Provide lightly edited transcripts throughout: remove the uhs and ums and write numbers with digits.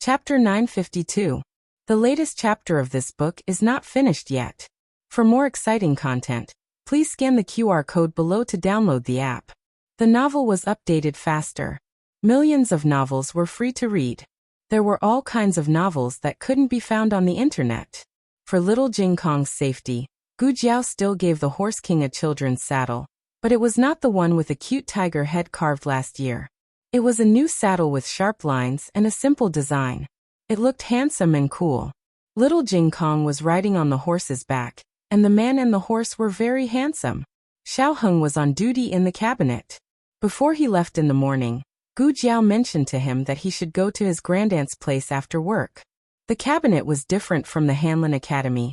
Chapter 952. The latest chapter of this book is not finished yet. For more exciting content, please scan the QR code below to download the app. The novel was updated faster. Millions of novels were free to read. There were all kinds of novels that couldn't be found on the internet. For little Jing Kong's safety, Gu Jiao still gave the Horse King a children's saddle, but it was not the one with a cute tiger head carved last year. It was a new saddle with sharp lines and a simple design. It looked handsome and cool. Little Jing Kong was riding on the horse's back, and the man and the horse were very handsome. Xiao Heng was on duty in the cabinet. Before he left in the morning, Gu Jiao mentioned to him that he should go to his grandaunt's place after work. The cabinet was different from the Hanlin Academy,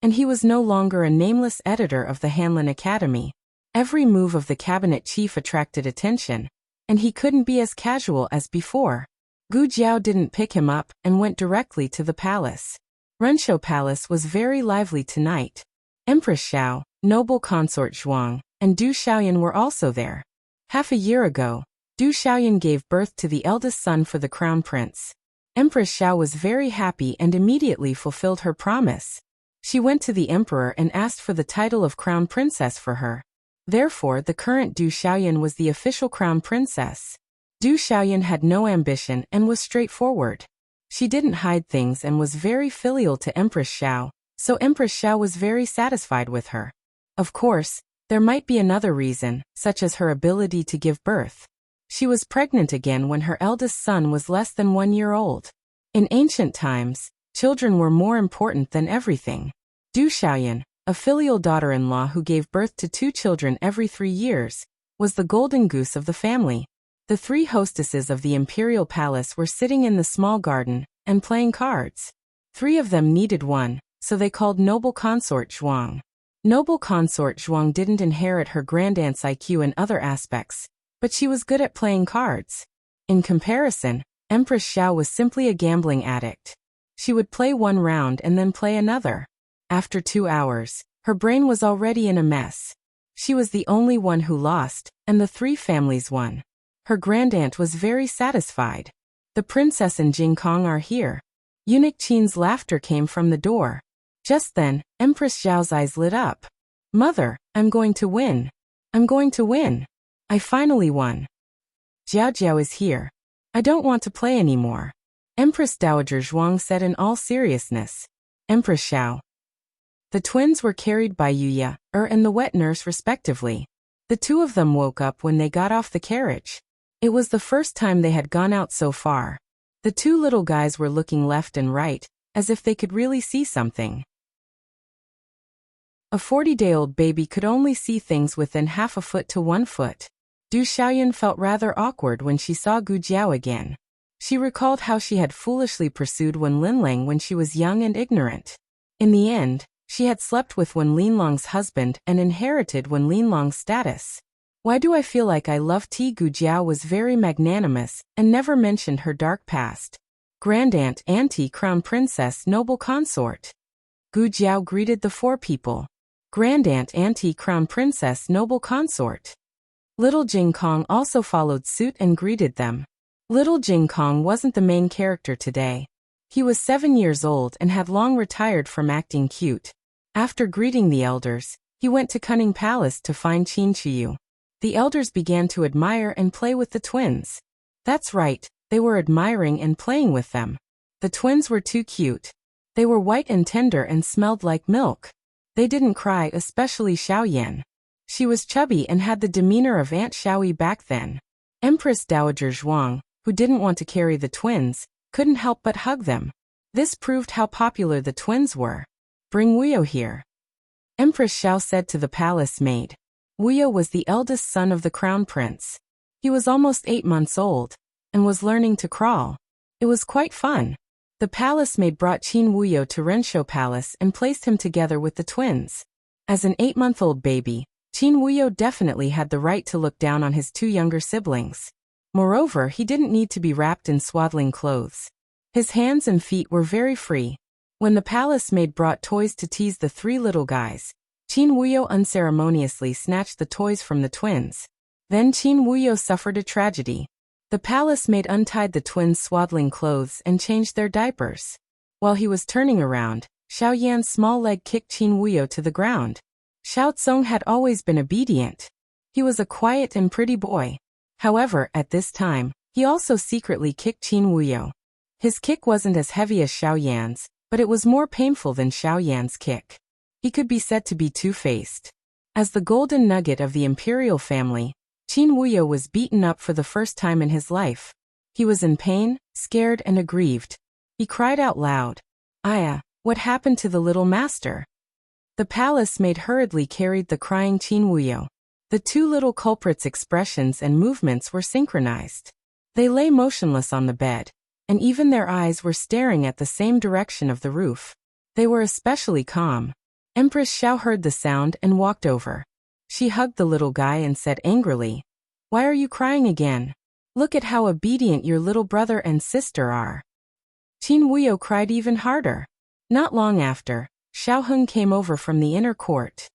and he was no longer a nameless editor of the Hanlin Academy. Every move of the cabinet chief attracted attention, and he couldn't be as casual as before. Gu Jiao didn't pick him up and went directly to the palace. Renshou Palace was very lively tonight. Empress Xiao, noble consort Zhuang, and Du Xiaoyan were also there. Half a year ago, Du Xiaoyan gave birth to the eldest son for the crown prince. Empress Xiao was very happy and immediately fulfilled her promise. She went to the emperor and asked for the title of crown princess for her. Therefore, the current Du Xiaoyan was the official crown princess. Du Xiaoyan had no ambition and was straightforward. She didn't hide things and was very filial to Empress Xiao, so Empress Xiao was very satisfied with her. Of course, there might be another reason, such as her ability to give birth. She was pregnant again when her eldest son was less than 1 year old. In ancient times, children were more important than everything. Du Xiaoyan, a filial daughter-in-law who gave birth to 2 children every 3 years, was the golden goose of the family. The 3 hostesses of the imperial palace were sitting in the small garden and playing cards. 3 of them needed one, so they called noble consort Zhuang. Noble consort Zhuang didn't inherit her grandaunt's IQ in other aspects, but she was good at playing cards. In comparison, Empress Xiao was simply a gambling addict. She would play 1 round and then play another. After 2 hours, her brain was already in a mess. She was the only one who lost, and the 3 families won. Her grandaunt was very satisfied. The princess and Jing Kong are here. Eunuch Qin's laughter came from the door. Just then, Empress Xiao's eyes lit up. Mother, I'm going to win. I'm going to win. I finally won. Jiao Jiao is here. I don't want to play anymore. Empress Dowager Zhuang said in all seriousness. Empress Xiao. The twins were carried by Yuya, and the wet nurse respectively. The 2 of them woke up when they got off the carriage. It was the first time they had gone out so far. The 2 little guys were looking left and right, as if they could really see something. A 40-day-old baby could only see things within half a foot to 1 foot. Du Xiaoyan felt rather awkward when she saw Gu Jiao again. She recalled how she had foolishly pursued Wen Linlang when she was young and ignorant. In the end, she had slept with Wen Linlong's husband and inherited Wen Linlong's status. Why do I feel like I love Gu Jiao was very magnanimous and never mentioned her dark past. Grandaunt, Auntie, Crown Princess, Noble Consort. Gu Jiao greeted the 4 people. Grandaunt, Auntie, Crown Princess, Noble Consort. Little Jing Kong also followed suit and greeted them. Little Jing Kong wasn't the main character today. He was 7 years old and had long retired from acting cute. After greeting the elders, he went to Cunning Palace to find Qin Chiyu. The elders began to admire and play with the twins. That's right, they were admiring and playing with them. The twins were too cute. They were white and tender and smelled like milk. They didn't cry, especially Xiao Yan. She was chubby and had the demeanor of Aunt Xiaoyi back then. Empress Dowager Zhuang, who didn't want to carry the twins, couldn't help but hug them. This proved how popular the twins were. Bring Wuyo here. Empress Xiao said to the palace maid. Wuyo was the eldest son of the crown prince. He was almost 8 months old, and was learning to crawl. It was quite fun. The palace maid brought Qin Wuyo to Renshou Palace and placed him together with the twins. As an 8-month-old baby, Qin Wuyo definitely had the right to look down on his 2 younger siblings. Moreover, he didn't need to be wrapped in swaddling clothes. His hands and feet were very free. When the palace maid brought toys to tease the 3 little guys, Qin Wuyo unceremoniously snatched the toys from the twins. Then Qin Wuyo suffered a tragedy. The palace maid untied the twins' swaddling clothes and changed their diapers. While he was turning around, Xiao Yan's small leg kicked Qin Wuyo to the ground. Xiao Tsong had always been obedient. He was a quiet and pretty boy. However, at this time, he also secretly kicked Qin Wuyo. His kick wasn't as heavy as Xiao Yan's, but it was more painful than Xiao Yan's kick. He could be said to be two-faced. As the golden nugget of the imperial family, Qin Wuyo was beaten up for the first time in his life. He was in pain, scared and aggrieved. He cried out loud, "Aya, what happened to the little master?" The palace maid hurriedly carried the crying Qin Wuyo. The two little culprits' expressions and movements were synchronized. They lay motionless on the bed, and even their eyes were staring at the same direction of the roof. They were especially calm. Empress Xiao heard the sound and walked over. She hugged the little guy and said angrily, "Why are you crying again? Look at how obedient your little brother and sister are." Qin Wuyo cried even harder. Not long after, Xiao Heng came over from the inner court.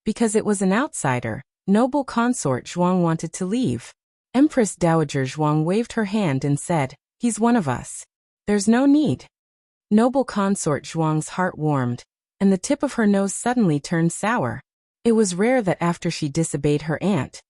Because it was an outsider, noble consort Zhuang wanted to leave. Empress Dowager Zhuang waved her hand and said, "He's one of us. There's no need." Noble consort Zhuang's heart warmed, and the tip of her nose suddenly turned sour. It was rare that after she disobeyed her aunt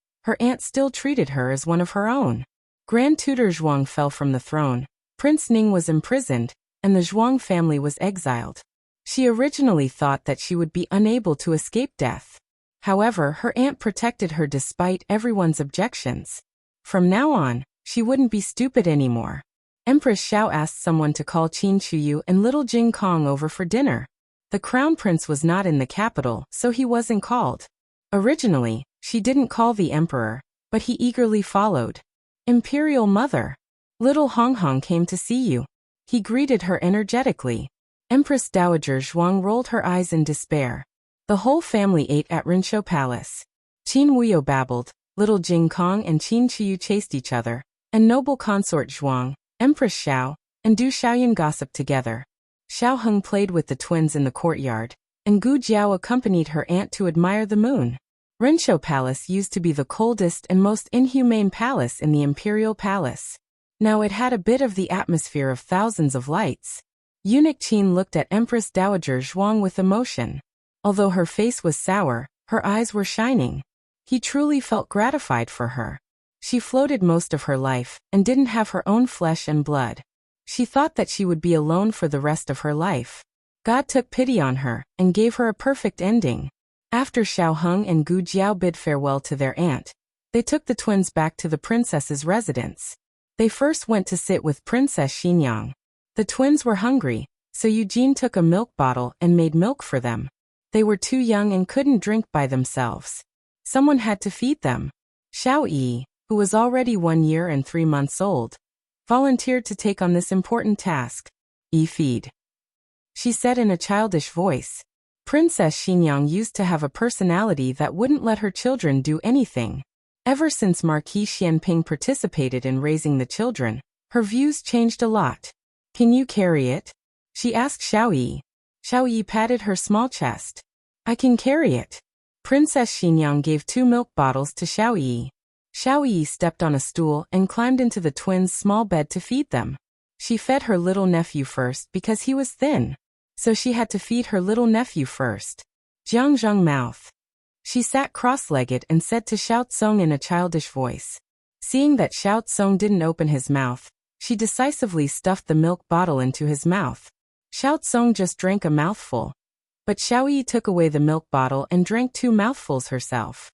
still treated her as one of her own. Grand Tutor Zhuang fell from the throne, Prince Ning was imprisoned, and the Zhuang family was exiled. She originally thought that she would be unable to escape death. However, her aunt protected her despite everyone's objections. From now on, she wouldn't be stupid anymore. Empress Xiao asked someone to call Qin Chuyu and little Jing Kong over for dinner. The crown prince was not in the capital, so he wasn't called. Originally, she didn't call the emperor, but he eagerly followed. "Imperial Mother, little Hong Hong came to see you." He greeted her energetically. Empress Dowager Zhuang rolled her eyes in despair. The whole family ate at Rinshou Palace. Qin Wuyo babbled, little Jing Kong and Qin Chuyu chased each other, and noble consort Zhuang, Empress Xiao, and Du Xiaoyan gossiped together. Xiao Heng played with the twins in the courtyard, and Gu Jiao accompanied her aunt to admire the moon. Rinshou Palace used to be the coldest and most inhumane palace in the imperial palace. Now it had a bit of the atmosphere of thousands of lights. Eunuch Qin looked at Empress Dowager Zhuang with emotion. Although her face was sour, her eyes were shining. He truly felt gratified for her. She floated most of her life and didn't have her own flesh and blood. She thought that she would be alone for the rest of her life. God took pity on her and gave her a perfect ending. After Xiao Heng and Gu Jiao bid farewell to their aunt, they took the twins back to the princess's residence. They first went to sit with Princess Xinyang. The twins were hungry, so Eugene took a milk bottle and made milk for them. They were too young and couldn't drink by themselves. Someone had to feed them. Xiao Yi, who was already 1 year and 3 months old, volunteered to take on this important task. Feed," she said in a childish voice. Princess Xinyang used to have a personality that wouldn't let her children do anything. Ever since Marquis Xianping participated in raising the children, her views changed a lot. "Can you carry it?" she asked Xiao Yi. Xiao Yi patted her small chest. "I can carry it." Princess Xinyang gave 2 milk bottles to Xiao Yi. Xiao Yi stepped on a stool and climbed into the twins' small bed to feed them. She fed her little nephew first because he was thin. So she had to feed her little nephew first. Jiang Zheng mouth. She sat cross-legged and said to Xiao Tsong in a childish voice. Seeing that Xiao Tsong didn't open his mouth, she decisively stuffed the milk bottle into his mouth. Xiao Tsong just drank a mouthful. But Xiao Yi took away the milk bottle and drank 2 mouthfuls herself.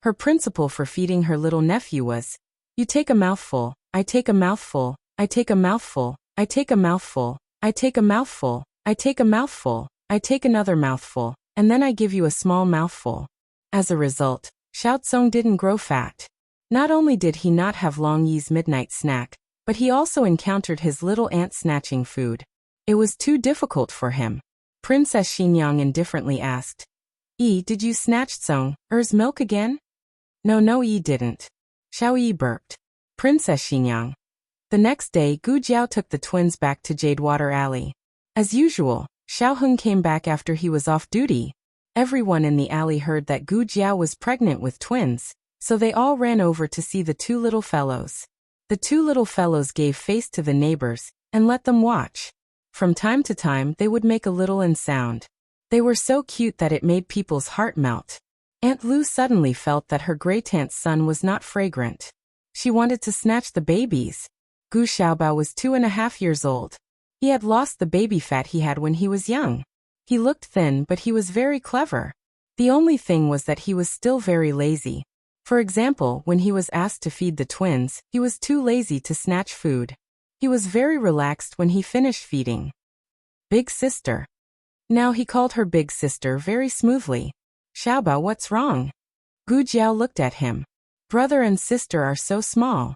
Her principle for feeding her little nephew was, "You take a mouthful, I take a mouthful, I take a mouthful, I take a mouthful, I take a mouthful, I take a mouthful, I take another mouthful, and then I give you a small mouthful." As a result, Xiao Tsong didn't grow fat. Not only did he not have Long Yi's midnight snack, but he also encountered his little aunt snatching food. It was too difficult for him. Princess Xinyang indifferently asked, Did you snatch Tsong's milk again?" No, Yi didn't." Xiao Yi burped. Princess Xinyang. The next day, Gu Jiao took the twins back to Jadewater Alley. As usual, Xiao Heng came back after he was off duty. Everyone in the alley heard that Gu Jiao was pregnant with twins. So they all ran over to see the two little fellows. The two little fellows gave face to the neighbors and let them watch. From time to time they would make a little sound. They were so cute that it made people's heart melt. Aunt Lu suddenly felt that her great-aunt's son was not fragrant. She wanted to snatch the babies. Gu Xiaobao was 2.5 years old. He had lost the baby fat he had when he was young. He looked thin, but he was very clever. The only thing was that he was still very lazy. For example, when he was asked to feed the twins, he was too lazy to snatch food. He was very relaxed when he finished feeding. Big sister. Now he called her big sister very smoothly. Xiaobao, what's wrong? Gu Jiao looked at him. Brother and sister are so small.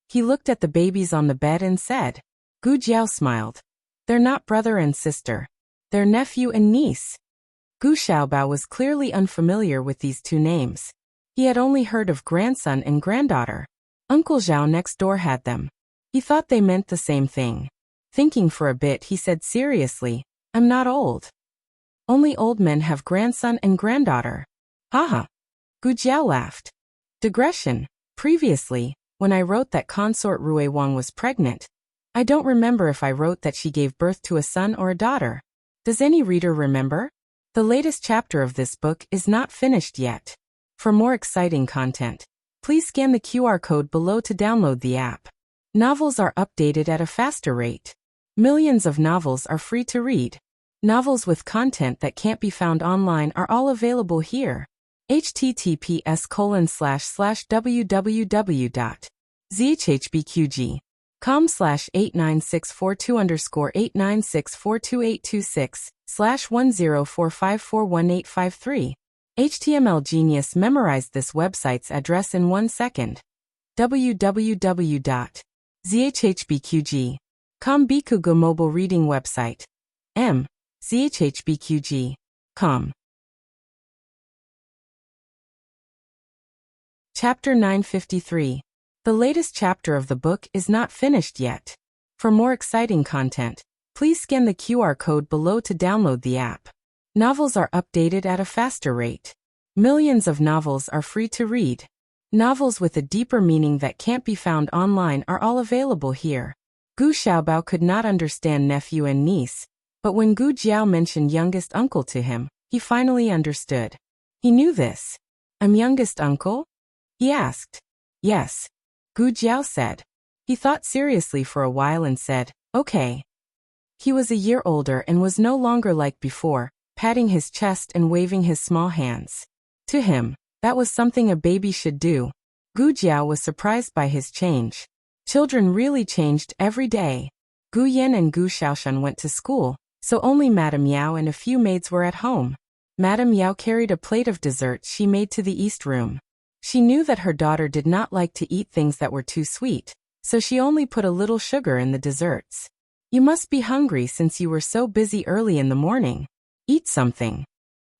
He looked at the babies on the bed and said. Gu Jiao smiled. They're not brother and sister. They're nephew and niece. Gu Xiaobao was clearly unfamiliar with these two names. He had only heard of grandson and granddaughter. Uncle Zhao next door had them. He thought they meant the same thing. Thinking for a bit, he said seriously, I'm not old. Only old men have grandson and granddaughter. Haha. Gu Jiao laughed. Digression. Previously, when I wrote that consort Rui Wang was pregnant, I don't remember if I wrote that she gave birth to a son or a daughter. Does any reader remember? The latest chapter of this book is not finished yet. For more exciting content, please scan the QR code below to download the app. Novels are updated at a faster rate. Millions of novels are free to read. Novels with content that can't be found online are all available here. https://www.zhbqg.com/896421_8964226/10454185 HTML Genius memorized this website's address in 1 second. www.zhbqg.com Bikugo mobile reading website. zhbqg.com. Chapter 953. The latest chapter of the book is not finished yet. For more exciting content, please scan the QR code below to download the app. Novels are updated at a faster rate. Millions of novels are free to read. Novels with a deeper meaning that can't be found online are all available here. Gu Xiaobao could not understand nephew and niece, but when Gu Jiao mentioned youngest uncle to him, he finally understood. He knew this. I'm youngest uncle? He asked. Yes. Gu Jiao said. He thought seriously for a while and said, okay. He was a year older and was no longer like before, patting his chest and waving his small hands. To him, that was something a baby should do. Gu Jiao was surprised by his change. Children really changed every day. Gu Yan and Gu Xiaoshan went to school, so only Madame Yao and a few maids were at home. Madame Yao carried a plate of desserts she made to the east room. She knew that her daughter did not like to eat things that were too sweet, so she only put a little sugar in the desserts. You must be hungry since you were so busy early in the morning. Eat something.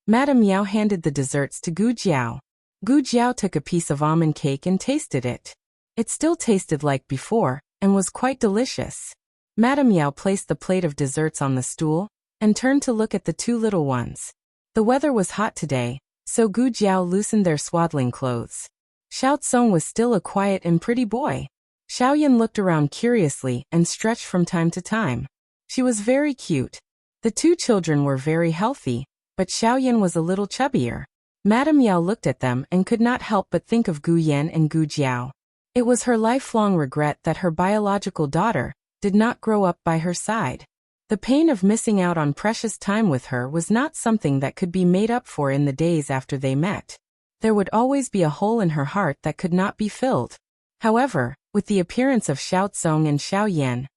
Madame Yao handed the desserts to Gu Jiao. Gu Jiao took a piece of almond cake and tasted it. It still tasted like before, and was quite delicious. Madame Yao placed the plate of desserts on the stool, and turned to look at the two little ones. The weather was hot today, so Gu Jiao loosened their swaddling clothes. Xiao Tsong was still a quiet and pretty boy. Xiaoyan looked around curiously and stretched from time to time. She was very cute. The two children were very healthy, but Xiaoyan was a little chubbier. Madame Yao looked at them and could not help but think of Gu Yan and Gu Jiao. It was her lifelong regret that her biological daughter did not grow up by her side. The pain of missing out on precious time with her was not something that could be made up for in the days after they met. There would always be a hole in her heart that could not be filled. However, with the appearance of Xiao Tsong and Xiao Yan,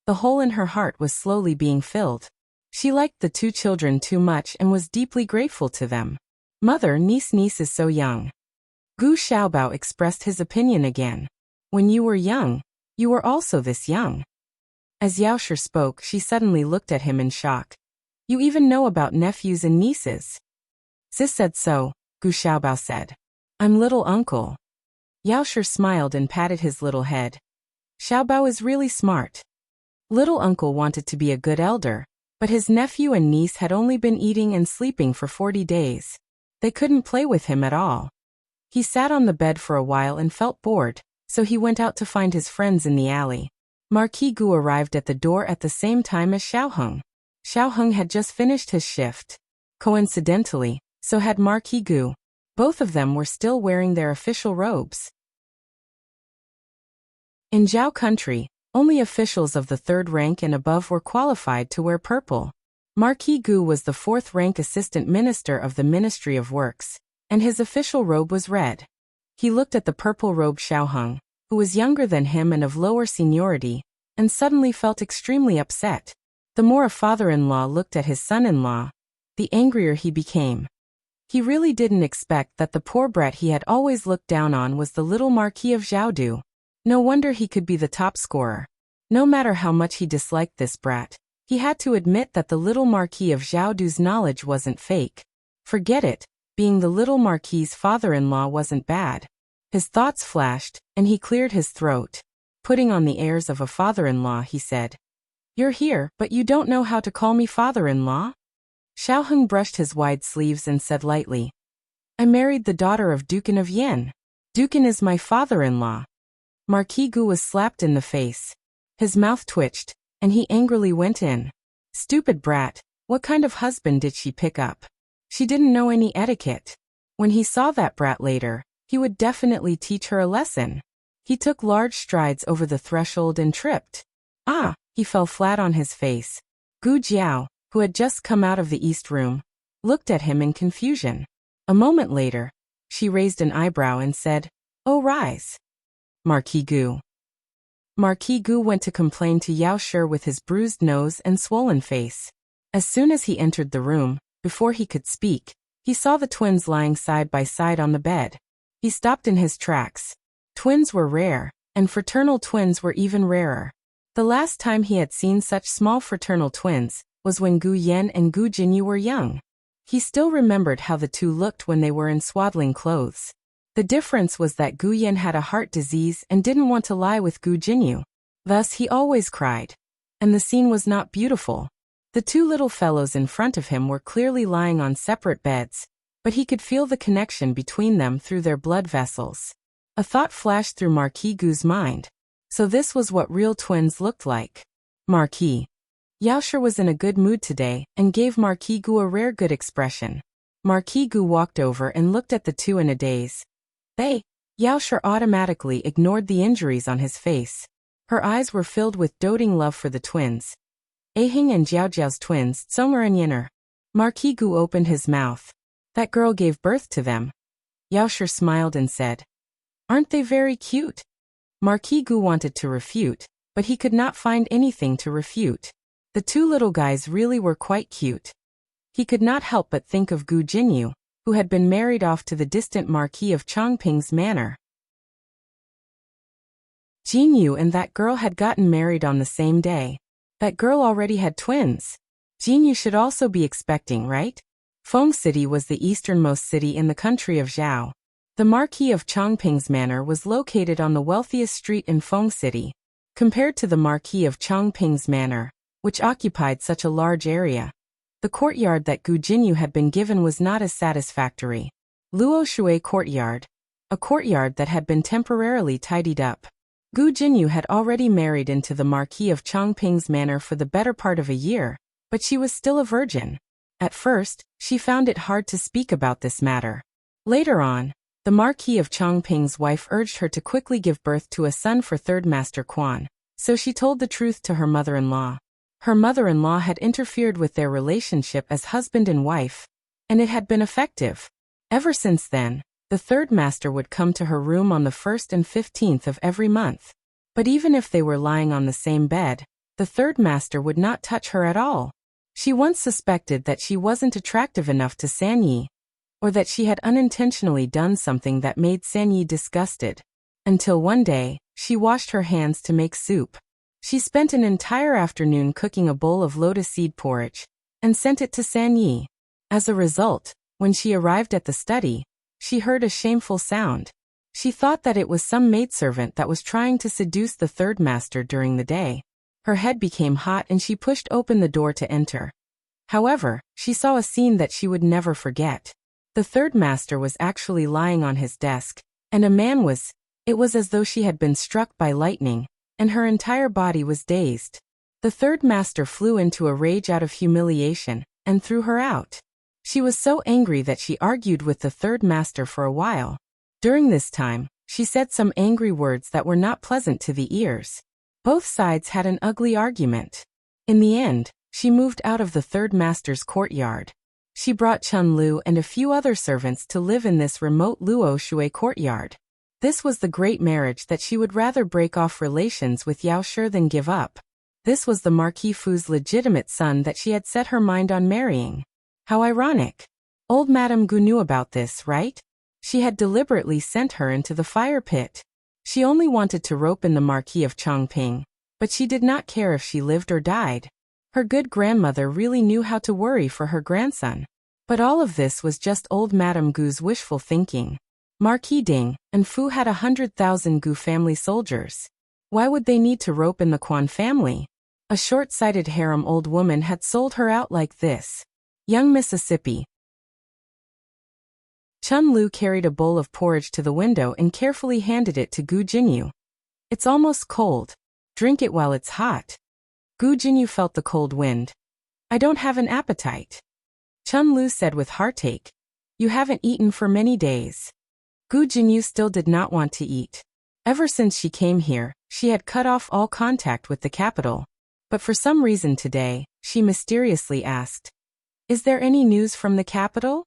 the hole in her heart was slowly being filled. She liked the two children too much and was deeply grateful to them. Mother, niece is so young. Gu Xiaobao expressed his opinion again. When you were young, you were also this young. As Yaoshi spoke, she suddenly looked at him in shock. You even know about nephews and nieces. Sis said so, Gu Xiaobao said. I'm little uncle. Yaoshi smiled and patted his little head. Xiaobao is really smart. Little uncle wanted to be a good elder, but his nephew and niece had only been eating and sleeping for 40 days. They couldn't play with him at all. He sat on the bed for a while and felt bored, so he went out to find his friends in the alley. Marquis Gu arrived at the door at the same time as Xiaoheng. Xiaoheng had just finished his shift. Coincidentally, so had Marquis Gu. Both of them were still wearing their official robes. In Zhao country, only officials of the third rank and above were qualified to wear purple. Marquis Gu was the fourth-rank assistant minister of the Ministry of Works, and his official robe was red. He looked at the purple-robed Xiaoheng, who was younger than him and of lower seniority, and suddenly felt extremely upset. The more a father-in-law looked at his son-in-law, the angrier he became. He really didn't expect that the poor brat he had always looked down on was the little Marquis of Zhaodu. No wonder he could be the top scorer. No matter how much he disliked this brat, he had to admit that the little Marquis of Zhaodu's knowledge wasn't fake. Forget it, being the little Marquis's father-in-law wasn't bad. His thoughts flashed, and he cleared his throat. Putting on the airs of a father-in-law, he said, "You're here, but you don't know how to call me father-in-law?" Xiaoheng brushed his wide sleeves and said lightly, "I married the daughter of Dukan of Yen. Dukan is my father-in-law." Marquis Gu was slapped in the face. His mouth twitched, and he angrily went in. Stupid brat, what kind of husband did she pick up? She didn't know any etiquette. When he saw that brat later, he would definitely teach her a lesson. He took large strides over the threshold and tripped. He fell flat on his face. Gu Jiao, who had just come out of the east room, looked at him in confusion. A moment later, she raised an eyebrow and said, "Oh, rise." Marquis Gu. Marquis Gu went to complain to Yao Shi with his bruised nose and swollen face. As soon as he entered the room, before he could speak, he saw the twins lying side by side on the bed. He stopped in his tracks. Twins were rare, and fraternal twins were even rarer. The last time he had seen such small fraternal twins was when Gu Yan and Gu Jinyu were young. He still remembered how the two looked when they were in swaddling clothes. The difference was that Gu Yan had a heart disease and didn't want to lie with Gu Jinyu. Thus he always cried. And the scene was not beautiful. The two little fellows in front of him were clearly lying on separate beds, but he could feel the connection between them through their blood vessels. A thought flashed through Marquis Gu's mind. So this was what real twins looked like. Marquis. Yao Shi was in a good mood today and gave Marquis Gu a rare good expression. Marquis Gu walked over and looked at the two in a daze. Yao Shi automatically ignored the injuries on his face. Her eyes were filled with doting love for the twins. Ahing and Jiaojiao's twins, Tsonger and Yinner. Marquis Gu opened his mouth. That girl gave birth to them. Yao Shi smiled and said, "Aren't they very cute?" Marquis Gu wanted to refute, but he could not find anything to refute. The two little guys really were quite cute. He could not help but think of Gu Jinyu, who had been married off to the distant Marquis of Chongping's manor. Jinyu and that girl had gotten married on the same day. That girl already had twins. Jinyu should also be expecting, right? Feng City was the easternmost city in the country of Zhao. The Marquis of Chongping's manor was located on the wealthiest street in Feng City. Compared to the Marquis of Chongping's manor, which occupied such a large area, the courtyard that Gu Jinyu had been given was not as satisfactory. Luo Shui Courtyard, a courtyard that had been temporarily tidied up. Gu Jinyu had already married into the Marquis of Chongping's manor for the better part of a year, but she was still a virgin. At first, she found it hard to speak about this matter. Later on, the Marquis of Chongping's wife urged her to quickly give birth to a son for Third Master Quan, so she told the truth to her mother-in-law. Her mother-in-law had interfered with their relationship as husband and wife, and it had been effective. Ever since then, the third master would come to her room on the 1st and 15th of every month. But even if they were lying on the same bed, the third master would not touch her at all. She once suspected that she wasn't attractive enough to Sanyi, or that she had unintentionally done something that made Sanyi disgusted. Until one day, she washed her hands to make soup. She spent an entire afternoon cooking a bowl of lotus seed porridge, and sent it to Sanyi. As a result, when she arrived at the study, she heard a shameful sound. She thought that it was some maidservant that was trying to seduce the third master during the day. Her head became hot and she pushed open the door to enter. However, she saw a scene that she would never forget. The third master was actually lying on his desk, and a man was. It was as though she had been struck by lightning, and her entire body was dazed. The third master flew into a rage out of humiliation, and threw her out. She was so angry that she argued with the third master for a while. During this time, she said some angry words that were not pleasant to the ears. Both sides had an ugly argument. In the end, she moved out of the third master's courtyard. She brought Chun Lu and a few other servants to live in this remote Luo Shui courtyard. This was the great marriage that she would rather break off relations with Yao Shi than give up. This was the Marquis Fu's legitimate son that she had set her mind on marrying. How ironic. Old Madame Gu knew about this, right? She had deliberately sent her into the fire pit. She only wanted to rope in the Marquis of Chongping, but she did not care if she lived or died. Her good grandmother really knew how to worry for her grandson. But all of this was just old Madame Gu's wishful thinking. Marquis Ding and Fu had 100,000 Gu family soldiers. Why would they need to rope in the Quan family? A short-sighted harem old woman had sold her out like this. Young Mississippi. Chun Lu carried a bowl of porridge to the window and carefully handed it to Gu Jinyu. It's almost cold. Drink it while it's hot. Gu Jinyu felt the cold wind. I don't have an appetite. Chun Lu said with heartache. You haven't eaten for many days. Gu Jinyu still did not want to eat. Ever since she came here, she had cut off all contact with the capital. But for some reason today, she mysteriously asked, Is there any news from the capital?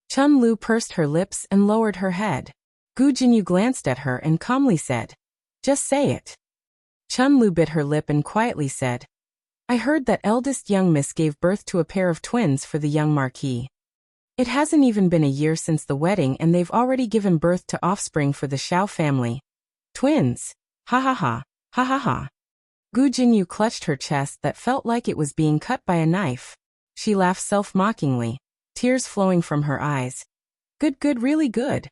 Chun Lu pursed her lips and lowered her head. Gu Jinyu glanced at her and calmly said, Just say it. Chun Lu bit her lip and quietly said, I heard that eldest young miss gave birth to a pair of twins for the young marquis. It hasn't even been a year since the wedding and they've already given birth to offspring for the Xiao family. Twins. Ha ha ha, ha ha ha. Gu Jinyu clutched her chest that felt like it was being cut by a knife. She laughed self-mockingly, tears flowing from her eyes. Good, really good.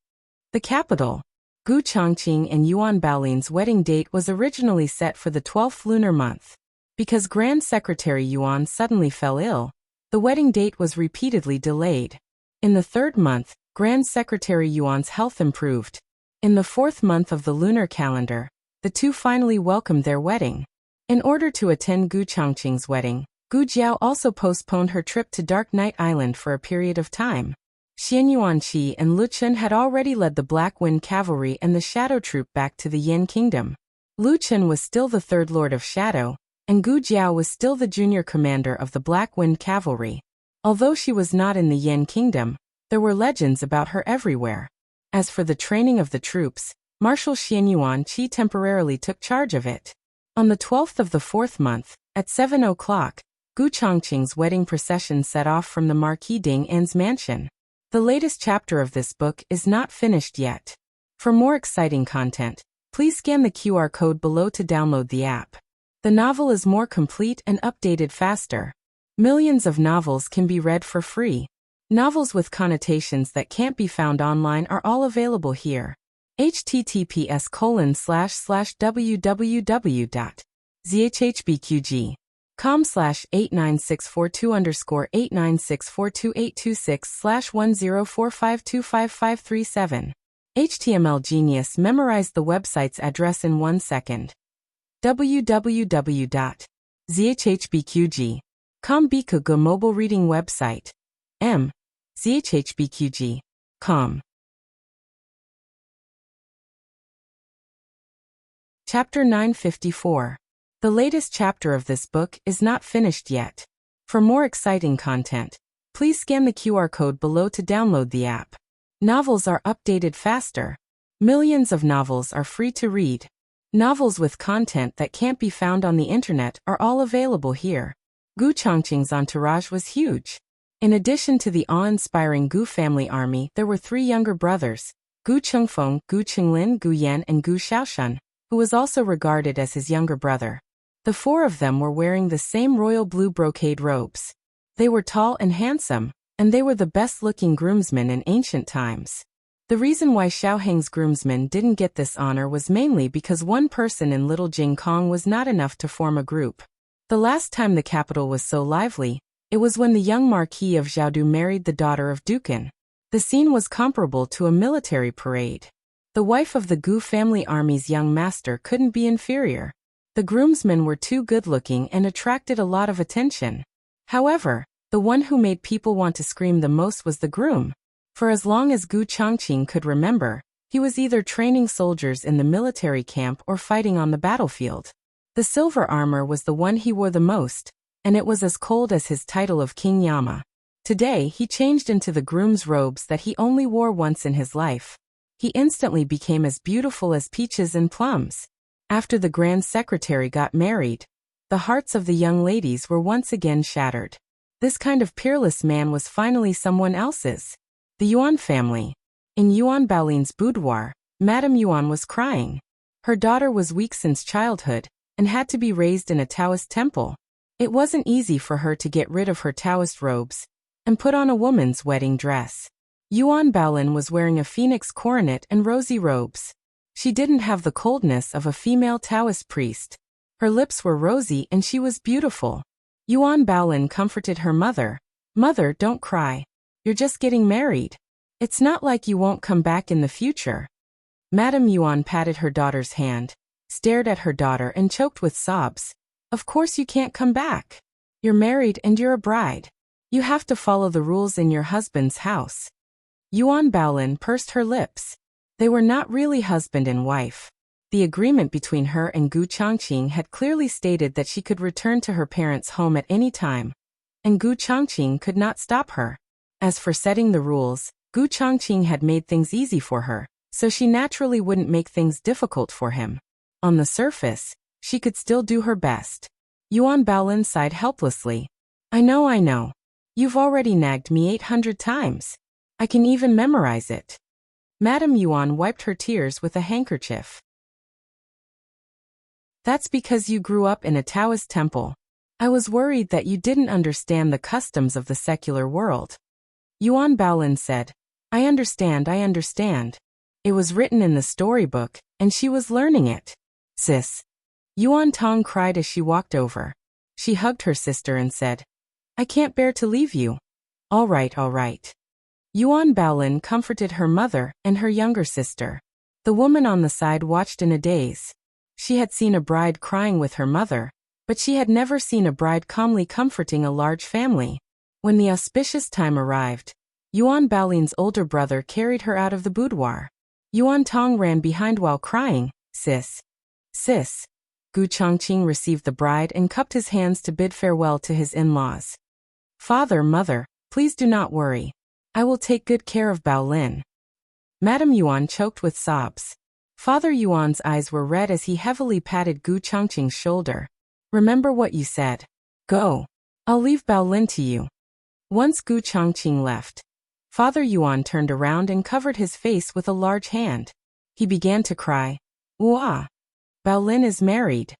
The capital. Gu Chongqing and Yuan Baolin's wedding date was originally set for the 12th lunar month. Because Grand Secretary Yuan suddenly fell ill, the wedding date was repeatedly delayed. In the 3rd month, Grand Secretary Yuan's health improved. In the 4th month of the lunar calendar, the two finally welcomed their wedding. In order to attend Gu Chongqing's wedding, Gu Jiao also postponed her trip to Dark Knight Island for a period of time. Xian Yuanqi and Lu Chen had already led the Black Wind Cavalry and the Shadow Troop back to the Yin Kingdom. Lu Chen was still the 3rd Lord of Shadow, and Gu Jiao was still the junior commander of the Black Wind Cavalry. Although she was not in the Yin Kingdom, there were legends about her everywhere. As for the training of the troops, Marshal Xian Yuanqi temporarily took charge of it. On the 12th of the 4th month, at 7 o'clock, Gu Chongqing's wedding procession set off from the Marquis Ding An's mansion. The latest chapter of this book is not finished yet. For more exciting content, please scan the QR code below to download the app. The novel is more complete and updated faster. Millions of novels can be read for free. Novels with connotations that can't be found online are all available here. https://www.zhbqg.com/89642_896428226/1045255537. HTML Genius memorized the website's address in 1 second. www.zhbqg.com Bikuga mobile reading website. zhbqg.com. Chapter 954. The latest chapter of this book is not finished yet. For more exciting content, please scan the QR code below to download the app. Novels are updated faster. Millions of novels are free to read. Novels with content that can't be found on the internet are all available here. Gu Chongqing's entourage was huge. In addition to the awe-inspiring Gu family army, there were 3 younger brothers, Gu Chengfeng, Gu Chenglin, Gu Yan and Gu Xiaoshan, who was also regarded as his younger brother. The 4 of them were wearing the same royal blue brocade robes. They were tall and handsome, and they were the best-looking groomsmen in ancient times. The reason why Xiaoheng's groomsmen didn't get this honor was mainly because one person in Little Jingkong was not enough to form a group. The last time the capital was so lively, it was when the young Marquis of Xiaodu married the daughter of Dukan. The scene was comparable to a military parade. The wife of the Gu family army's young master couldn't be inferior. The groomsmen were too good-looking and attracted a lot of attention. However, the one who made people want to scream the most was the groom. For as long as Gu Chongqing could remember, he was either training soldiers in the military camp or fighting on the battlefield. The silver armor was the one he wore the most, and it was as cold as his title of King Yama. Today he changed into the groom's robes that he only wore once in his life. He instantly became as beautiful as peaches and plums. After the Grand Secretary got married, the hearts of the young ladies were once again shattered. This kind of peerless man was finally someone else's. The Yuan family. In Yuan Baolin's boudoir, Madame Yuan was crying. Her daughter was weak since childhood and had to be raised in a Taoist temple. It wasn't easy for her to get rid of her Taoist robes and put on a woman's wedding dress. Yuan Baolin was wearing a phoenix coronet and rosy robes. She didn't have the coldness of a female Taoist priest. Her lips were rosy and she was beautiful. Yuan Baolin comforted her mother. "Mother, don't cry. You're just getting married. It's not like you won't come back in the future." Madame Yuan patted her daughter's hand, stared at her daughter and choked with sobs. "Of course you can't come back. You're married and you're a bride. You have to follow the rules in your husband's house." Yuan Baolin pursed her lips. They were not really husband and wife. The agreement between her and Gu Chongqing had clearly stated that she could return to her parents' home at any time, and Gu Chongqing could not stop her. As for setting the rules, Gu Chongqing had made things easy for her, so she naturally wouldn't make things difficult for him. On the surface, she could still do her best. Yuan Baolin sighed helplessly. I know. You've already nagged me 800 times. I can even memorize it." Madame Yuan wiped her tears with a handkerchief. "That's because you grew up in a Taoist temple. I was worried that you didn't understand the customs of the secular world." Yuan Baolin said, I understand. It was written in the storybook, and she was learning it." "Sis." Yuan Tong cried as she walked over. She hugged her sister and said, "I can't bear to leave you." All right. Yuan Baolin comforted her mother and her younger sister. The woman on the side watched in a daze. She had seen a bride crying with her mother, but she had never seen a bride calmly comforting a large family. When the auspicious time arrived, Yuan Baolin's older brother carried her out of the boudoir. Yuan Tong ran behind while crying, Sis. Gu Chongqing received the bride and cupped his hands to bid farewell to his in-laws. "Father, mother, please do not worry. I will take good care of Baolin." Madame Yuan choked with sobs. Father Yuan's eyes were red as he heavily patted Gu Chongqing's shoulder. "Remember what you said. Go. I'll leave Baolin to you." Once Gu Chongqing left, Father Yuan turned around and covered his face with a large hand. He began to cry. "Wah! Baolin is married."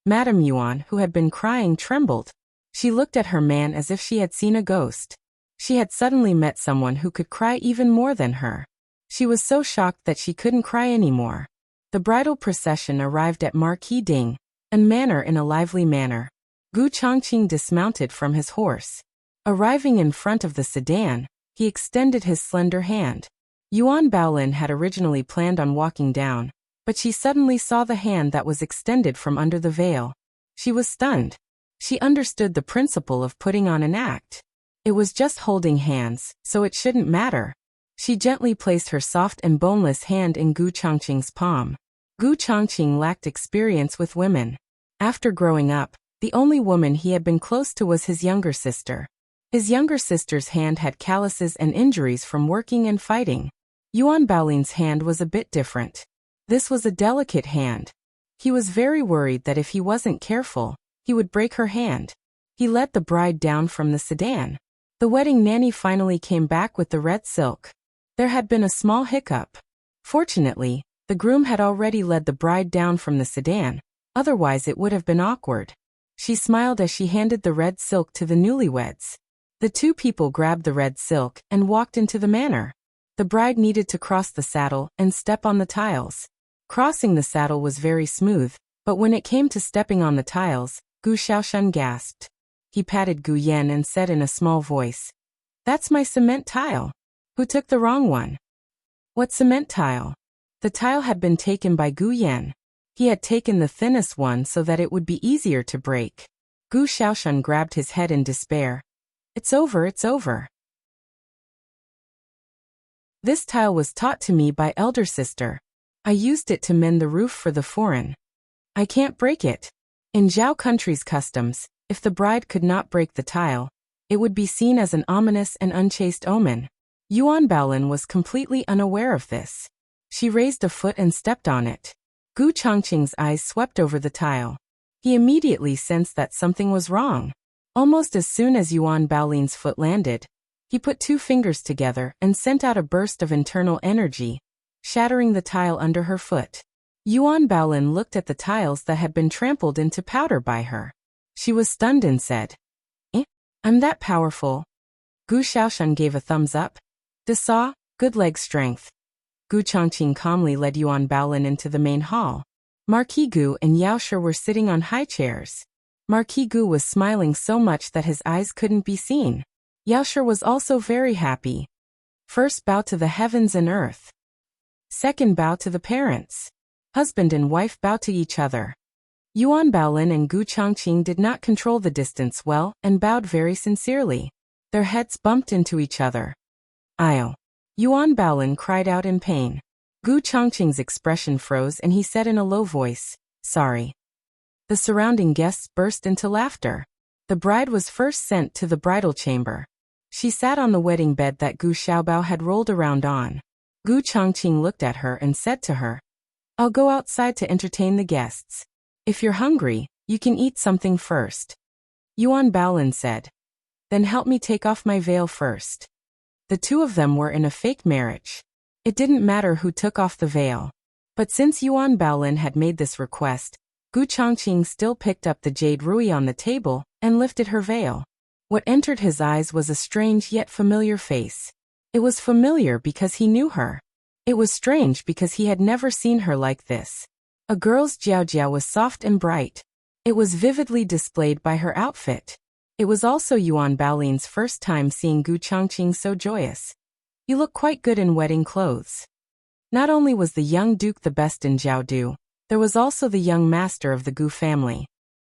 Madame Yuan, who had been crying, trembled. She looked at her man as if she had seen a ghost. She had suddenly met someone who could cry even more than her. She was so shocked that she couldn't cry anymore. The bridal procession arrived at Marquis Ding, and manner in a lively manner. Gu Chongqing dismounted from his horse. Arriving in front of the sedan, he extended his slender hand. Yuan Baolin had originally planned on walking down, but she suddenly saw the hand that was extended from under the veil. She was stunned. She understood the principle of putting on an act. It was just holding hands, so it shouldn't matter. She gently placed her soft and boneless hand in Gu Chongqing's palm. Gu Chongqing lacked experience with women. After growing up, the only woman he had been close to was his younger sister. His younger sister's hand had calluses and injuries from working and fighting. Yuan Baolin's hand was a bit different. This was a delicate hand. He was very worried that if he wasn't careful, he would break her hand. He let the bride down from the sedan. The wedding nanny finally came back with the red silk. There had been a small hiccup. Fortunately, the groom had already led the bride down from the sedan, otherwise it would have been awkward. She smiled as she handed the red silk to the newlyweds. The two people grabbed the red silk and walked into the manor. The bride needed to cross the saddle and step on the tiles. Crossing the saddle was very smooth, but when it came to stepping on the tiles, Gu Xiaoshan gasped. He patted Gu Yan and said in a small voice, "That's my cement tile." Who took the wrong one? What cement tile? The tile had been taken by Gu Yan. He had taken the thinnest one so that it would be easier to break. Gu Xiaoshan grabbed his head in despair. It's over, it's over. This tile was taught to me by elder sister. I used it to mend the roof for the foreign. I can't break it. In Zhao country's customs, if the bride could not break the tile, it would be seen as an ominous and unchaste omen. Yuan Baolin was completely unaware of this. She raised a foot and stepped on it. Gu Chongqing's eyes swept over the tile. He immediately sensed that something was wrong. Almost as soon as Yuan Baolin's foot landed, he put two fingers together and sent out a burst of internal energy, shattering the tile under her foot. Yuan Baolin looked at the tiles that had been trampled into powder by her. She was stunned and said, I'm that powerful. Gu Xiaoshan gave a thumbs up. Saw, good leg strength. Gu Chongqing calmly led Yuan Baolin into the main hall. Marquis Gu and Yao Shi were sitting on high chairs. Marquis Gu was smiling so much that his eyes couldn't be seen. Yao Shi was also very happy. First bow to the heavens and earth. Second bow to the parents. Husband and wife bow to each other. Yuan Baolin and Gu Chongqing did not control the distance well and bowed very sincerely. Their heads bumped into each other. Io. Yuan Baolin cried out in pain. Gu Chongqing's expression froze and he said in a low voice, sorry. The surrounding guests burst into laughter. The bride was first sent to the bridal chamber. She sat on the wedding bed that Gu Xiaobao had rolled around on. Gu Chongqing looked at her and said to her, I'll go outside to entertain the guests. If you're hungry, you can eat something first. Yuan Baolin said. Then help me take off my veil first. The two of them were in a fake marriage. It didn't matter who took off the veil. But since Yuan Baolin had made this request, Gu Chongqing still picked up the jade ruby on the table and lifted her veil. What entered his eyes was a strange yet familiar face. It was familiar because he knew her. It was strange because he had never seen her like this. A girl's jiaojiao was soft and bright. It was vividly displayed by her outfit. It was also Yuan Baolin's first time seeing Gu Chongqing so joyous. You look quite good in wedding clothes. Not only was the young duke the best in Jiaodu, there was also the young master of the Gu family.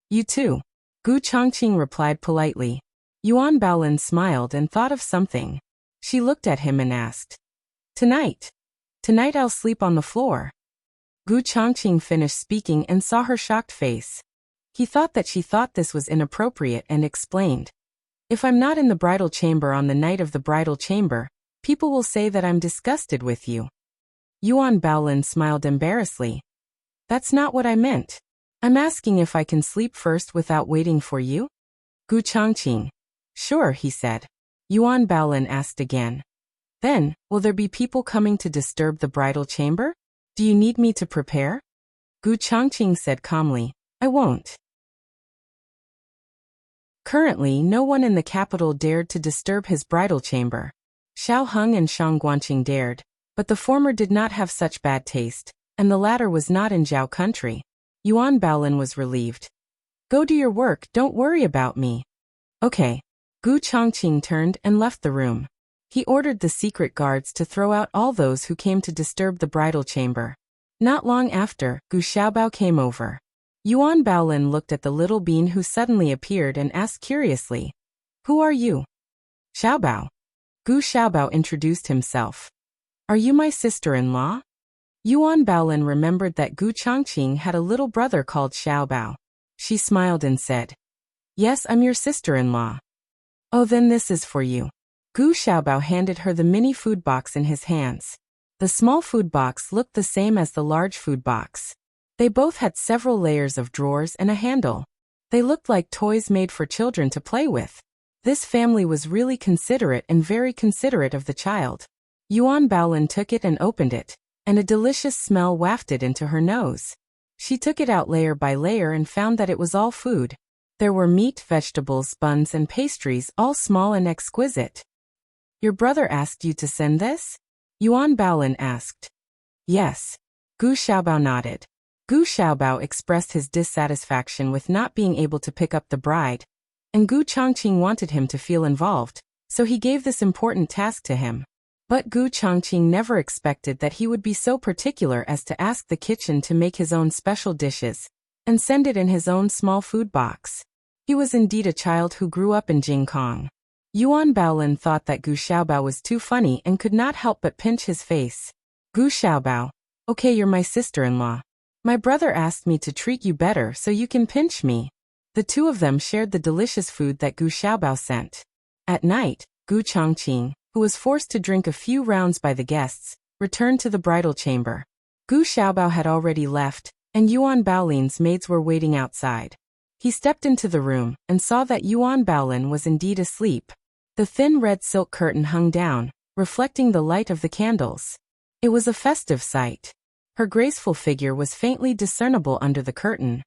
You too. Gu Chongqing replied politely. Yuan Baolin smiled and thought of something. She looked at him and asked, Tonight I'll sleep on the floor. Gu Chongqing finished speaking and saw her shocked face. He thought that she thought this was inappropriate and explained. If I'm not in the bridal chamber on the night of the bridal chamber, people will say that I'm disgusted with you. Yuan Baolin smiled embarrassedly. That's not what I meant. I'm asking if I can sleep first without waiting for you? Gu Chongqing. Sure, he said. Yuan Baolin asked again. Then, will there be people coming to disturb the bridal chamber? Do you need me to prepare? Gu Chongqing said calmly, I won't. Currently, no one in the capital dared to disturb his bridal chamber. Xiao Heng and Shang Guanqing dared, but the former did not have such bad taste, and the latter was not in Zhao country. Yuan Baolin was relieved. Go do your work, don't worry about me. Okay. Gu Chongqing turned and left the room. He ordered the secret guards to throw out all those who came to disturb the bridal chamber. Not long after, Gu Xiaobao came over. Yuan Baolin looked at the little bean who suddenly appeared and asked curiously, Who are you? Xiaobao. Gu Xiaobao introduced himself. Are you my sister-in-law? Yuan Baolin remembered that Gu Chongqing had a little brother called Xiaobao. She smiled and said, Yes, I'm your sister-in-law. Oh, then this is for you. Gu Xiaobao handed her the mini food box in his hands. The small food box looked the same as the large food box. They both had several layers of drawers and a handle. They looked like toys made for children to play with. This family was really considerate and very considerate of the child. Yuan Baolin took it and opened it, and a delicious smell wafted into her nose. She took it out layer by layer and found that it was all food. There were meat, vegetables, buns, and pastries, all small and exquisite. Your brother asked you to send this? Yuan Baolin asked. Yes. Gu Xiaobao nodded. Gu Xiaobao expressed his dissatisfaction with not being able to pick up the bride, and Gu Chongqing wanted him to feel involved, so he gave this important task to him. But Gu Changqing never expected that he would be so particular as to ask the kitchen to make his own special dishes and send it in his own small food box. He was indeed a child who grew up in Jingkong. Yuan Baolin thought that Gu Xiaobao was too funny and could not help but pinch his face. Gu Xiaobao, okay, you're my sister-in-law. My brother asked me to treat you better so you can pinch me. The two of them shared the delicious food that Gu Xiaobao sent. At night, Gu Changqing, who was forced to drink a few rounds by the guests, returned to the bridal chamber. Gu Xiaobao had already left, and Yuan Baolin's maids were waiting outside. He stepped into the room and saw that Yuan Baolin was indeed asleep. The thin red silk curtain hung down, reflecting the light of the candles. It was a festive sight. Her graceful figure was faintly discernible under the curtain,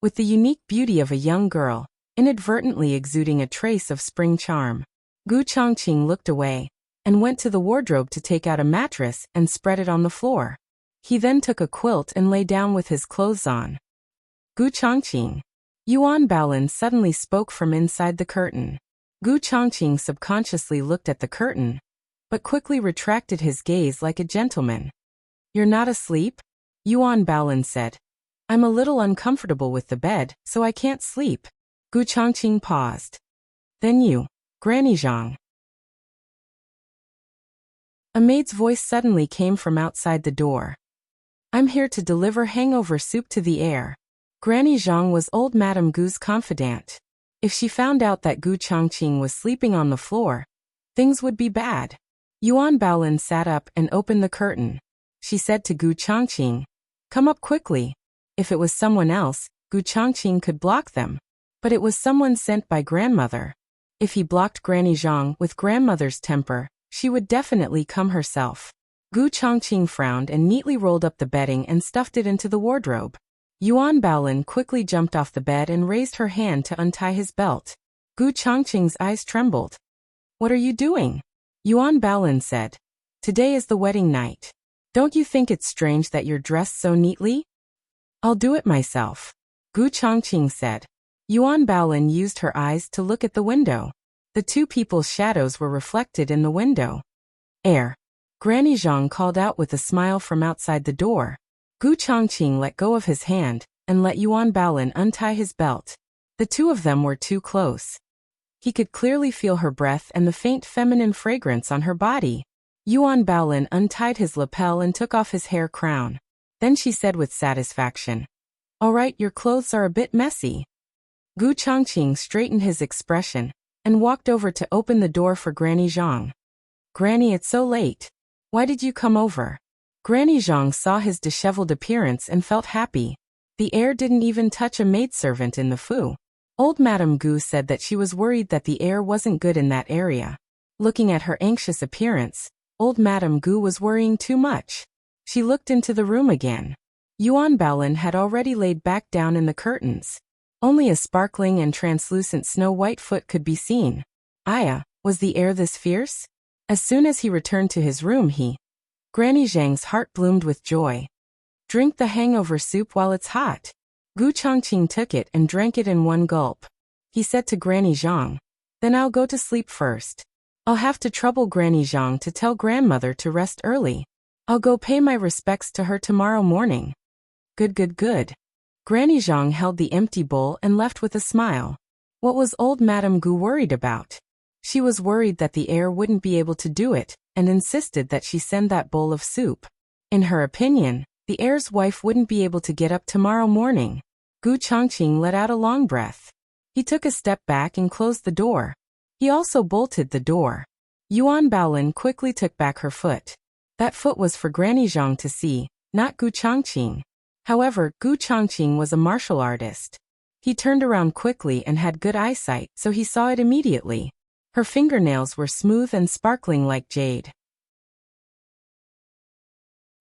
with the unique beauty of a young girl, inadvertently exuding a trace of spring charm. Gu Changqing looked away and went to the wardrobe to take out a mattress and spread it on the floor. He then took a quilt and lay down with his clothes on. Gu Changqing. Yuan Baolin suddenly spoke from inside the curtain. Gu Changqing subconsciously looked at the curtain, but quickly retracted his gaze like a gentleman. You're not asleep? Yuan Baolin said. I'm a little uncomfortable with the bed, so I can't sleep. Gu Changqing paused. Then you, Granny Zhang. A maid's voice suddenly came from outside the door. I'm here to deliver hangover soup to the heir. Granny Zhang was old Madame Gu's confidant. If she found out that Gu Changqing was sleeping on the floor, things would be bad. Yuan Baolin sat up and opened the curtain. She said to Gu Changqing, come up quickly. If it was someone else, Gu Changqing could block them. But it was someone sent by grandmother. If he blocked Granny Zhang with grandmother's temper, she would definitely come herself. Gu Changqing frowned and neatly rolled up the bedding and stuffed it into the wardrobe. Yuan Baolin quickly jumped off the bed and raised her hand to untie his belt. Gu Changqing's eyes trembled. What are you doing? Yuan Baolin said. Today is the wedding night. Don't you think it's strange that you're dressed so neatly? I'll do it myself. Gu Changqing said. Yuan Baolin used her eyes to look at the window. The two people's shadows were reflected in the window. Heir. Granny Zhang called out with a smile from outside the door. Gu Changqing let go of his hand and let Yuan Baolin untie his belt. The two of them were too close. He could clearly feel her breath and the faint feminine fragrance on her body. Yuan Baolin untied his lapel and took off his hair crown. Then she said with satisfaction, all right, your clothes are a bit messy. Gu Changqing straightened his expression and walked over to open the door for Granny Zhang. Granny, it's so late. Why did you come over? Granny Zhang saw his disheveled appearance and felt happy. The heir didn't even touch a maidservant in the fu. Old Madame Gu said that she was worried that the air wasn't good in that area. Looking at her anxious appearance, old Madame Gu was worrying too much. She looked into the room again. Yuan Baolin had already laid back down in the curtains. Only a sparkling and translucent snow-white foot could be seen. Aya, was the air this fierce? As soon as he returned to his room Granny Zhang's heart bloomed with joy. Drink the hangover soup while it's hot. Gu Changqing took it and drank it in one gulp. He said to Granny Zhang, then I'll go to sleep first. I'll have to trouble Granny Zhang to tell grandmother to rest early. I'll go pay my respects to her tomorrow morning. Good. Granny Zhang held the empty bowl and left with a smile. What was old Madame Gu worried about? She was worried that the heir wouldn't be able to do it, and insisted that she send that bowl of soup. In her opinion, the heir's wife wouldn't be able to get up tomorrow morning. Gu Changqing let out a long breath. He took a step back and closed the door. He also bolted the door. Yuan Baolin quickly took back her foot. That foot was for Granny Zhang to see, not Gu Changqing. However, Gu Changqing was a martial artist. He turned around quickly and had good eyesight, so he saw it immediately. Her fingernails were smooth and sparkling like jade.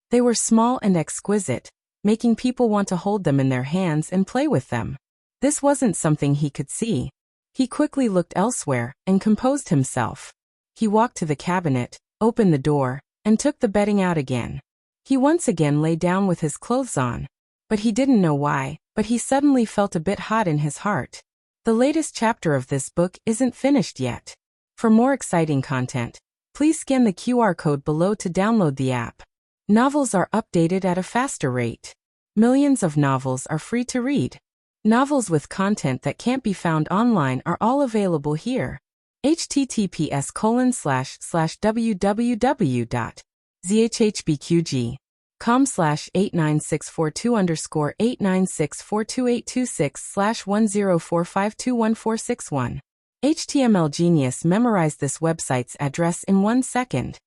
They were small and exquisite, making people want to hold them in their hands and play with them. This wasn't something he could see. He quickly looked elsewhere and composed himself. He walked to the cabinet, opened the door, and took the bedding out again. He once again lay down with his clothes on. But he didn't know why, but he suddenly felt a bit hot in his heart. The latest chapter of this book isn't finished yet. For more exciting content, Please scan the QR code below to download the app. Novels are updated at a faster rate. Millions of novels are free to read. Novels with content that can't be found online are all available here. https://www.zhhbqg.com/89642_8964286/1045214661. HTML Genius memorized this website's address in 1 second.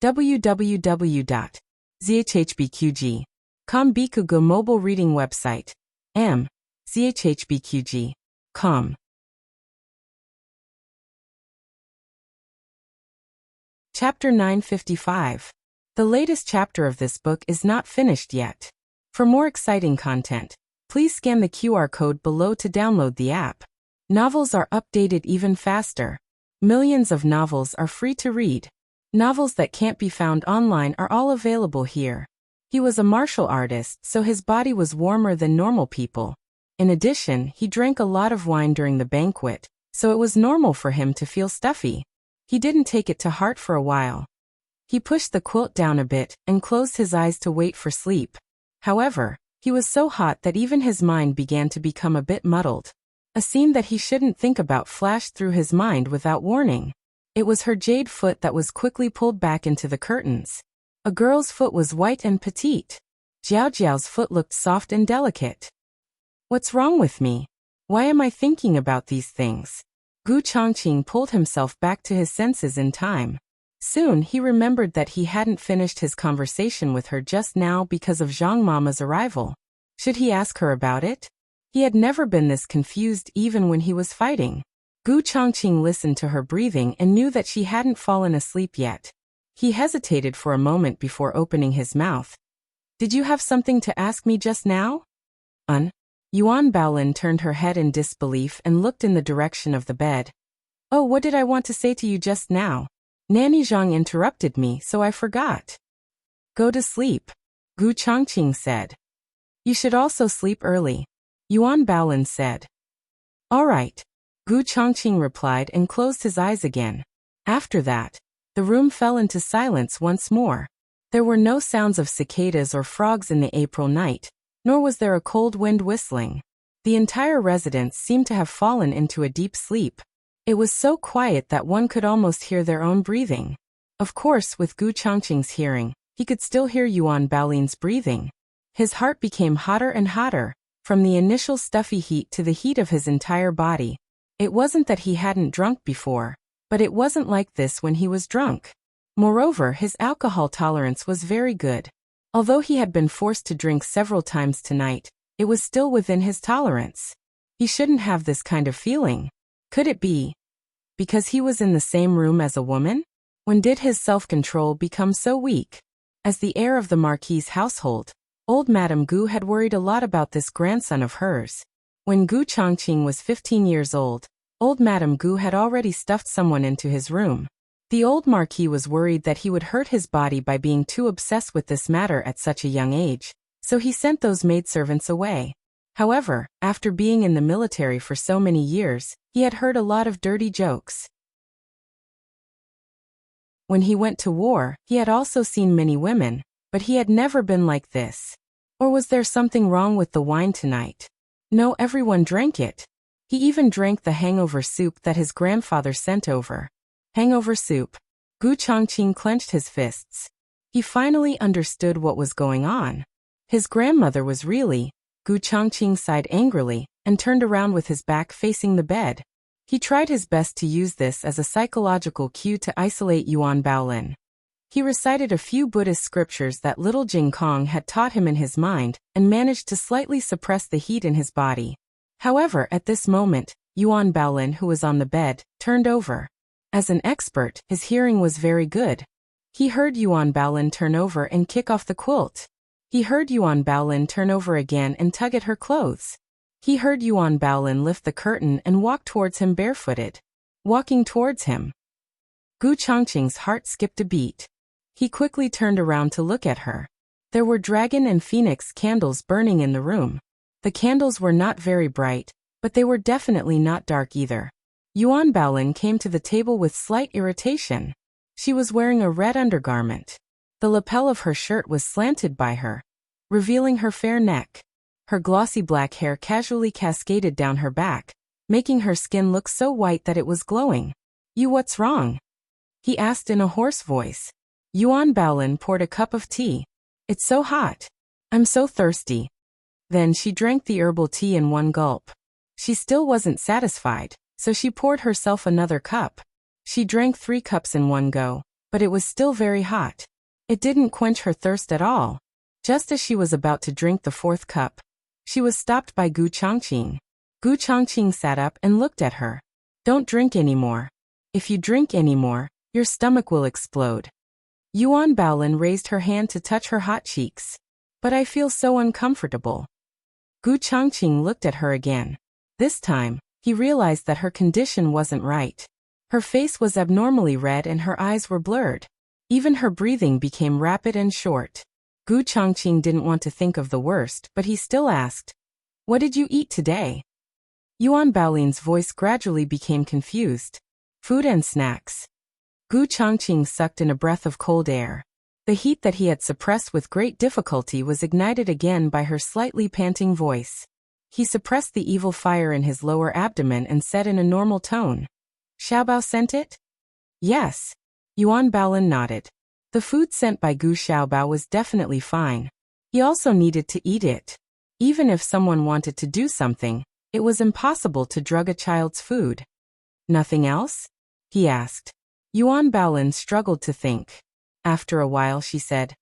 www.zhhbqg.com Bikugo mobile reading website. zhhbqg.com. Chapter 955. The latest chapter of this book is not finished yet. For more exciting content, please scan the QR code below to download the app. Novels are updated even faster. Millions of novels are free to read. Novels that can't be found online are all available here. He was a martial artist, so his body was warmer than normal people. In addition, he drank a lot of wine during the banquet, so it was normal for him to feel stuffy. He didn't take it to heart for a while. He pushed the quilt down a bit and closed his eyes to wait for sleep. However, he was so hot that even his mind began to become a bit muddled. A scene that he shouldn't think about flashed through his mind without warning. It was her jade foot that was quickly pulled back into the curtains. A girl's foot was white and petite. Jiao Jiao's foot looked soft and delicate. What's wrong with me? Why am I thinking about these things? Gu Chongqing pulled himself back to his senses in time. Soon he remembered that he hadn't finished his conversation with her just now because of Zhang Mama's arrival. Should he ask her about it? He had never been this confused even when he was fighting. Gu Chongqing listened to her breathing and knew that she hadn't fallen asleep yet. He hesitated for a moment before opening his mouth. Did you have something to ask me just now? Yuan Baolin turned her head in disbelief and looked in the direction of the bed. Oh, what did I want to say to you just now? Nanny Zhang interrupted me, so I forgot. Go to sleep, Gu Chongqing said. You should also sleep early, Yuan Baolin said. All right, Gu Chongqing replied and closed his eyes again. After that, the room fell into silence once more. There were no sounds of cicadas or frogs in the April night, nor was there a cold wind whistling. The entire residence seemed to have fallen into a deep sleep. It was so quiet that one could almost hear their own breathing. Of course, with Gu Chongqing's hearing, he could still hear Yuan Baolin's breathing. His heart became hotter and hotter, from the initial stuffy heat to the heat of his entire body. It wasn't that he hadn't drunk before, but it wasn't like this when he was drunk. Moreover, his alcohol tolerance was very good. Although he had been forced to drink several times tonight, it was still within his tolerance. He shouldn't have this kind of feeling. Could it be because he was in the same room as a woman? When did his self-control become so weak? As the heir of the Marquis's household, old Madame Gu had worried a lot about this grandson of hers. When Gu Chongqing was 15 years old Madame Gu had already stuffed someone into his room. The old Marquis was worried that he would hurt his body by being too obsessed with this matter at such a young age, so he sent those maidservants away. However, after being in the military for so many years, he had heard a lot of dirty jokes. When he went to war, he had also seen many women, but he had never been like this. Or was there something wrong with the wine tonight? No, everyone drank it. He even drank the hangover soup that his grandfather sent over. Hangover soup. Gu Chongqing clenched his fists. He finally understood what was going on. His grandmother was really... Gu Chongqing sighed angrily and turned around with his back facing the bed. He tried his best to use this as a psychological cue to isolate Yuan Baolin. He recited a few Buddhist scriptures that little Jing Kong had taught him in his mind and managed to slightly suppress the heat in his body. However, at this moment, Yuan Baolin, who was on the bed, turned over. As an expert, his hearing was very good. He heard Yuan Baolin turn over and kick off the quilt. He heard Yuan Baolin turn over again and tug at her clothes. He heard Yuan Baolin lift the curtain and walk towards him barefooted. Walking towards him. Gu Chongqing's heart skipped a beat. He quickly turned around to look at her. There were dragon and phoenix candles burning in the room. The candles were not very bright, but they were definitely not dark either. Yuan Baolin came to the table with slight irritation. She was wearing a red undergarment. The lapel of her shirt was slanted by her, revealing her fair neck. Her glossy black hair casually cascaded down her back, making her skin look so white that it was glowing. "You, what's wrong?" he asked in a hoarse voice. Yuan Baolin poured a cup of tea. "It's so hot. I'm so thirsty." Then she drank the herbal tea in one gulp. She still wasn't satisfied, so she poured herself another cup. She drank 3 cups in one go, but it was still very hot. It didn't quench her thirst at all. Just as she was about to drink the 4th cup, she was stopped by Gu Changqing. Gu Changqing sat up and looked at her. "Don't drink anymore. If you drink anymore, your stomach will explode." Yuan Baolin raised her hand to touch her hot cheeks. "But I feel so uncomfortable." Gu Changqing looked at her again. This time, he realized that her condition wasn't right. Her face was abnormally red and her eyes were blurred. Even her breathing became rapid and short. Gu Changqing didn't want to think of the worst, but he still asked, "What did you eat today?" Yuan Baolin's voice gradually became confused. "Food and snacks." Gu Changqing sucked in a breath of cold air. The heat that he had suppressed with great difficulty was ignited again by her slightly panting voice. He suppressed the evil fire in his lower abdomen and said in a normal tone, "Xiaobao sent it?" "Yes." Yuan Baolin nodded. The food sent by Gu Xiaobao was definitely fine. He also needed to eat it. Even if someone wanted to do something, it was impossible to drug a child's food. "Nothing else?" he asked. Yuan Baolin struggled to think. After a while she said,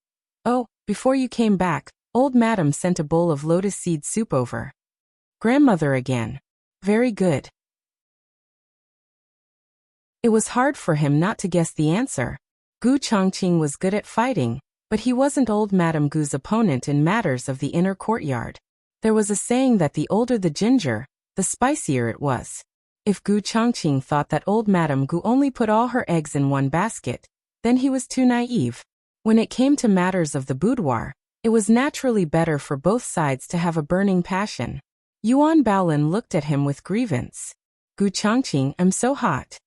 "Oh, before you came back, old madam sent a bowl of lotus seed soup over." "Grandmother again. Very good." It was hard for him not to guess the answer. Gu Changqing was good at fighting, but he wasn't old Madame Gu's opponent in matters of the inner courtyard. There was a saying that the older the ginger, the spicier it was. If Gu Changqing thought that old Madame Gu only put all her eggs in one basket, then he was too naive. When it came to matters of the boudoir, it was naturally better for both sides to have a burning passion. Yuan Baolin looked at him with grievance. "Gu Changqing, I'm so hot."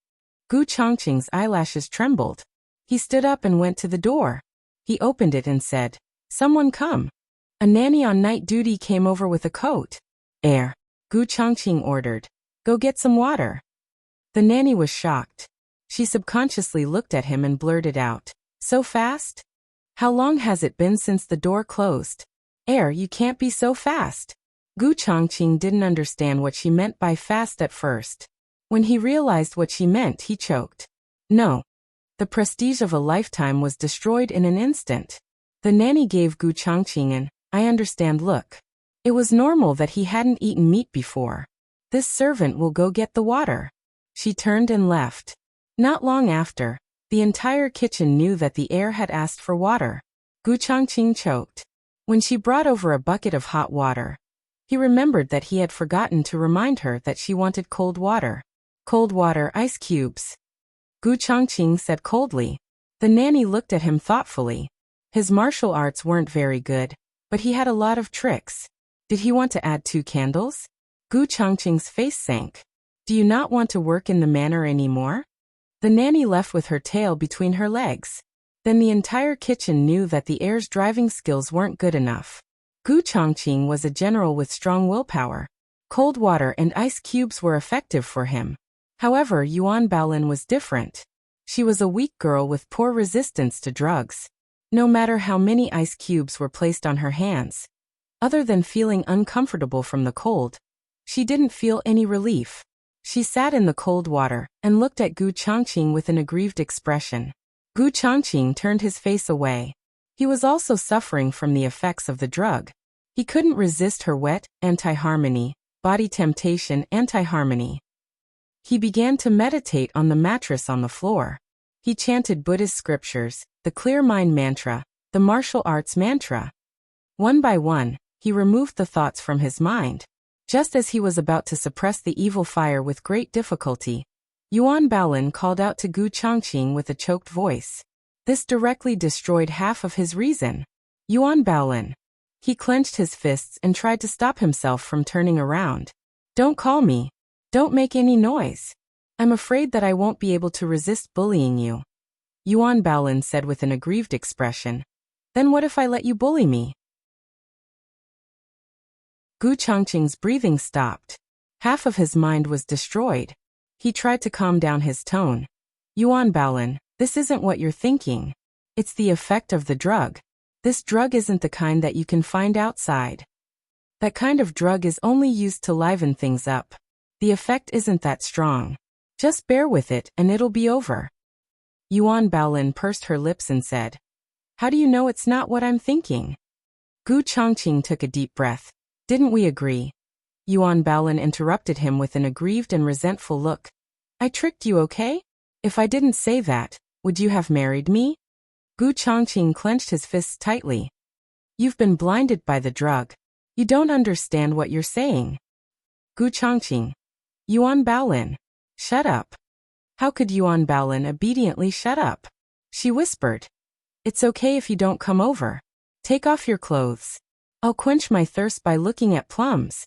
Gu Changqing's eyelashes trembled. He stood up and went to the door. He opened it and said, "Someone come." A nanny on night duty came over with a coat. Gu Changqing ordered. "Go get some water." The nanny was shocked. She subconsciously looked at him and blurted out, "So fast? How long has it been since the door closed?" You can't be so fast." Gu Changqing didn't understand what she meant by fast at first. When he realized what she meant, he choked. No. The prestige of a lifetime was destroyed in an instant. The nanny gave Gu Changqing an "I understand" look. It was normal that he hadn't eaten meat before. "This servant will go get the water." She turned and left. Not long after, the entire kitchen knew that the heir had asked for water. Gu Changqing choked. When she brought over a bucket of hot water, he remembered that he had forgotten to remind her that she wanted cold water. "Cold water, ice cubes," Gu Changqing said coldly. The nanny looked at him thoughtfully. His martial arts weren't very good, but he had a lot of tricks. Did he want to add 2 candles? Gu Changqing's face sank. "Do you not want to work in the manor anymore?" The nanny left with her tail between her legs. Then the entire kitchen knew that the heir's driving skills weren't good enough. Gu Changqing was a general with strong willpower. Cold water and ice cubes were effective for him. However, Yuan Baolin was different. She was a weak girl with poor resistance to drugs. No matter how many ice cubes were placed on her hands, other than feeling uncomfortable from the cold, she didn't feel any relief. She sat in the cold water and looked at Gu Changqing with an aggrieved expression. Gu Changqing turned his face away. He was also suffering from the effects of the drug. He couldn't resist her wet, anti-harmony, body temptation, anti-harmony. He began to meditate on the mattress on the floor. He chanted Buddhist scriptures, the clear mind mantra, the martial arts mantra. One by one, he removed the thoughts from his mind. Just as he was about to suppress the evil fire with great difficulty, Yuan Baolin called out to Gu Changqing with a choked voice. This directly destroyed half of his reason. Yuan Baolin. He clenched his fists and tried to stop himself from turning around. "Don't call me. Don't make any noise. I'm afraid that I won't be able to resist bullying you." Yuan Baolin said with an aggrieved expression. Then what if I let you bully me? Gu Changqing's breathing stopped. Half of his mind was destroyed. He tried to calm down his tone. Yuan Baolin, this isn't what you're thinking. It's the effect of the drug. This drug isn't the kind that you can find outside. That kind of drug is only used to liven things up. The effect isn't that strong. Just bear with it and it'll be over. Yuan Baolin pursed her lips and said, How do you know it's not what I'm thinking? Gu Changqing took a deep breath. Didn't we agree? Yuan Baolin interrupted him with an aggrieved and resentful look. I tricked you, okay? If I didn't say that, would you have married me? Gu Changqing clenched his fists tightly. You've been blinded by the drug. You don't understand what you're saying. Gu Changqing. Yuan Baolin. Shut up. How could Yuan Baolin obediently shut up? She whispered. It's okay if you don't come over. Take off your clothes. I'll quench my thirst by looking at plums.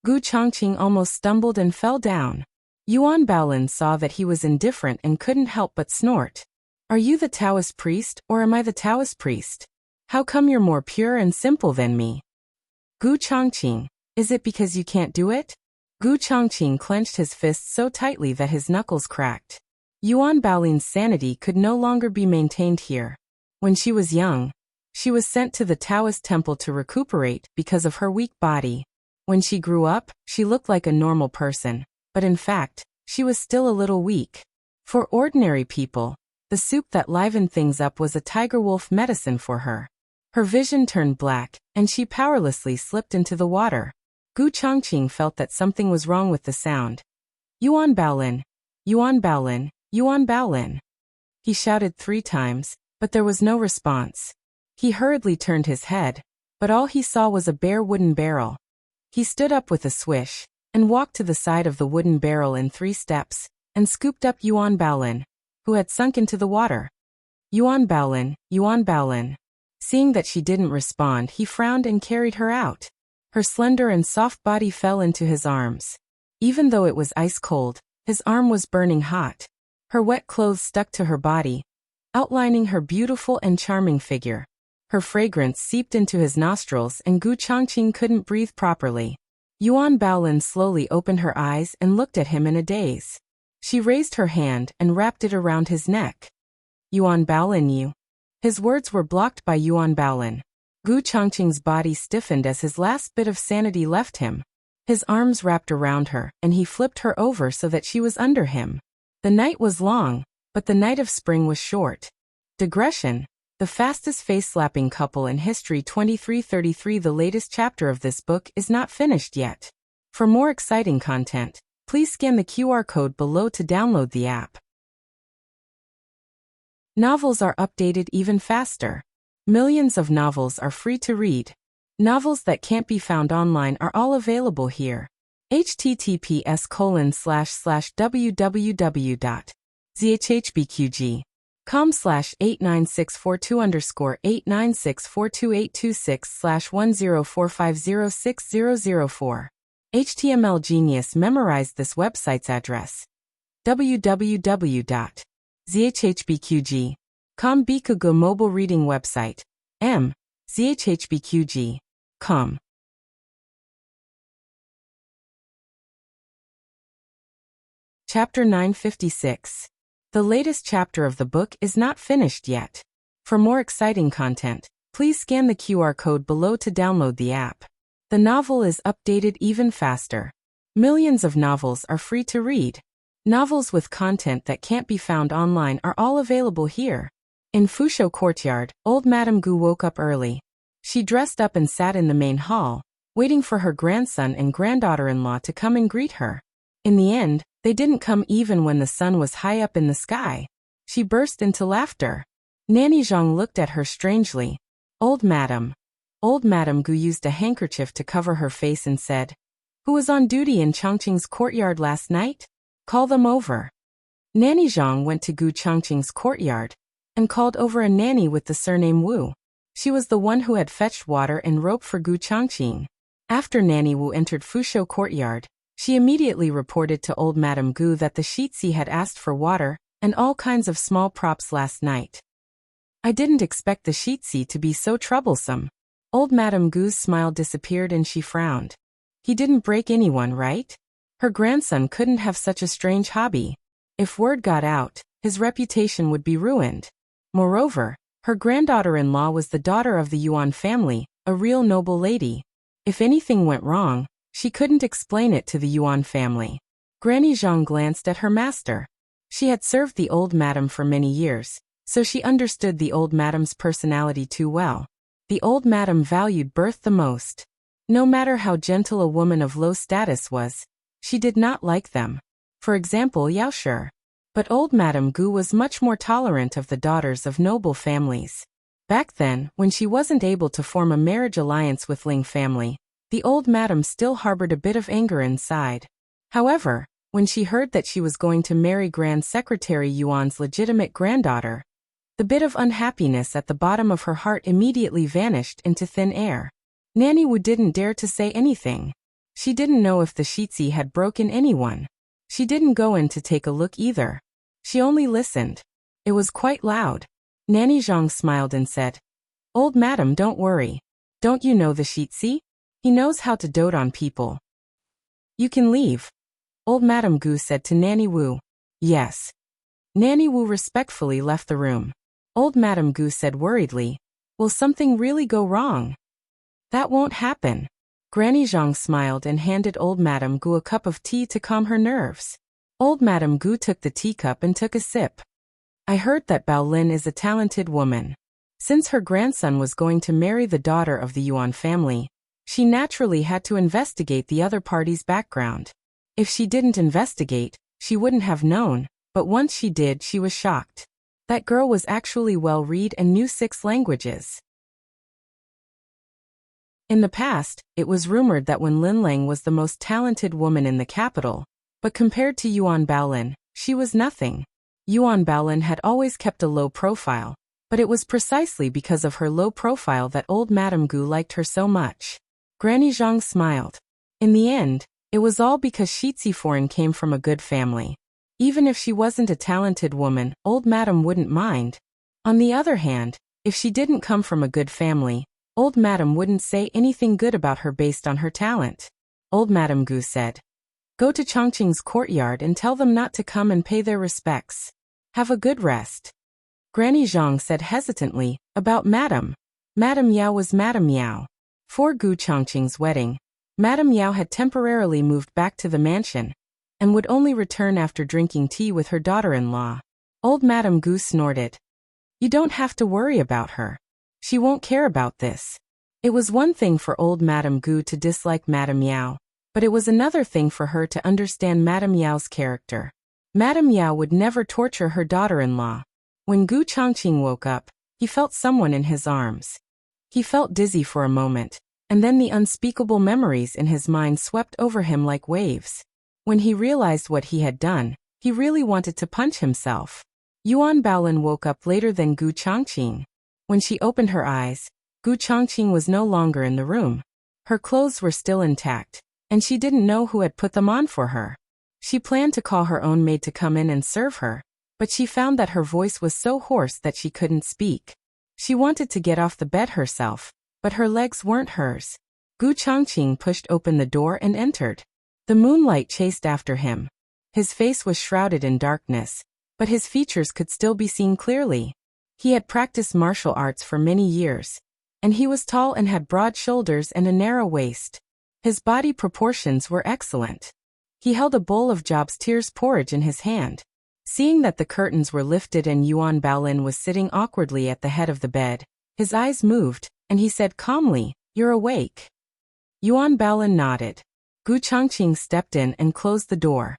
Gu Changqing almost stumbled and fell down. Yuan Baolin saw that he was indifferent and couldn't help but snort. Are you the Taoist priest or am I the Taoist priest? How come you're more pure and simple than me? Gu Changqing, is it because you can't do it? Gu Changqing clenched his fists so tightly that his knuckles cracked. Yuan Baolin's sanity could no longer be maintained here. When she was young, she was sent to the Taoist temple to recuperate because of her weak body. When she grew up, she looked like a normal person, but in fact, she was still a little weak. For ordinary people, the soup that livened things up was a tiger wolf medicine for her. Her vision turned black, and she powerlessly slipped into the water. Gu Changqing felt that something was wrong with the sound. Yuan Baolin, Yuan Baolin, Yuan Baolin. He shouted 3 times, but there was no response. He hurriedly turned his head, but all he saw was a bare wooden barrel. He stood up with a swish, and walked to the side of the wooden barrel in 3 steps, and scooped up Yuan Baolin, who had sunk into the water. Yuan Baolin, Yuan Baolin. Seeing that she didn't respond, he frowned and carried her out. Her slender and soft body fell into his arms. Even though it was ice cold, his arm was burning hot. Her wet clothes stuck to her body, outlining her beautiful and charming figure. Her fragrance seeped into his nostrils and Gu Changqing couldn't breathe properly. Yuan Baolin slowly opened her eyes and looked at him in a daze. She raised her hand and wrapped it around his neck. Yuan Baolin, you. His words were blocked by Yuan Baolin. Gu Changqing's body stiffened as his last bit of sanity left him. His arms wrapped around her, and he flipped her over so that she was under him. The night was long, but the night of spring was short. Digression. The fastest face-slapping couple in history 2333. The latest chapter of this book is not finished yet. For more exciting content, please scan the QR code below to download the app. Novels are updated even faster. Millions of novels are free to read. Novels that can't be found online are all available here. https://www.zhhbqg.com/89642_8964226/104506004. HTML Genius memorized this website's address. www.zhhbqg.com Bikugo mobile reading website. zhhbqg.com. Chapter 956. The latest chapter of the book is not finished yet. For more exciting content, please scan the QR code below to download the app. The novel is updated even faster. Millions of novels are free to read. Novels with content that can't be found online are all available here. In Fusho Courtyard, old Madame Gu woke up early. She dressed up and sat in the main hall, waiting for her grandson and granddaughter-in-law to come and greet her. In the end, they didn't come even when the sun was high up in the sky. She burst into laughter. Nanny Zhang looked at her strangely. Old Madame Gu used a handkerchief to cover her face and said, "Who was on duty in Changqing's courtyard last night? Call them over." Nanny Zhang went to Gu Changqing's courtyard and called over a nanny with the surname Wu. She was the one who had fetched water and rope for Gu Changqing. After Nanny Wu entered Fusho Courtyard, she immediately reported to old Madame Gu that the Shitsi had asked for water and all kinds of small props last night. I didn't expect the Shitsi to be so troublesome. Old Madame Gu's smile disappeared and she frowned. He didn't break anyone, right? Her grandson couldn't have such a strange hobby. If word got out, his reputation would be ruined. Moreover, her granddaughter-in-law was the daughter of the Yuan family, a real noble lady. If anything went wrong, she couldn't explain it to the Yuan family. Granny Zhang glanced at her master. She had served the old madam for many years, so she understood the old madam's personality too well. The old madam valued birth the most. No matter how gentle a woman of low status was, she did not like them. For example, Yao Shi. But old Madame Gu was much more tolerant of the daughters of noble families. Back then, when she wasn't able to form a marriage alliance with Ling family, the old madam still harbored a bit of anger inside. However, when she heard that she was going to marry Grand Secretary Yuan's legitimate granddaughter, the bit of unhappiness at the bottom of her heart immediately vanished into thin air. Nanny Wu didn't dare to say anything. She didn't know if the Shitsi had broken anyone. She didn't go in to take a look either. She only listened. It was quite loud. Nanny Zhang smiled and said, "Old madam, don't worry. Don't you know the Shitsi? He knows how to dote on people. You can leave." Old Madame Gu said to Nanny Wu. "Yes." Nanny Wu respectfully left the room. Old Madame Gu said worriedly, "Will something really go wrong?" "That won't happen." Granny Zhang smiled and handed Old Madame Gu a cup of tea to calm her nerves. Old Madame Gu took the teacup and took a sip. "I heard that Bao Lin is a talented woman. Since her grandson was going to marry the daughter of the Yuan family, she naturally had to investigate the other party's background. If she didn't investigate, she wouldn't have known, but once she did, she was shocked. That girl was actually well-read and knew 6 languages. In the past, it was rumored that Wen Linlang was the most talented woman in the capital, but compared to Yuan Baolin, she was nothing. Yuan Baolin had always kept a low profile, but it was precisely because of her low profile that old Madame Gu liked her so much. Granny Zhang smiled. In the end, it was all because Shitsi Foreign came from a good family. Even if she wasn't a talented woman, old Madame wouldn't mind. On the other hand, if she didn't come from a good family, old Madame wouldn't say anything good about her based on her talent. Old Madame Gu said, "Go to Chongqing's courtyard and tell them not to come and pay their respects. Have a good rest." Granny Zhang said hesitantly, "About Madame. Madame Yao was Madame Yao. For Gu Chongqing's wedding, Madame Yao had temporarily moved back to the mansion, and would only return after drinking tea with her daughter-in-law." Old Madame Gu snorted. "You don't have to worry about her. She won't care about this." It was one thing for old Madame Gu to dislike Madame Yao, but it was another thing for her to understand Madame Yao's character. Madame Yao would never torture her daughter-in-law. When Gu Chongqing woke up, he felt someone in his arms. He felt dizzy for a moment, and then the unspeakable memories in his mind swept over him like waves. When he realized what he had done, he really wanted to punch himself. Yuan Baolin woke up later than Gu Chongqing. When she opened her eyes, Gu Chongqing was no longer in the room. Her clothes were still intact, and she didn't know who had put them on for her. She planned to call her own maid to come in and serve her, but she found that her voice was so hoarse that she couldn't speak. She wanted to get off the bed herself, but her legs weren't hers. Gu Chongqing pushed open the door and entered. The moonlight chased after him. His face was shrouded in darkness, but his features could still be seen clearly. He had practiced martial arts for many years, and he was tall and had broad shoulders and a narrow waist. His body proportions were excellent. He held a bowl of Job's tears porridge in his hand. Seeing that the curtains were lifted and Yuan Baolin was sitting awkwardly at the head of the bed, his eyes moved, and he said calmly, "You're awake." Yuan Baolin nodded. Gu Chongqing stepped in and closed the door.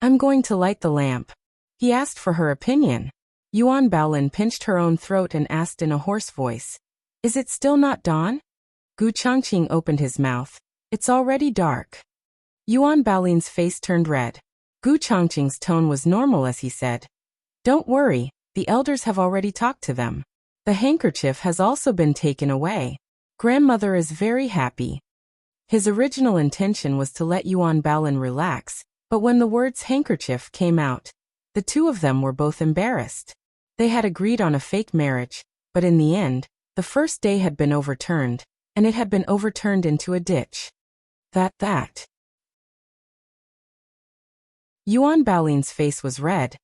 "I'm going to light the lamp." He asked for her opinion. Yuan Baolin pinched her own throat and asked in a hoarse voice, "Is it still not dawn?" Gu Chongqing opened his mouth. "It's already dark." Yuan Baolin's face turned red. Gu Chongqing's tone was normal as he said, "Don't worry, the elders have already talked to them. The handkerchief has also been taken away. Grandmother is very happy." His original intention was to let Yuan Baolin relax, but when the words handkerchief came out, The two of them were both embarrassed. They had agreed on a fake marriage, but in the end, the first day had been overturned, and it had been overturned into a ditch. That. Yuan Baolin's face was red,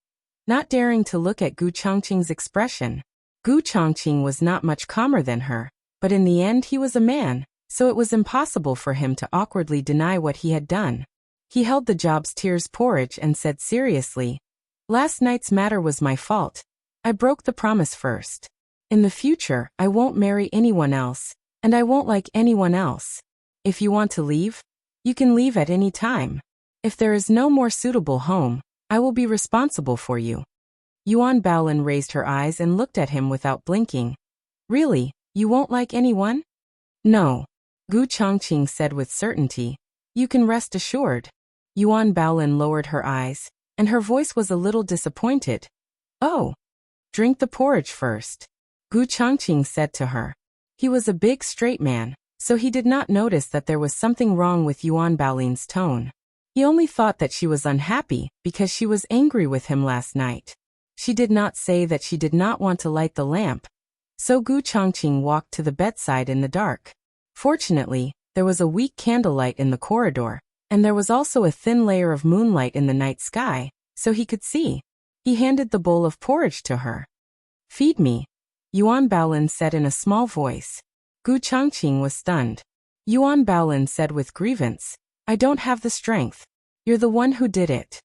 not daring to look at Gu Changqing's expression. Gu Changqing was not much calmer than her, but in the end he was a man, so it was impossible for him to awkwardly deny what he had done. He held the Job's tears porridge and said seriously, "Last night's matter was my fault. I broke the promise first. In the future, I won't marry anyone else, and I won't like anyone else. If you want to leave, you can leave at any time. If there is no more suitable home, I will be responsible for you." Yuan Baolin raised her eyes and looked at him without blinking. "Really, you won't like anyone?" "No," Gu Changqing said with certainty. "You can rest assured." Yuan Baolin lowered her eyes, and her voice was a little disappointed. "Oh, drink the porridge first," Gu Changqing said to her. He was a big straight man, so he did not notice that there was something wrong with Yuan Baolin's tone. He only thought that she was unhappy because she was angry with him last night. She did not say that she did not want to light the lamp. So Gu Changqing walked to the bedside in the dark. Fortunately, there was a weak candlelight in the corridor, and there was also a thin layer of moonlight in the night sky, so he could see. He handed the bowl of porridge to her. "Feed me," Yuan Baolin said in a small voice. Gu Changqing was stunned. Yuan Baolin said with grievance, "I don't have the strength. You're the one who did it."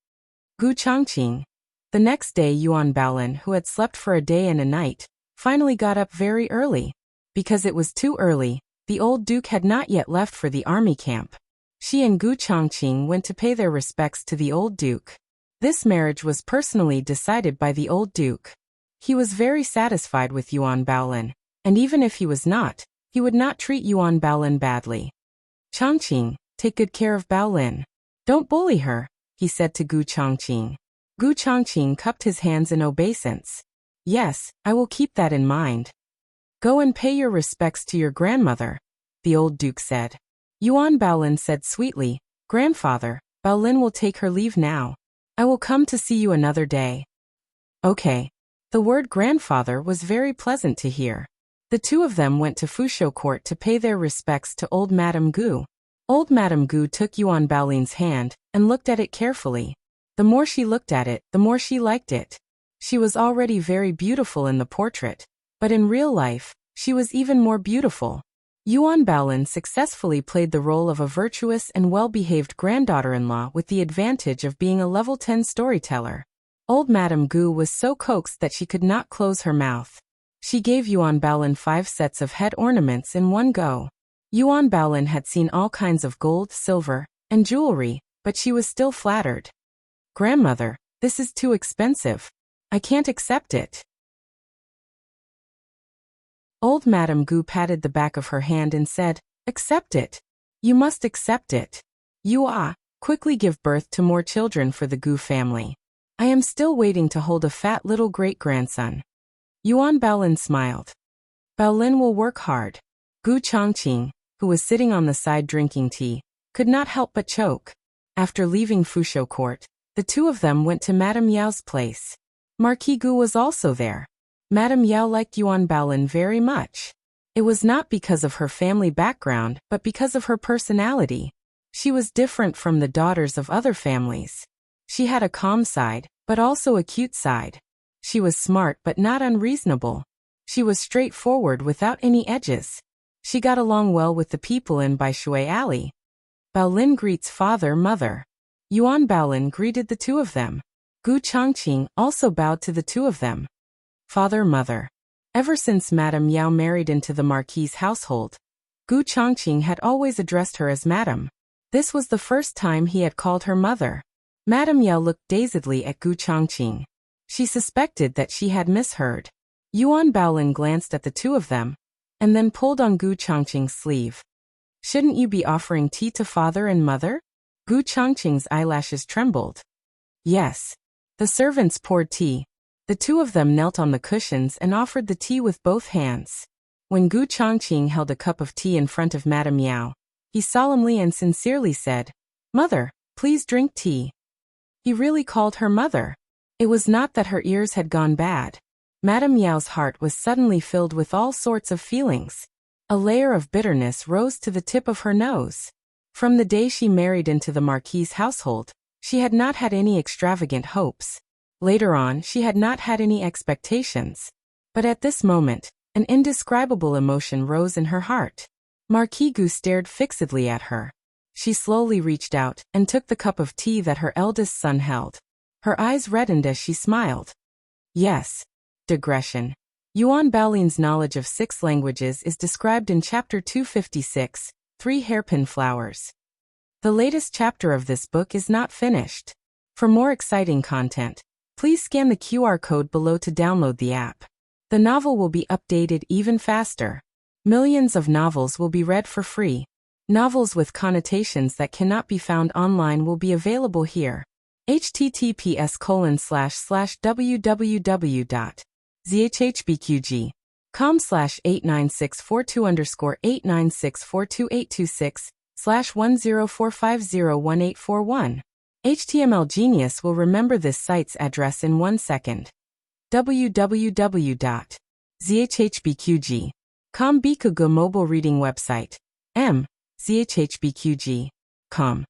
Gu Changqing. The next day Yuan Baolin, who had slept for a day and a night, finally got up very early. Because it was too early, the old duke had not yet left for the army camp. She and Gu Changqing went to pay their respects to the old duke. This marriage was personally decided by the old duke. He was very satisfied with Yuan Baolin, and even if he was not, he would not treat Yuan Baolin badly. "Changqing, take good care of Baolin. Don't bully her," he said to Gu Changqing. Gu Changqing cupped his hands in obeisance. "Yes, I will keep that in mind." "Go and pay your respects to your grandmother," the old duke said. Yuan Baolin said sweetly, "Grandfather, Baolin will take her leave now. I will come to see you another day." "Okay." The word grandfather was very pleasant to hear. The two of them went to Fusho Court to pay their respects to old Madame Gu. Old Madame Gu took Yuan Baolin's hand and looked at it carefully. The more she looked at it, the more she liked it. She was already very beautiful in the portrait, but in real life, she was even more beautiful. Yuan Baolin successfully played the role of a virtuous and well-behaved granddaughter-in-law with the advantage of being a level 10 storyteller. Old Madame Gu was so coaxed that she could not close her mouth. She gave Yuan Baolin 5 sets of head ornaments in one go. Yuan Baolin had seen all kinds of gold, silver, and jewelry, but she was still flattered. "Grandmother, this is too expensive. I can't accept it." Old Madame Gu patted the back of her hand and said, "Accept it. You must accept it. Quickly give birth to more children for the Gu family. I am still waiting to hold a fat little great-grandson." Yuan Baolin smiled. "Baolin will work hard." Gu Changqing, who was sitting on the side drinking tea, could not help but choke. After leaving Fusho Court, the two of them went to Madame Yao's place. Marquis Gu was also there. Madame Yao liked Yuan Baolin very much. It was not because of her family background, but because of her personality. She was different from the daughters of other families. She had a calm side, but also a cute side. She was smart but not unreasonable. She was straightforward without any edges. She got along well with the people in Baishui Alley. Baolin greets father, mother. Yuan Baolin greeted the two of them. Gu Changqing also bowed to the two of them. Father, mother. Ever since Madame Yao married into the Marquis's household, Gu Changqing had always addressed her as Madame. This was the first time he had called her mother. Madame Yao looked dazedly at Gu Changqing. She suspected that she had misheard. Yuan Baolin glanced at the two of them, and then pulled on Gu Changqing's sleeve. "Shouldn't you be offering tea to father and mother?" Gu Changqing's eyelashes trembled. "Yes." The servants poured tea. The two of them knelt on the cushions and offered the tea with both hands. When Gu Changqing held a cup of tea in front of Madame Yao, he solemnly and sincerely said, "Mother, please drink tea." He really called her mother. It was not that her ears had gone bad. Madame Yao's heart was suddenly filled with all sorts of feelings. A layer of bitterness rose to the tip of her nose. From the day she married into the Marquis's household, she had not had any extravagant hopes. Later on, she had not had any expectations. But at this moment, an indescribable emotion rose in her heart. Marquis Gu stared fixedly at her. She slowly reached out and took the cup of tea that her eldest son held. Her eyes reddened as she smiled. Yes. Digression. Yuan Baolin's knowledge of 6 languages is described in Chapter 256, 3 Hairpin Flowers. The latest chapter of this book is not finished. For more exciting content, please scan the QR code below to download the app. The novel will be updated even faster. Millions of novels will be read for free. Novels with connotations that cannot be found online will be available here. https://www.zhhbqg.com/89642_896/1045018141. HTML Genius will remember this site's address in 1 second. www.zhhbqg.com Bikugo mobile reading website. zhhbqg.com.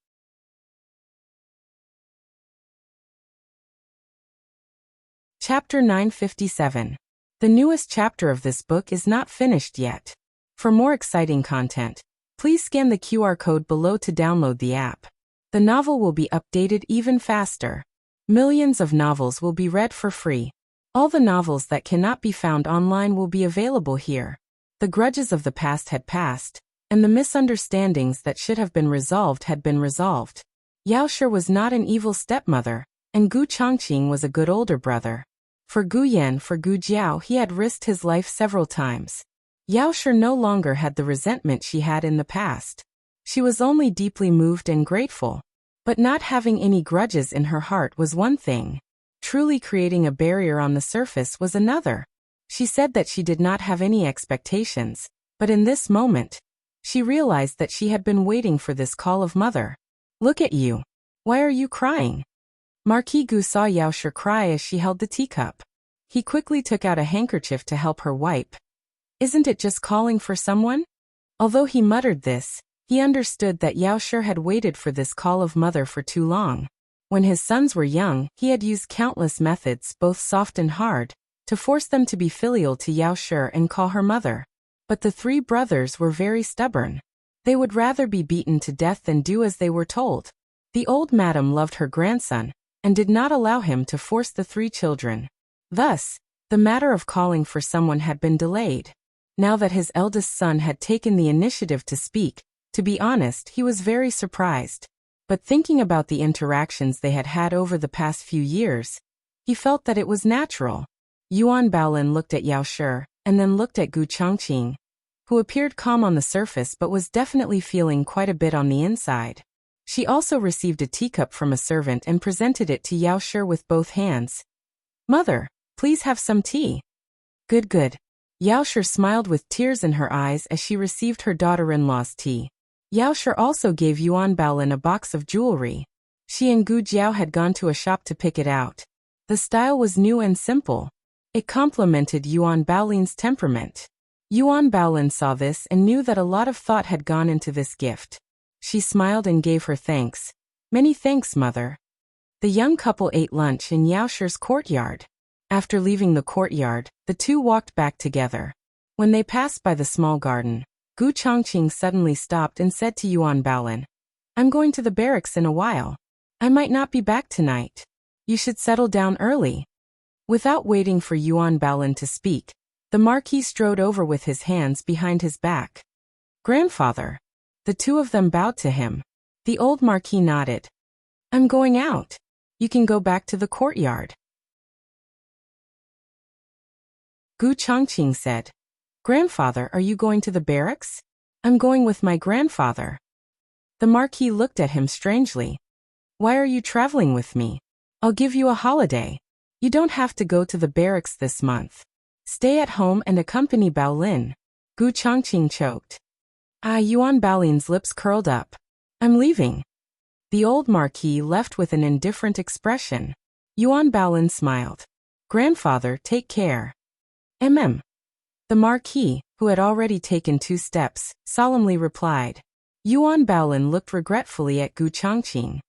Chapter 957. The newest chapter of this book is not finished yet. For more exciting content, please scan the QR code below to download the app. The novel will be updated even faster. Millions of novels will be read for free. All the novels that cannot be found online will be available here. The grudges of the past had passed, and the misunderstandings that should have been resolved had been resolved. Yao Shi was not an evil stepmother, and Gu Chongqing was a good older brother. For Gu Yan, for Gu Jiao, he had risked his life several times. Yao Shi no longer had the resentment she had in the past. She was only deeply moved and grateful. But not having any grudges in her heart was one thing. Truly creating a barrier on the surface was another. She said that she did not have any expectations, but in this moment, she realized that she had been waiting for this call of mother. Look at you. Why are you crying? Marquis Gu saw Yao Shi cry as she held the teacup. He quickly took out a handkerchief to help her wipe. Isn't it just calling for someone? Although he muttered this, he understood that Yao Shi had waited for this call of mother for too long. When his sons were young, he had used countless methods, both soft and hard, to force them to be filial to Yao Shi and call her mother. But the 3 brothers were very stubborn. They would rather be beaten to death than do as they were told. The old madam loved her grandson, and did not allow him to force the 3 children. Thus, the matter of calling for someone had been delayed. Now that his eldest son had taken the initiative to speak, to be honest, he was very surprised. But thinking about the interactions they had had over the past few years, he felt that it was natural. Yuan Baolin looked at Yao Shi, and then looked at Gu Chongqing, who appeared calm on the surface but was definitely feeling quite a bit on the inside. She also received a teacup from a servant and presented it to Yao Shi with both hands. Mother, please have some tea. Good, good. Yao Shi smiled with tears in her eyes as she received her daughter-in-law's tea. Yao Shi also gave Yuan Baolin a box of jewelry. She and Gu Jiao had gone to a shop to pick it out. The style was new and simple. It complemented Yuan Baolin's temperament. Yuan Baolin saw this and knew that a lot of thought had gone into this gift. She smiled and gave her thanks. Many thanks, mother. The young couple ate lunch in Yao Shi's courtyard. After leaving the courtyard, the two walked back together. When they passed by the small garden, Gu Chongqing suddenly stopped and said to Yuan Baolin, I'm going to the barracks in a while. I might not be back tonight. You should settle down early. Without waiting for Yuan Baolin to speak, the Marquis strode over with his hands behind his back. Grandfather. The two of them bowed to him. The old Marquis nodded. I'm going out. You can go back to the courtyard. Gu Chongqing said, Grandfather, are you going to the barracks? I'm going with my grandfather. The Marquis looked at him strangely. Why are you traveling with me? I'll give you a holiday. You don't have to go to the barracks this month. Stay at home and accompany Baolin. Gu Chongqing choked. Yuan Baolin's lips curled up. I'm leaving. The old Marquis left with an indifferent expression. Yuan Baolin smiled. Grandfather, take care. The Marquis, who had already taken 2 steps, solemnly replied. Yuan Baolin looked regretfully at Gu Changqing.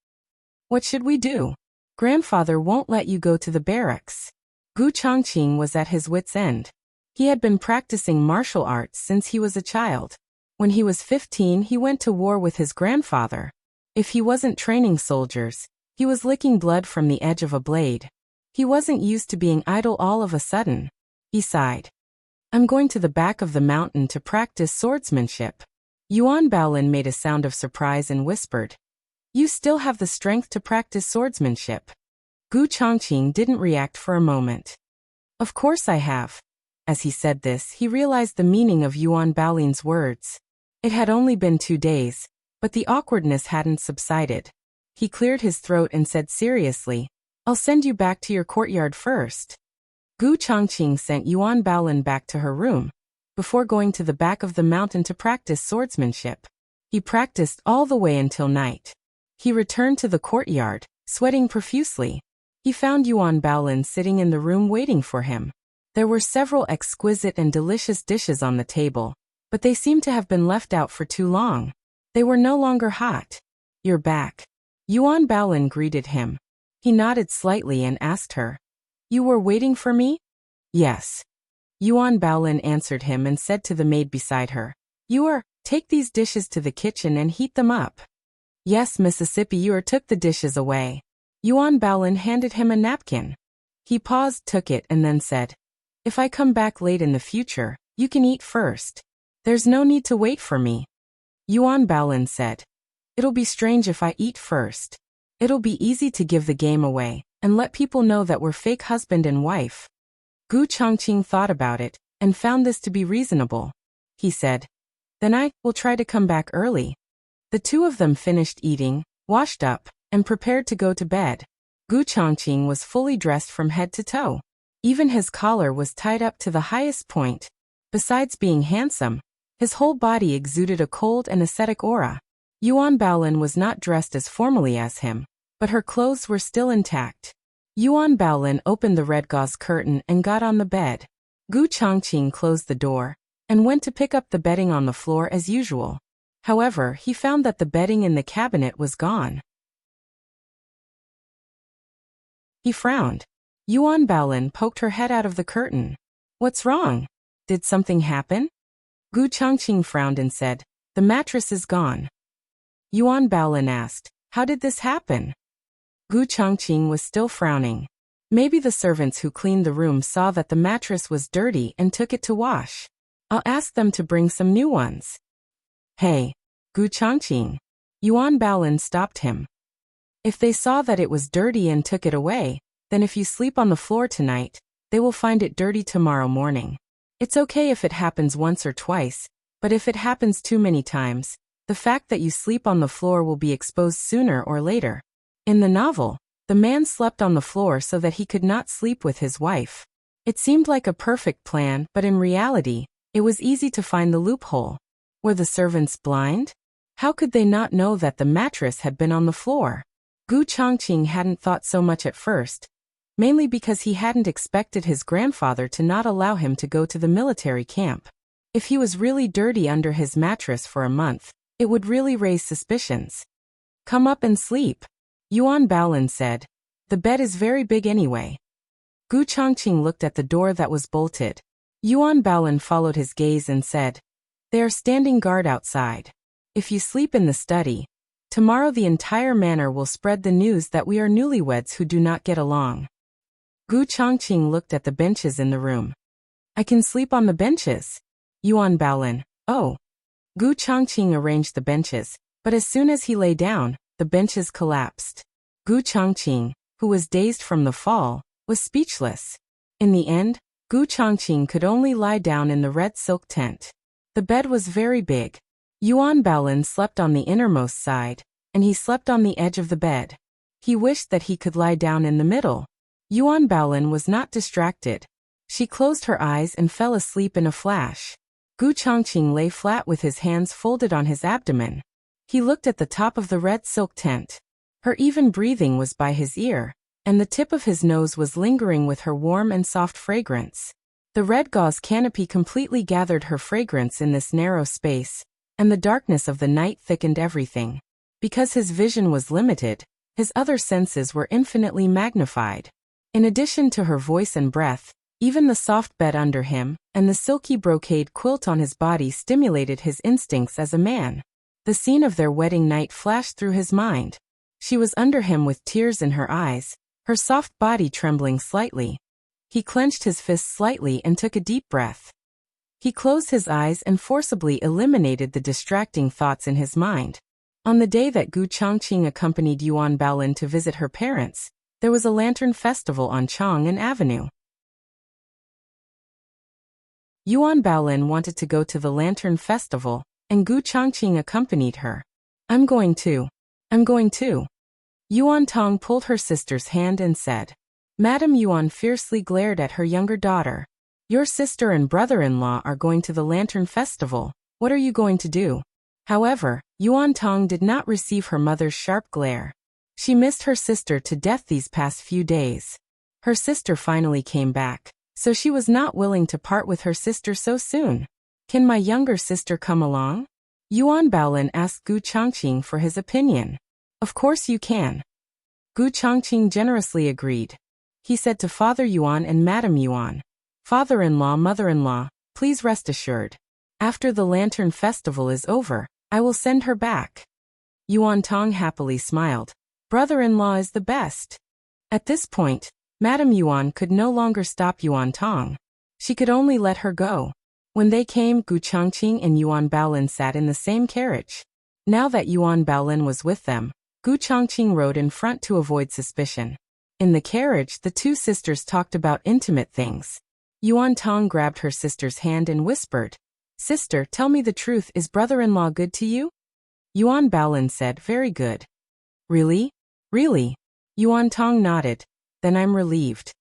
What should we do? Grandfather won't let you go to the barracks. Gu Changqing was at his wit's end. He had been practicing martial arts since he was a child. When he was 15, he went to war with his grandfather. If he wasn't training soldiers, he was licking blood from the edge of a blade. He wasn't used to being idle all of a sudden. He sighed. I'm going to the back of the mountain to practice swordsmanship. Yuan Baolin made a sound of surprise and whispered. You still have the strength to practice swordsmanship. Gu Changqing didn't react for a moment. Of course I have. As he said this, he realized the meaning of Yuan Baolin's words. It had only been 2 days, but the awkwardness hadn't subsided. He cleared his throat and said seriously, I'll send you back to your courtyard first. Gu Changqing sent Yuan Baolin back to her room, before going to the back of the mountain to practice swordsmanship. He practiced all the way until night. He returned to the courtyard, sweating profusely. He found Yuan Baolin sitting in the room waiting for him. There were several exquisite and delicious dishes on the table, but they seemed to have been left out for too long. They were no longer hot. You're back. Yuan Baolin greeted him. He nodded slightly and asked her. You were waiting for me? Yes. Yuan Baolin answered him and said to the maid beside her. Take these dishes to the kitchen and heat them up. Yes, Mississippi, you took the dishes away. Yuan Baolin handed him a napkin. He paused, took it, and then said, If I come back late in the future, you can eat first. There's no need to wait for me. Yuan Baolin said, It'll be strange if I eat first. It'll be easy to give the game away, and let people know that we're fake husband and wife. Gu Changqing thought about it, and found this to be reasonable. He said, Then I will try to come back early. The 2 of them finished eating, washed up, and prepared to go to bed. Gu Changqing was fully dressed from head to toe. Even his collar was tied up to the highest point. Besides being handsome, his whole body exuded a cold and ascetic aura. Yuan Baolin was not dressed as formally as him, but her clothes were still intact. Yuan Baolin opened the red gauze curtain and got on the bed. Gu Changqing closed the door and went to pick up the bedding on the floor as usual. However, he found that the bedding in the cabinet was gone. He frowned. Yuan Baolin poked her head out of the curtain. What's wrong? Did something happen? Gu Changqing frowned and said, The mattress is gone. Yuan Baolin asked, How did this happen? Gu Changqing was still frowning. Maybe the servants who cleaned the room saw that the mattress was dirty and took it to wash. I'll ask them to bring some new ones. Hey, Gu Changqing. Yuan Baolin stopped him. If they saw that it was dirty and took it away, then if you sleep on the floor tonight, they will find it dirty tomorrow morning. It's okay if it happens once or twice, but if it happens too many times, the fact that you sleep on the floor will be exposed sooner or later. In the novel, the man slept on the floor so that he could not sleep with his wife. It seemed like a perfect plan, but in reality, it was easy to find the loophole. Were the servants blind? How could they not know that the mattress had been on the floor? Gu Changqing hadn't thought so much at first, mainly because he hadn't expected his grandfather to not allow him to go to the military camp. If he was really dirty under his mattress for a month, it would really raise suspicions. Come up and sleep, Yuan Baolin said. The bed is very big anyway. Gu Changqing looked at the door that was bolted. Yuan Baolin followed his gaze and said, They are standing guard outside. If you sleep in the study, tomorrow the entire manor will spread the news that we are newlyweds who do not get along. Gu Changqing looked at the benches in the room. I can sleep on the benches. Yuan Baolin, oh. Gu Changqing arranged the benches, but as soon as he lay down, the benches collapsed. Gu Changqing, who was dazed from the fall, was speechless. In the end, Gu Changqing could only lie down in the red silk tent. The bed was very big. Yuan Baolin slept on the innermost side, and he slept on the edge of the bed. He wished that he could lie down in the middle. Yuan Baolin was not distracted. She closed her eyes and fell asleep in a flash. Gu Changqing lay flat with his hands folded on his abdomen. He looked at the top of the red silk tent. Her even breathing was by his ear. and the tip of his nose was lingering with her warm and soft fragrance. The red gauze canopy completely gathered her fragrance in this narrow space, and the darkness of the night thickened everything. Because his vision was limited, his other senses were infinitely magnified. In addition to her voice and breath, even the soft bed under him and the silky brocade quilt on his body stimulated his instincts as a man. The scene of their wedding night flashed through his mind. She was under him with tears in her eyes, her soft body trembling slightly. He clenched his fists slightly and took a deep breath. He closed his eyes and forcibly eliminated the distracting thoughts in his mind. On the day that Gu Changqing accompanied Yuan Baolin to visit her parents, there was a lantern festival on Chang'an Avenue. Yuan Baolin wanted to go to the lantern festival, and Gu Changqing accompanied her. I'm going too. Yuan Tong pulled her sister's hand and said. Madame Yuan fiercely glared at her younger daughter. Your sister and brother-in-law are going to the lantern festival. What are you going to do? However, Yuan Tong did not receive her mother's sharp glare. She missed her sister to death these past few days. Her sister finally came back, so she was not willing to part with her sister so soon. Can my younger sister come along? Yuan Baolin asked Gu Changqing for his opinion. Of course you can. Gu Changqing generously agreed. He said to Father Yuan and Madame Yuan, Father-in-law, mother-in-law, please rest assured. After the lantern festival is over, I will send her back. Yuan Tong happily smiled. Brother-in-law is the best. At this point, Madame Yuan could no longer stop Yuan Tong. She could only let her go. When they came, Gu Changqing and Yuan Baolin sat in the same carriage. Now that Yuan Baolin was with them, Gu Changqing rode in front to avoid suspicion. In the carriage, the two sisters talked about intimate things. Yuan Tong grabbed her sister's hand and whispered, Sister, tell me the truth, is brother-in-law good to you? Yuan Baolin said, Very good. Really? Really? Yuan Tong nodded. Then I'm relieved.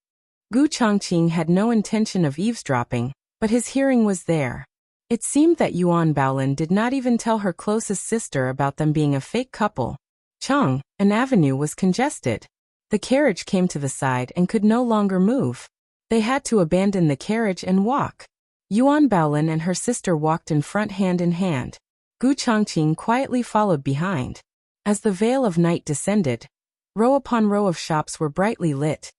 Gu Changqing had no intention of eavesdropping, but his hearing was there. It seemed that Yuan Baolin did not even tell her closest sister about them being a fake couple. Chang'an Avenue was congested. The carriage came to the side and could no longer move. They had to abandon the carriage and walk. Yuan Baolin and her sister walked in front hand in hand. Gu Changqing quietly followed behind. As the veil of night descended, row upon row of shops were brightly lit,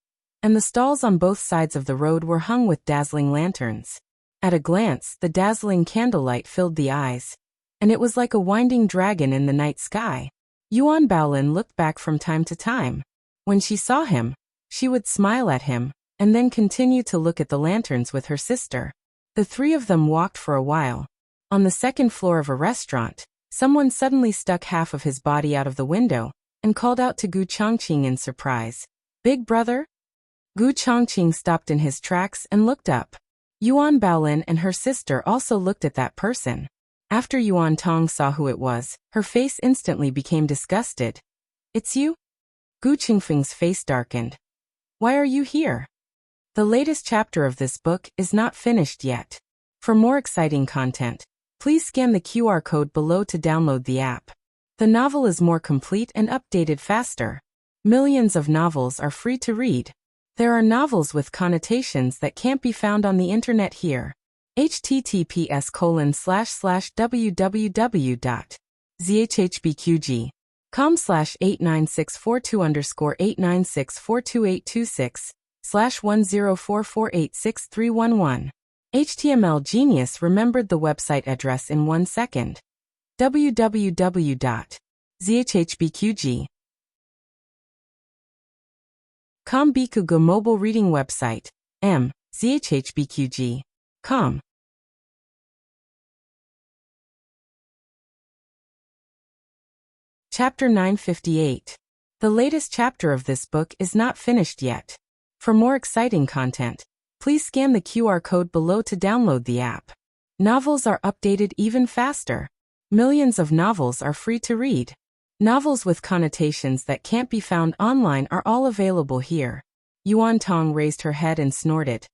and the stalls on both sides of the road were hung with dazzling lanterns. At a glance, the dazzling candlelight filled the eyes, and it was like a winding dragon in the night sky. Yuan Baolin looked back from time to time. When she saw him, she would smile at him, and then continue to look at the lanterns with her sister. The three of them walked for a while. On the second floor of a restaurant, someone suddenly stuck half of his body out of the window and called out to Gu Changqing in surprise. Big brother? Gu Changqing stopped in his tracks and looked up. Yuan Baolin and her sister also looked at that person. After Yuan Tong saw who it was, her face instantly became disgusted. It's you? Gu Qingfeng's face darkened. Why are you here? The latest chapter of this book is not finished yet. For more exciting content, please scan the QR code below to download the app. The novel is more complete and updated faster. Millions of novels are free to read. There are novels with connotations that can't be found on the internet here. https://www.zhhbqg.com/89642_896428226/1044866311. HTML Genius remembered the website address in 1 second. www.zhhbqg.com Bikuga mobile reading website. zhhbqg.com. Chapter 958. The latest chapter of this book is not finished yet. For more exciting content, please scan the QR code below to download the app. Novels are updated even faster. Millions of novels are free to read. Novels with connotations that can't be found online are all available here. Yuan Tong raised her head and snorted.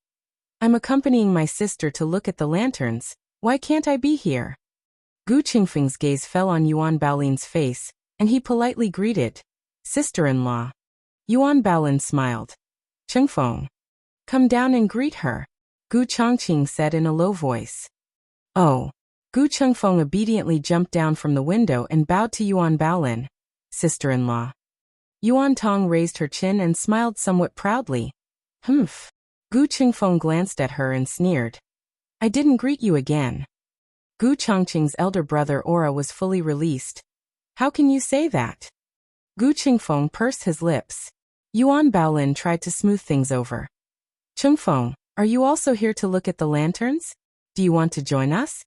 I'm accompanying my sister to look at the lanterns. Why can't I be here? Gu Qingfeng's gaze fell on Yuan Baolin's face, and he politely greeted. Sister-in-law. Yuan Baolin smiled. Chengfeng. Come down and greet her, Gu Chongqing said in a low voice. Oh. Gu Chengfeng obediently jumped down from the window and bowed to Yuan Baolin, sister-in-law. Yuan Tong raised her chin and smiled somewhat proudly. Humph. Gu Chengfeng glanced at her and sneered. I didn't greet you again. Gu Chongqing's elder brother Aura was fully released. How can you say that? Gu Chengfeng pursed his lips. Yuan Baolin tried to smooth things over. Chengfeng, are you also here to look at the lanterns? Do you want to join us?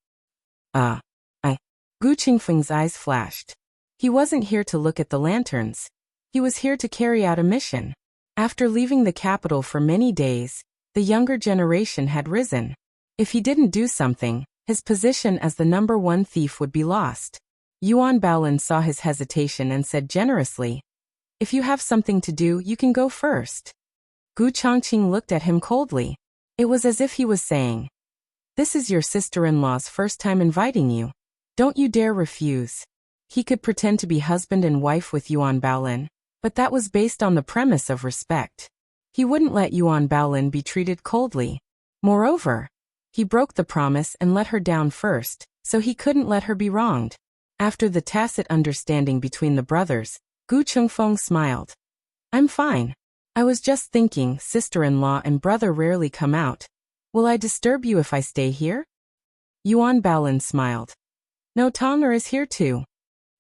Gu Chengfeng's eyes flashed. He wasn't here to look at the lanterns. He was here to carry out a mission. After leaving the capital for many days, the younger generation had risen. If he didn't do something, his position as the #1 thief would be lost. Yuan Baolin saw his hesitation and said generously, If you have something to do, you can go first. Gu Chongqing looked at him coldly. It was as if he was saying, This is your sister-in-law's first time inviting you. Don't you dare refuse. He could pretend to be husband and wife with Yuan Baolin, but that was based on the premise of respect. He wouldn't let Yuan Baolin be treated coldly. Moreover, he broke the promise and let her down first, so he couldn't let her be wronged. After the tacit understanding between the brothers, Gu Chengfeng smiled. I'm fine. I was just thinking, sister-in-law and brother rarely come out. Will I disturb you if I stay here? Yuan Baolin smiled. No, Tonger is here too.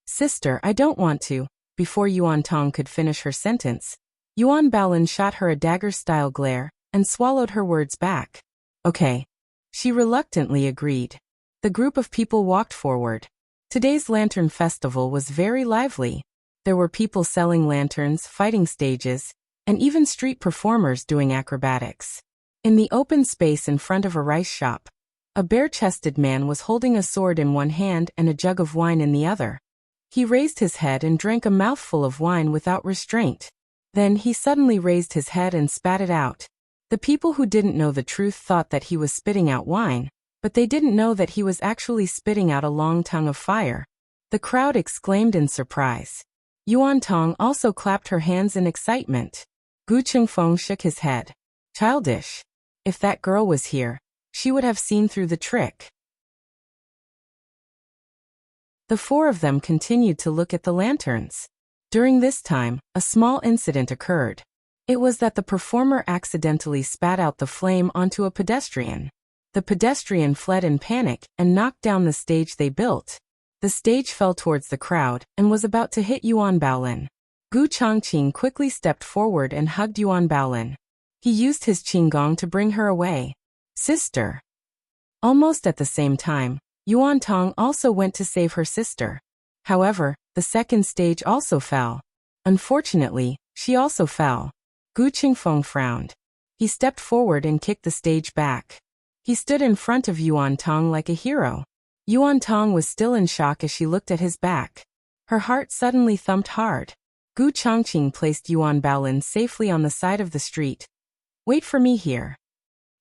Sister, I don't want to. Before Yuan Tong could finish her sentence, Yuan Baolin shot her a dagger-style glare and swallowed her words back. Okay. She reluctantly agreed. The group of people walked forward. Today's lantern festival was very lively. There were people selling lanterns, fighting stages, and even street performers doing acrobatics. In the open space in front of a rice shop, a bare-chested man was holding a sword in one hand and a jug of wine in the other. He raised his head and drank a mouthful of wine without restraint. Then he suddenly raised his head and spat it out. The people who didn't know the truth thought that he was spitting out wine, but they didn't know that he was actually spitting out a long tongue of fire. The crowd exclaimed in surprise. Yuan Tong also clapped her hands in excitement. Gu Chengfeng shook his head. Childish. If that girl was here, she would have seen through the trick. The four of them continued to look at the lanterns. During this time, a small incident occurred. It was that the performer accidentally spat out the flame onto a pedestrian. The pedestrian fled in panic and knocked down the stage they built. The stage fell towards the crowd and was about to hit Yuan Baolin. Gu Chongqing quickly stepped forward and hugged Yuan Baolin. He used his qinggong to bring her away. Sister. Almost at the same time, Yuan Tong also went to save her sister. However, the second stage also fell. Unfortunately, she also fell. Gu Chengfeng frowned. He stepped forward and kicked the stage back. He stood in front of Yuan Tong like a hero. Yuan Tong was still in shock as she looked at his back. Her heart suddenly thumped hard. Gu Chongqing placed Yuan Baolin safely on the side of the street. Wait for me here.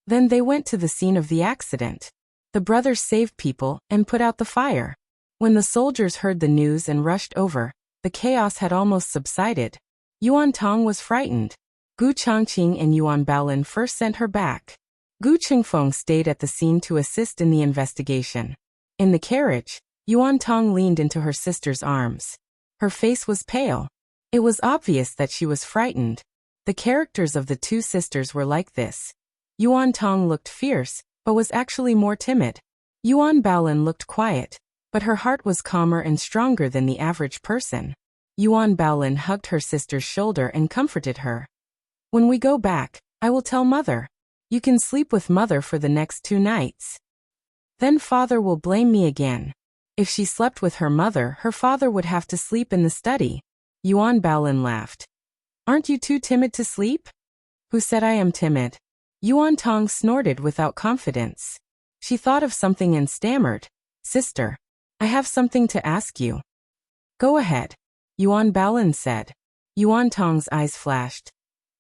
Then they went to the scene of the accident. The brothers saved people and put out the fire. When the soldiers heard the news and rushed over, the chaos had almost subsided. Yuan Tong was frightened. Gu Chongqing and Yuan Baolin first sent her back. Gu Chengfeng stayed at the scene to assist in the investigation. In the carriage, Yuan Tong leaned into her sister's arms. Her face was pale. It was obvious that she was frightened. The characters of the two sisters were like this. Yuan Tong looked fierce, but was actually more timid. Yuan Baolin looked quiet, but her heart was calmer and stronger than the average person. Yuan Baolin hugged her sister's shoulder and comforted her. When we go back, I will tell mother. You can sleep with mother for the next 2 nights. Then father will blame me again. If she slept with her mother, her father would have to sleep in the study. Yuan Baolin laughed. Aren't you too timid to sleep? Who said I am timid? Yuan Tong snorted without confidence. She thought of something and stammered. Sister, I have something to ask you. Go ahead, Yuan Baolin said. Yuan Tong's eyes flashed.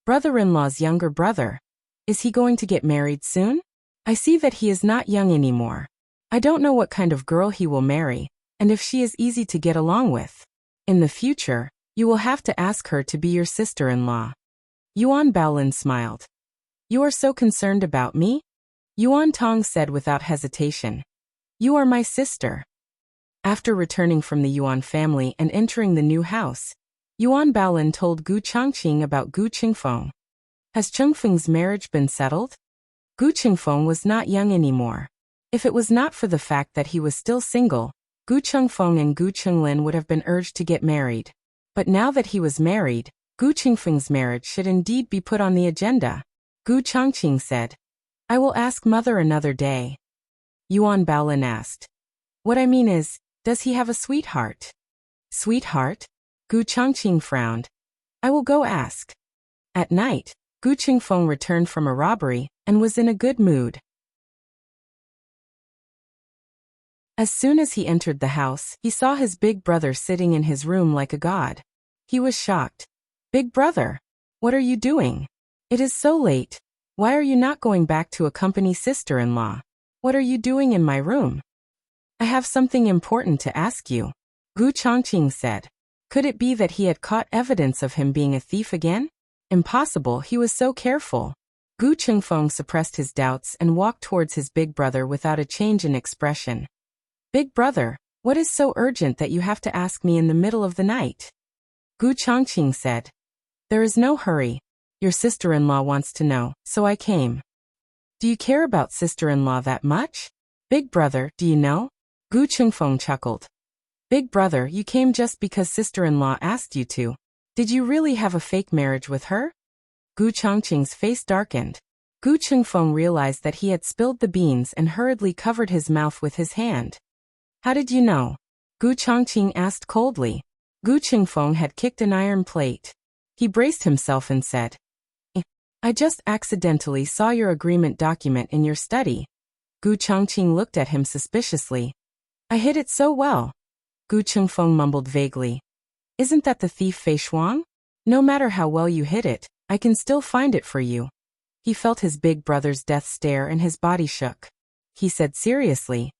Brother-in-law's younger brother. Is he going to get married soon? I see that he is not young anymore. I don't know what kind of girl he will marry, and if she is easy to get along with. In the future, You will have to ask her to be your sister-in-law. Yuan Baolin smiled. You are so concerned about me? Yuan Tong said without hesitation. You are my sister. After returning from the Yuan family and entering the new house, Yuan Baolin told Gu Changqing about Gu Qingfeng. Has Chengfeng's marriage been settled? Gu Qingfeng was not young anymore. If it was not for the fact that he was still single, Gu Chengfeng and Gu Qinglin would have been urged to get married. But now that he was married, Gu Qingfeng's marriage should indeed be put on the agenda. Gu Changqing said. I will ask mother another day. Yuan Baolin asked. What I mean is, does he have a sweetheart? Sweetheart? Gu Changqing frowned. I will go ask. At night, Gu Qingfeng returned from a robbery and was in a good mood. As soon as he entered the house, he saw his big brother sitting in his room like a god. He was shocked. Big brother, what are you doing? It is so late. Why are you not going back to accompany sister-in-law? What are you doing in my room? I have something important to ask you, Gu Changqing said. Could it be that he had caught evidence of him being a thief again? Impossible, he was so careful. Gu Qingfeng suppressed his doubts and walked towards his big brother without a change in expression. Big brother, what is so urgent that you have to ask me in the middle of the night? Gu Changqing said. There is no hurry. Your sister-in-law wants to know, so I came. Do you care about sister-in-law that much? Big brother, do you know? Gu Qingfeng chuckled. Big brother, you came just because sister-in-law asked you to. Did you really have a fake marriage with her? Gu Changqing's face darkened. Gu Qingfeng realized that he had spilled the beans and hurriedly covered his mouth with his hand. How did you know? Gu Changqing asked coldly. Gu Qingfeng had kicked an iron plate. He braced himself and said, I just accidentally saw your agreement document in your study. Gu Changqing looked at him suspiciously. I hid it so well. Gu Qingfeng mumbled vaguely. Isn't that the thief Fei Shuang? No matter how well you hid it, I can still find it for you. He felt his big brother's death stare and his body shook. He said seriously,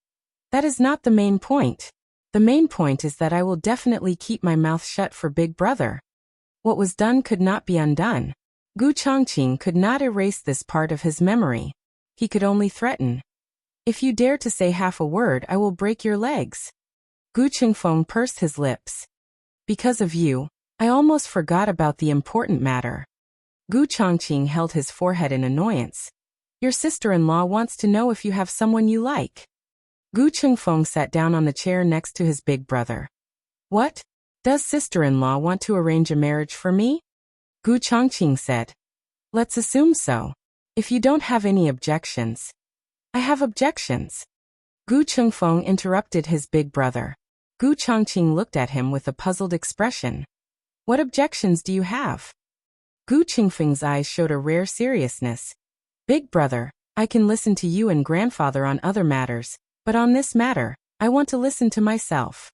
that is not the main point. The main point is that I will definitely keep my mouth shut for big brother. What was done could not be undone. Gu Changqing could not erase this part of his memory. He could only threaten. If you dare to say half a word, I will break your legs. Gu Qingfeng pursed his lips. Because of you, I almost forgot about the important matter. Gu Changqing held his forehead in annoyance. Your sister-in-law wants to know if you have someone you like. Gu Qingfeng sat down on the chair next to his big brother. What? Does sister-in-law want to arrange a marriage for me? Gu Changqing said. Let's assume so. If you don't have any objections. I have objections. Gu Qingfeng interrupted his big brother. Gu Changqing looked at him with a puzzled expression. What objections do you have? Gu Qingfeng's eyes showed a rare seriousness. Big brother, I can listen to you and grandfather on other matters, but on this matter, I want to listen to myself.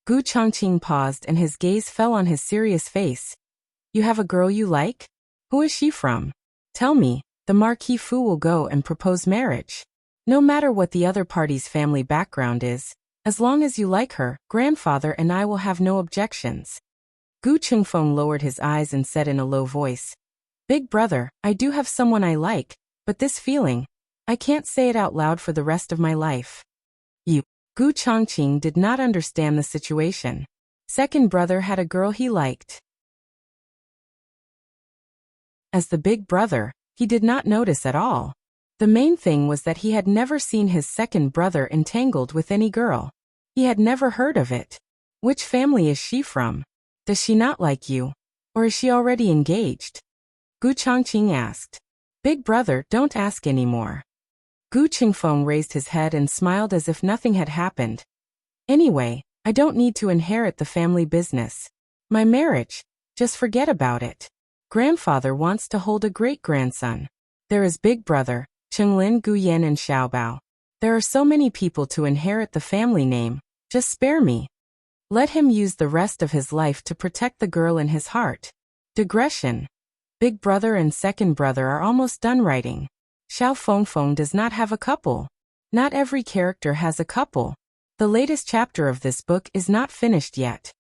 Gu Changqing paused and his gaze fell on his serious face. You have a girl you like? Who is she from? Tell me, the Marquis Fu will go and propose marriage. No matter what the other party's family background is, as long as you like her, grandfather and I will have no objections. Gu Qingfeng lowered his eyes and said in a low voice, Big brother, I do have someone I like, but this feeling, I can't say it out loud for the rest of my life. You. Gu Changqing did not understand the situation. Second brother had a girl he liked. As the big brother, he did not notice at all. The main thing was that he had never seen his second brother entangled with any girl. He had never heard of it. Which family is she from? Does she not like you? Or is she already engaged? Gu Changqing asked. Big brother, don't ask anymore. Gu Qingfeng raised his head and smiled as if nothing had happened. Anyway, I don't need to inherit the family business. My marriage, just forget about it. Grandfather wants to hold a great-grandson. There is big brother, Chenglin, Guyan and Xiaobao. There are so many people to inherit the family name, just spare me. Let him use the rest of his life to protect the girl in his heart. Digression. Big brother and second brother are almost done writing. Xiao Fengfeng does not have a couple. Not every character has a couple. The latest chapter of this book is not finished yet.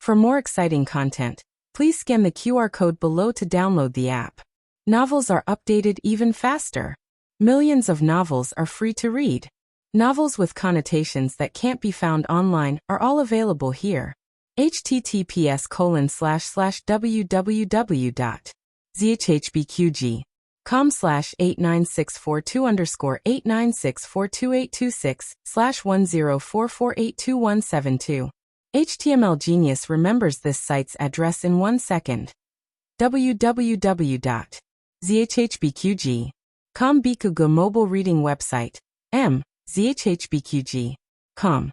For more exciting content, please scan the QR code below to download the app. Novels are updated even faster. Millions of novels are free to read. Novels with connotations that can't be found online are all available here. https://www.zhbqg.com/89642_896428226/10448272. HTML Genius remembers this site's address in 1 second. www.zhbqg.com Bikuga mobile reading website. zhbqg.com.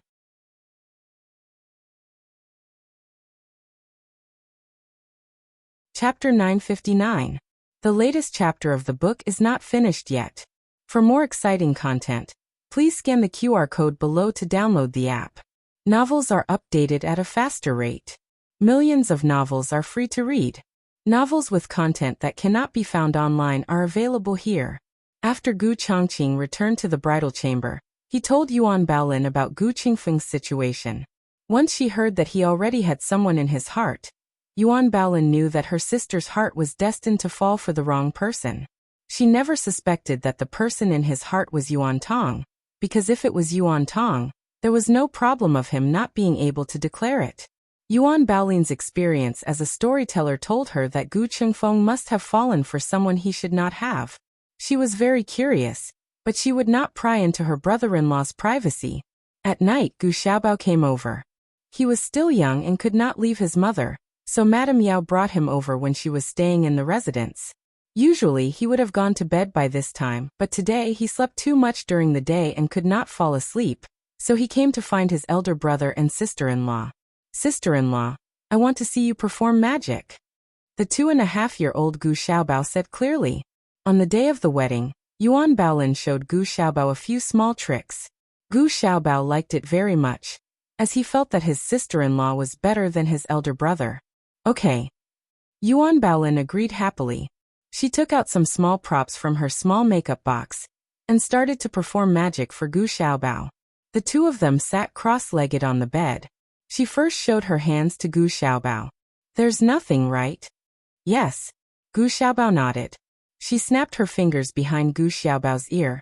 Chapter 959. The latest chapter of the book is not finished yet. For more exciting content, please scan the QR code below to download the app. Novels are updated at a faster rate. Millions of novels are free to read. Novels with content that cannot be found online are available here. After Gu Chongqing returned to the bridal chamber, he told Yuan Baolin about Gu Qingfeng's situation. Once she heard that he already had someone in his heart, Yuan Baolin knew that her sister's heart was destined to fall for the wrong person. She never suspected that the person in his heart was Yuan Tong, because if it was Yuan Tong, there was no problem of him not being able to declare it. Yuan Baolin's experience as a storyteller told her that Gu Qingfeng must have fallen for someone he should not have. She was very curious, but she would not pry into her brother-in-law's privacy. At night, Gu Xiaobao came over. He was still young and could not leave his mother, so Madame Yao brought him over when she was staying in the residence. Usually he would have gone to bed by this time, but today he slept too much during the day and could not fall asleep, so he came to find his elder brother and sister-in-law. Sister-in-law, I want to see you perform magic. The 2.5-year-old Gu Xiaobao said clearly. On the day of the wedding, Yuan Baolin showed Gu Xiaobao a few small tricks. Gu Xiaobao liked it very much, as he felt that his sister-in-law was better than his elder brother. Okay. Yuan Baolin agreed happily. She took out some small props from her small makeup box and started to perform magic for Gu Xiaobao. The two of them sat cross-legged on the bed. She first showed her hands to Gu Xiaobao. There's nothing, right? Yes. Gu Xiaobao nodded. She snapped her fingers behind Gu Xiaobao's ear,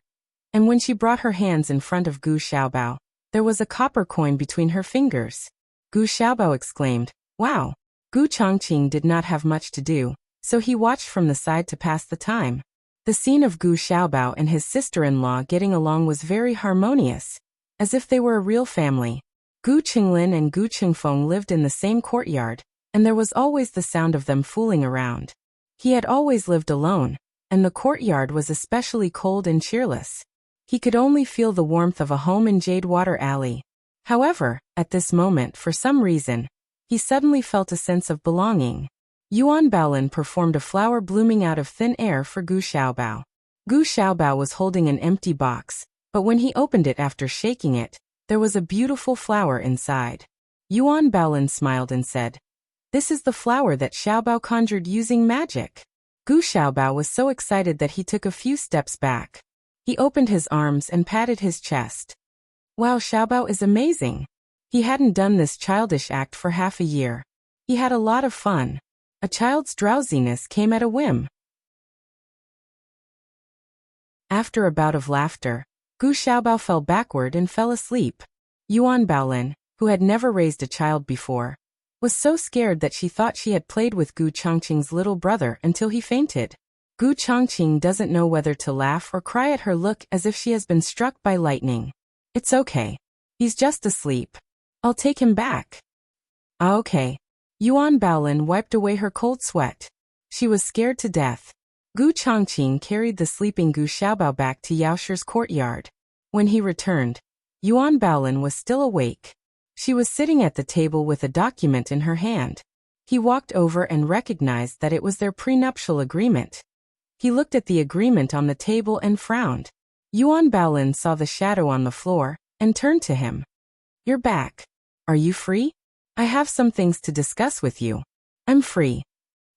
and when she brought her hands in front of Gu Xiaobao, there was a copper coin between her fingers. Gu Xiaobao exclaimed, "Wow!" Gu Chongqing did not have much to do, so he watched from the side to pass the time. The scene of Gu Xiaobao and his sister-in-law getting along was very harmonious, as if they were a real family. Gu Qinglin and Gu Qingfeng lived in the same courtyard, and there was always the sound of them fooling around. He had always lived alone, and the courtyard was especially cold and cheerless. He could only feel the warmth of a home in Jadewater Alley. However, at this moment, for some reason, he suddenly felt a sense of belonging. Yuan Baolin performed a flower blooming out of thin air for Gu Xiaobao. Gu Xiaobao was holding an empty box, but when he opened it after shaking it, there was a beautiful flower inside. Yuan Baolin smiled and said, "This is the flower that Xiaobao conjured using magic." Gu Xiaobao was so excited that he took a few steps back. He opened his arms and patted his chest. Wow, Xiaobao is amazing. He hadn't done this childish act for half a year. He had a lot of fun. A child's drowsiness came at a whim. After a bout of laughter, Gu Xiaobao fell backward and fell asleep. Yuan Baolin, who had never raised a child before, was so scared that she thought she had played with Gu Chongqing's little brother until he fainted. Gu Chongqing doesn't know whether to laugh or cry at her look as if she has been struck by lightning. It's okay. He's just asleep. I'll take him back. Ah, okay. Yuan Baolin wiped away her cold sweat. She was scared to death. Gu Chongqing carried the sleeping Gu Xiaobao back to Yaoshi's courtyard. When he returned, Yuan Baolin was still awake. She was sitting at the table with a document in her hand. He walked over and recognized that it was their prenuptial agreement. He looked at the agreement on the table and frowned. Yuan Baolin saw the shadow on the floor and turned to him. "You're back. Are you free? I have some things to discuss with you." "I'm free."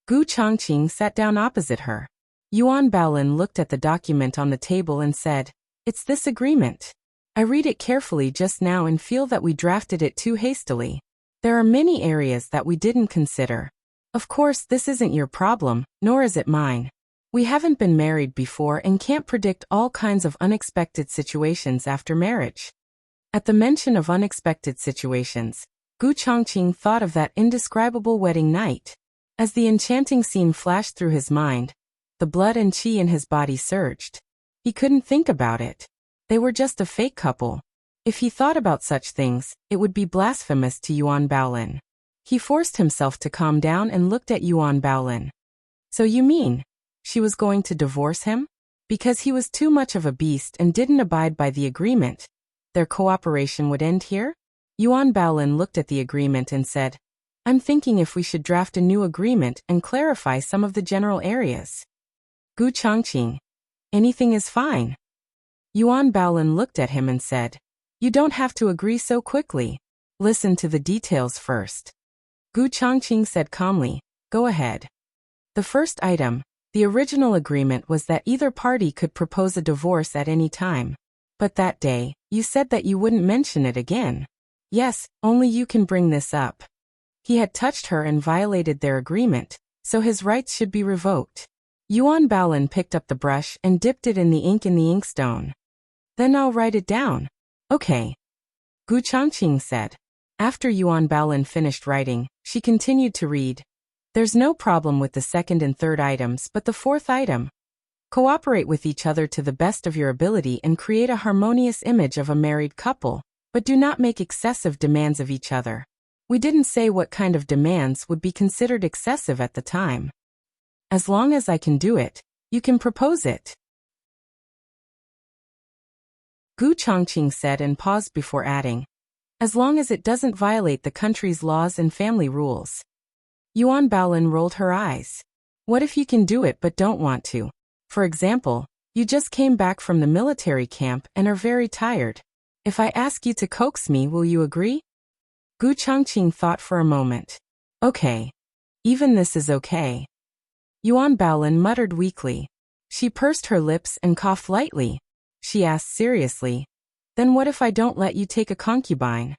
Gu Chongqing sat down opposite her. Yuan Baolin looked at the document on the table and said, "It's this agreement. I read it carefully just now and feel that we drafted it too hastily. There are many areas that we didn't consider. Of course, this isn't your problem, nor is it mine. We haven't been married before and can't predict all kinds of unexpected situations after marriage. At the mention of unexpected situations, Gu Chongqing thought of that indescribable wedding night. As the enchanting scene flashed through his mind, the blood and qi in his body surged. He couldn't think about it. They were just a fake couple. If he thought about such things, it would be blasphemous to Yuan Baolin. He forced himself to calm down and looked at Yuan Baolin. So you mean, she was going to divorce him? Because he was too much of a beast and didn't abide by the agreement, their cooperation would end here? Yuan Baolin looked at the agreement and said, I'm thinking if we should draft a new agreement and clarify some of the general areas. Gu Chongqing, anything is fine. Yuan Baolin looked at him and said, you don't have to agree so quickly. Listen to the details first. Gu Chongqing said calmly, go ahead. The first item, the original agreement was that either party could propose a divorce at any time. But that day, you said that you wouldn't mention it again. Yes, only you can bring this up. He had touched her and violated their agreement, so his rights should be revoked. Yuan Baolin picked up the brush and dipped it in the inkstone. Then I'll write it down. Okay. Gu Chongqing said. After Yuan Baolin finished writing, she continued to read. There's no problem with the second and third items, but the fourth item. Cooperate with each other to the best of your ability and create a harmonious image of a married couple, but do not make excessive demands of each other. We didn't say what kind of demands would be considered excessive at the time. As long as I can do it, you can propose it. Gu Chongqing said and paused before adding, as long as it doesn't violate the country's laws and family rules. Yuan Baolin rolled her eyes. What if you can do it but don't want to? For example, you just came back from the military camp and are very tired. If I ask you to coax me, will you agree? Gu Chongqing thought for a moment. Okay. Even this is okay. Yuan Baolin muttered weakly. She pursed her lips and coughed lightly. She asked seriously, then what if I don't let you take a concubine?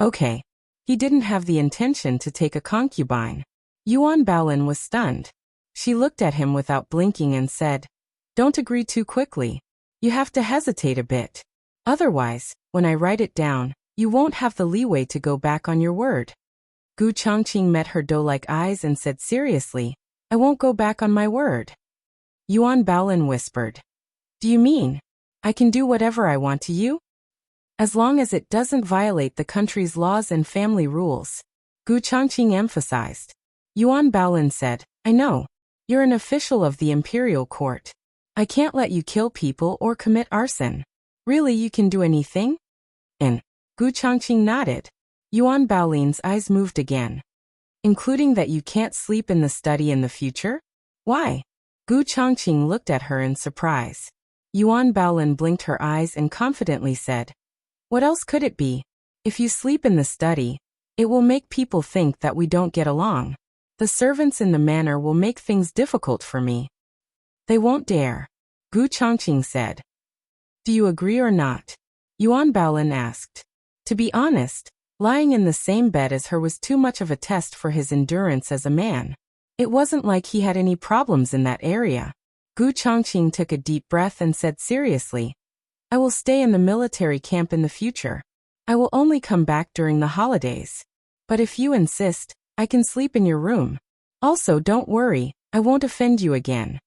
Okay. He didn't have the intention to take a concubine. Yuan Baolin was stunned. She looked at him without blinking and said, don't agree too quickly. You have to hesitate a bit. Otherwise, when I write it down, you won't have the leeway to go back on your word. Gu Chongqing met her doe-like eyes and said seriously, I won't go back on my word. Yuan Baolin whispered, do you mean, I can do whatever I want to you? As long as it doesn't violate the country's laws and family rules. Gu Chongqing emphasized. Yuan Baolin said, I know. You're an official of the imperial court. I can't let you kill people or commit arson. Really, you can do anything? And Gu Chongqing nodded. Yuan Baolin's eyes moved again. Including that you can't sleep in the study in the future? Why? Gu Chongqing looked at her in surprise. Yuan Baolin blinked her eyes and confidently said, what else could it be? If you sleep in the study, it will make people think that we don't get along. The servants in the manor will make things difficult for me. They won't dare. Gu Chongqing said. Do you agree or not? Yuan Baolin asked. To be honest, lying in the same bed as her was too much of a test for his endurance as a man. It wasn't like he had any problems in that area. Gu Chongqing took a deep breath and said seriously, I will stay in the military camp in the future. I will only come back during the holidays. But if you insist, I can sleep in your room. Also, don't worry, I won't offend you again.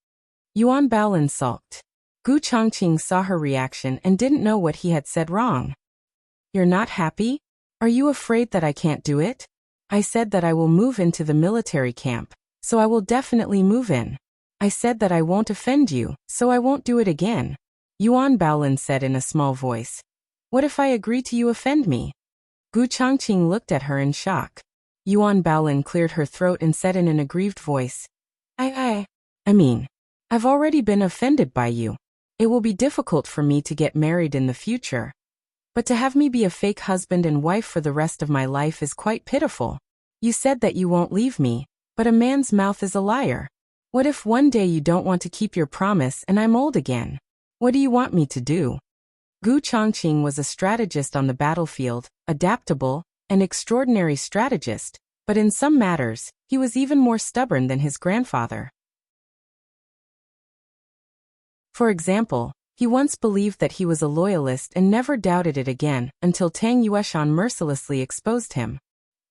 Yuan Baolin sulked. Gu Chongqing saw her reaction and didn't know what he had said wrong. You're not happy? Are you afraid that I can't do it? I said that I will move into the military camp, so I will definitely move in. I said that I won't offend you, so I won't do it again. Yuan Baolin said in a small voice. What if I agree to you offend me? Gu Chongqing looked at her in shock. Yuan Baolin cleared her throat and said in an aggrieved voice. I mean, I've already been offended by you. It will be difficult for me to get married in the future. But to have me be a fake husband and wife for the rest of my life is quite pitiful. You said that you won't leave me, but a man's mouth is a liar. What if one day you don't want to keep your promise and I'm old again? What do you want me to do? Gu Chongqing was a strategist on the battlefield, adaptable, an extraordinary strategist, but in some matters, he was even more stubborn than his grandfather. For example, he once believed that he was a loyalist and never doubted it again until Tang Yueshan mercilessly exposed him.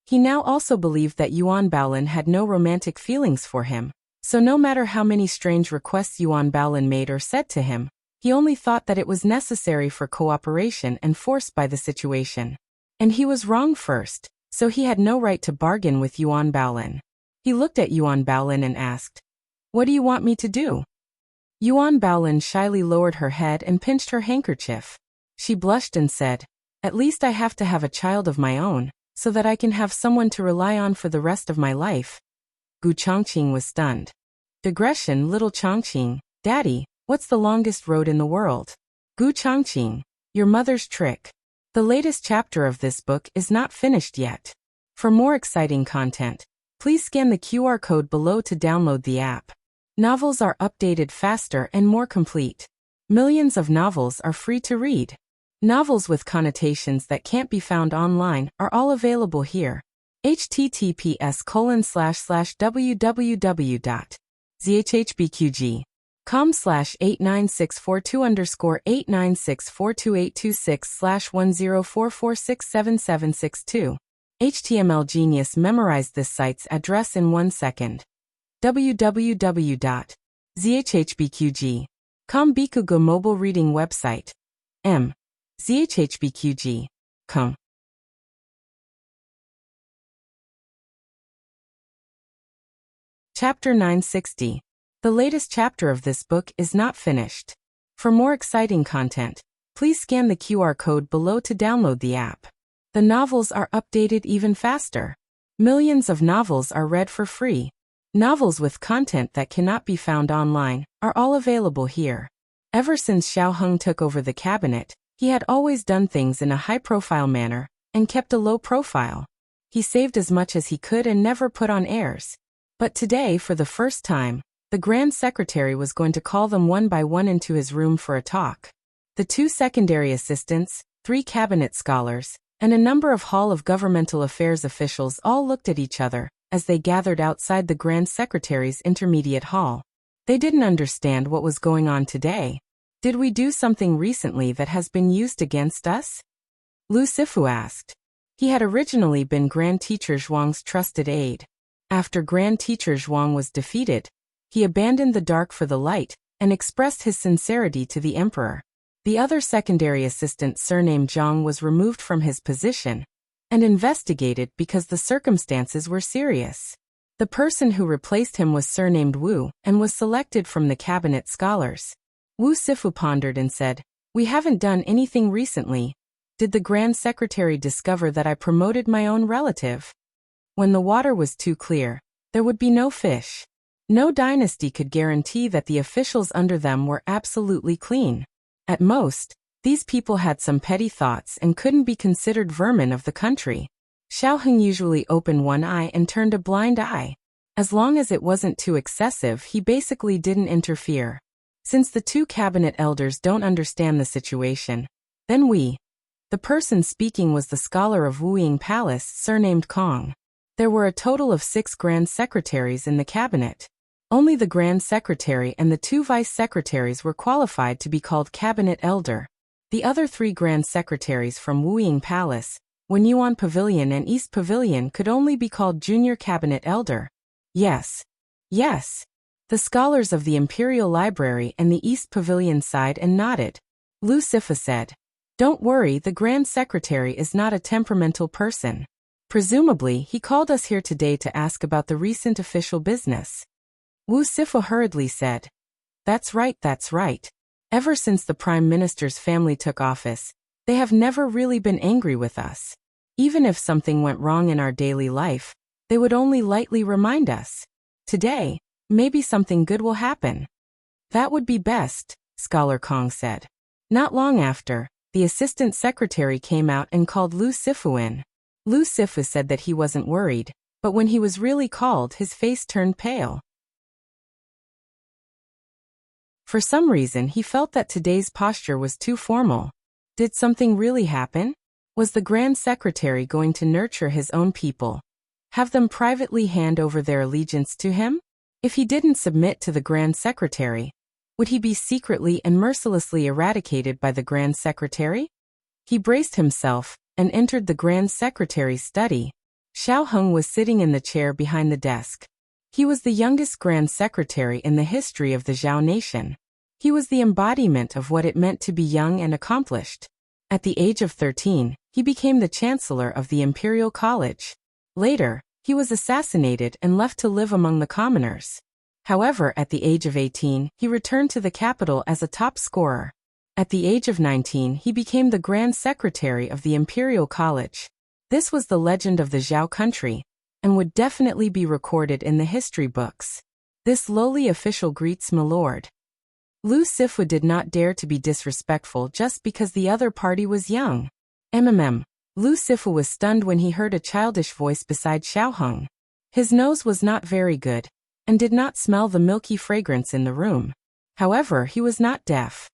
He now also believed that Yuan Baolin had no romantic feelings for him, so no matter how many strange requests Yuan Baolin made or said to him, he only thought that it was necessary for cooperation and forced by the situation. And he was wrong first, so he had no right to bargain with Yuan Baolin. He looked at Yuan Baolin and asked, "What do you want me to do?" Yuan Baolin shyly lowered her head and pinched her handkerchief. She blushed and said, "At least I have to have a child of my own, so that I can have someone to rely on for the rest of my life." Gu Chongqing was stunned. "Digression, little Chongqing, Daddy, what's the longest road in the world?" Gu Chongqing, your mother's trick. The latest chapter of this book is not finished yet. For more exciting content, please scan the QR code below to download the app. Novels are updated faster and more complete. Millions of novels are free to read. Novels with connotations that can't be found online are all available here. https://www.zhbqg.com/89642_89642_1044677762. HTML Genius memorized this site's address in 1 second. www.zhbqg.com Bikugo mobile reading website. zhbqg.com. Chapter 960. The latest chapter of this book is not finished. For more exciting content, please scan the QR code below to download the app. The novels are updated even faster. Millions of novels are read for free. Novels with content that cannot be found online are all available here. Ever since Xiao Heng took over the cabinet, he had always done things in a high-profile manner and kept a low profile. He saved as much as he could and never put on airs. But today, for the first time, the Grand Secretary was going to call them one by one into his room for a talk. The 2 secondary assistants, 3 cabinet scholars, and a number of Hall of Governmental Affairs officials all looked at each other as they gathered outside the Grand Secretary's intermediate hall. They didn't understand what was going on today. Did we do something recently that has been used against us? Lu Sifu asked. He had originally been Grand Teacher Zhuang's trusted aide. After Grand Teacher Zhuang was defeated, he abandoned the dark for the light and expressed his sincerity to the emperor. The other secondary assistant surnamed Zhang was removed from his position and investigated because the circumstances were serious. The person who replaced him was surnamed Wu and was selected from the cabinet scholars. Wu Sifu pondered and said, "We haven't done anything recently. Did the Grand Secretary discover that I promoted my own relative?" When the water was too clear, there would be no fish. No dynasty could guarantee that the officials under them were absolutely clean. At most, these people had some petty thoughts and couldn't be considered vermin of the country. Xiao Heng usually opened one eye and turned a blind eye. As long as it wasn't too excessive, he basically didn't interfere. Since the 2 cabinet elders don't understand the situation, then we. The person speaking was the scholar of Wuying Palace, surnamed Kong. There were a total of 6 Grand Secretaries in the cabinet. Only the Grand Secretary and the 2 Vice Secretaries were qualified to be called Cabinet Elder. The other 3 Grand Secretaries from Wuying Palace, Wenyuan Pavilion and East Pavilion could only be called Junior Cabinet Elder. Yes. Yes. The scholars of the Imperial Library and the East Pavilion sighed and nodded. Lu Sifa said, "Don't worry, the Grand Secretary is not a temperamental person. Presumably, he called us here today to ask about the recent official business." Wu Sifu hurriedly said, That's right. Ever since the Prime Minister's family took office, they have never really been angry with us. Even if something went wrong in our daily life, they would only lightly remind us. Today, maybe something good will happen." "That would be best," Scholar Kong said. Not long after, the assistant secretary came out and called Lu Sifu in. Lu Sifu said that he wasn't worried, but when he was really called, his face turned pale. For some reason, he felt that today's posture was too formal. Did something really happen? Was the Grand Secretary going to nurture his own people? Have them privately hand over their allegiance to him? If he didn't submit to the Grand Secretary, would he be secretly and mercilessly eradicated by the Grand Secretary? He braced himself and entered the Grand Secretary's study. Xiao Heng was sitting in the chair behind the desk. He was the youngest Grand Secretary in the history of the Zhao nation. He was the embodiment of what it meant to be young and accomplished. At the age of 13, he became the Chancellor of the Imperial College. Later, he was assassinated and left to live among the commoners. However, at the age of 18, he returned to the capital as a top scorer. At the age of 19, he became the Grand Secretary of the Imperial College. This was the legend of the Zhao country, and would definitely be recorded in the history books. This lowly official greets my lord. Lu Sifu did not dare to be disrespectful just because the other party was young. Lu Sifu was stunned when he heard a childish voice beside Xiao Heng. His nose was not very good, and did not smell the milky fragrance in the room. However, he was not deaf.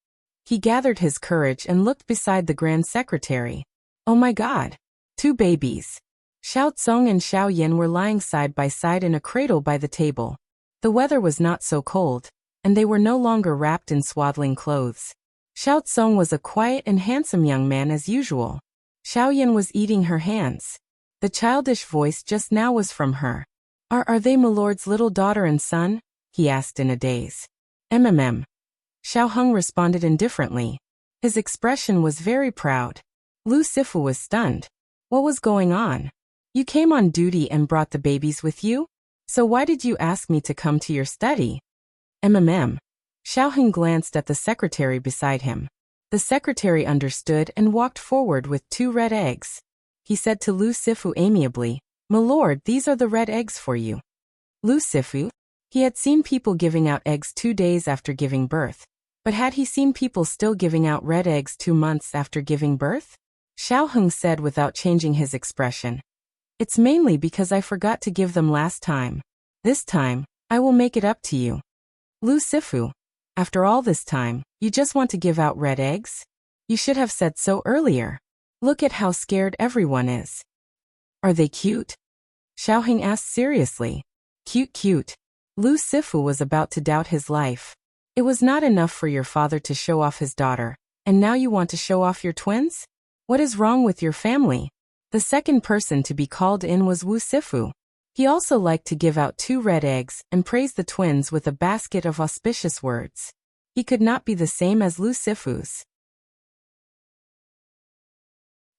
He gathered his courage and looked beside the Grand Secretary. Oh my God! 2 babies. Xiao Tsong and Xiao Yin were lying side by side in a cradle by the table. The weather was not so cold, and they were no longer wrapped in swaddling clothes. Xiao Tsong was a quiet and handsome young man as usual. Xiao Yin was eating her hands. The childish voice just now was from her. Are they my lord's little daughter and son? He asked in a daze. Xiao Heng responded indifferently. His expression was very proud. Lu Sifu was stunned. What was going on? You came on duty and brought the babies with you? So why did you ask me to come to your study? Xiao Heng glanced at the secretary beside him. The secretary understood and walked forward with 2 red eggs. He said to Lu Sifu amiably, My lord, these are the red eggs for you. Lu Sifu? He had seen people giving out eggs 2 days after giving birth. But had he seen people still giving out red eggs 2 months after giving birth? Xiao Heng said without changing his expression. It's mainly because I forgot to give them last time. This time, I will make it up to you. Lu Sifu, after all this time, you just want to give out red eggs? You should have said so earlier. Look at how scared everyone is. Are they cute? Xiao Heng asked seriously. Cute. Lu Sifu was about to doubt his life. It was not enough for your father to show off his daughter, and now you want to show off your twins? What is wrong with your family? The second person to be called in was Wu Sifu. He also liked to give out 2 red eggs and praise the twins with a basket of auspicious words. He could not be the same as Lu Sifu's.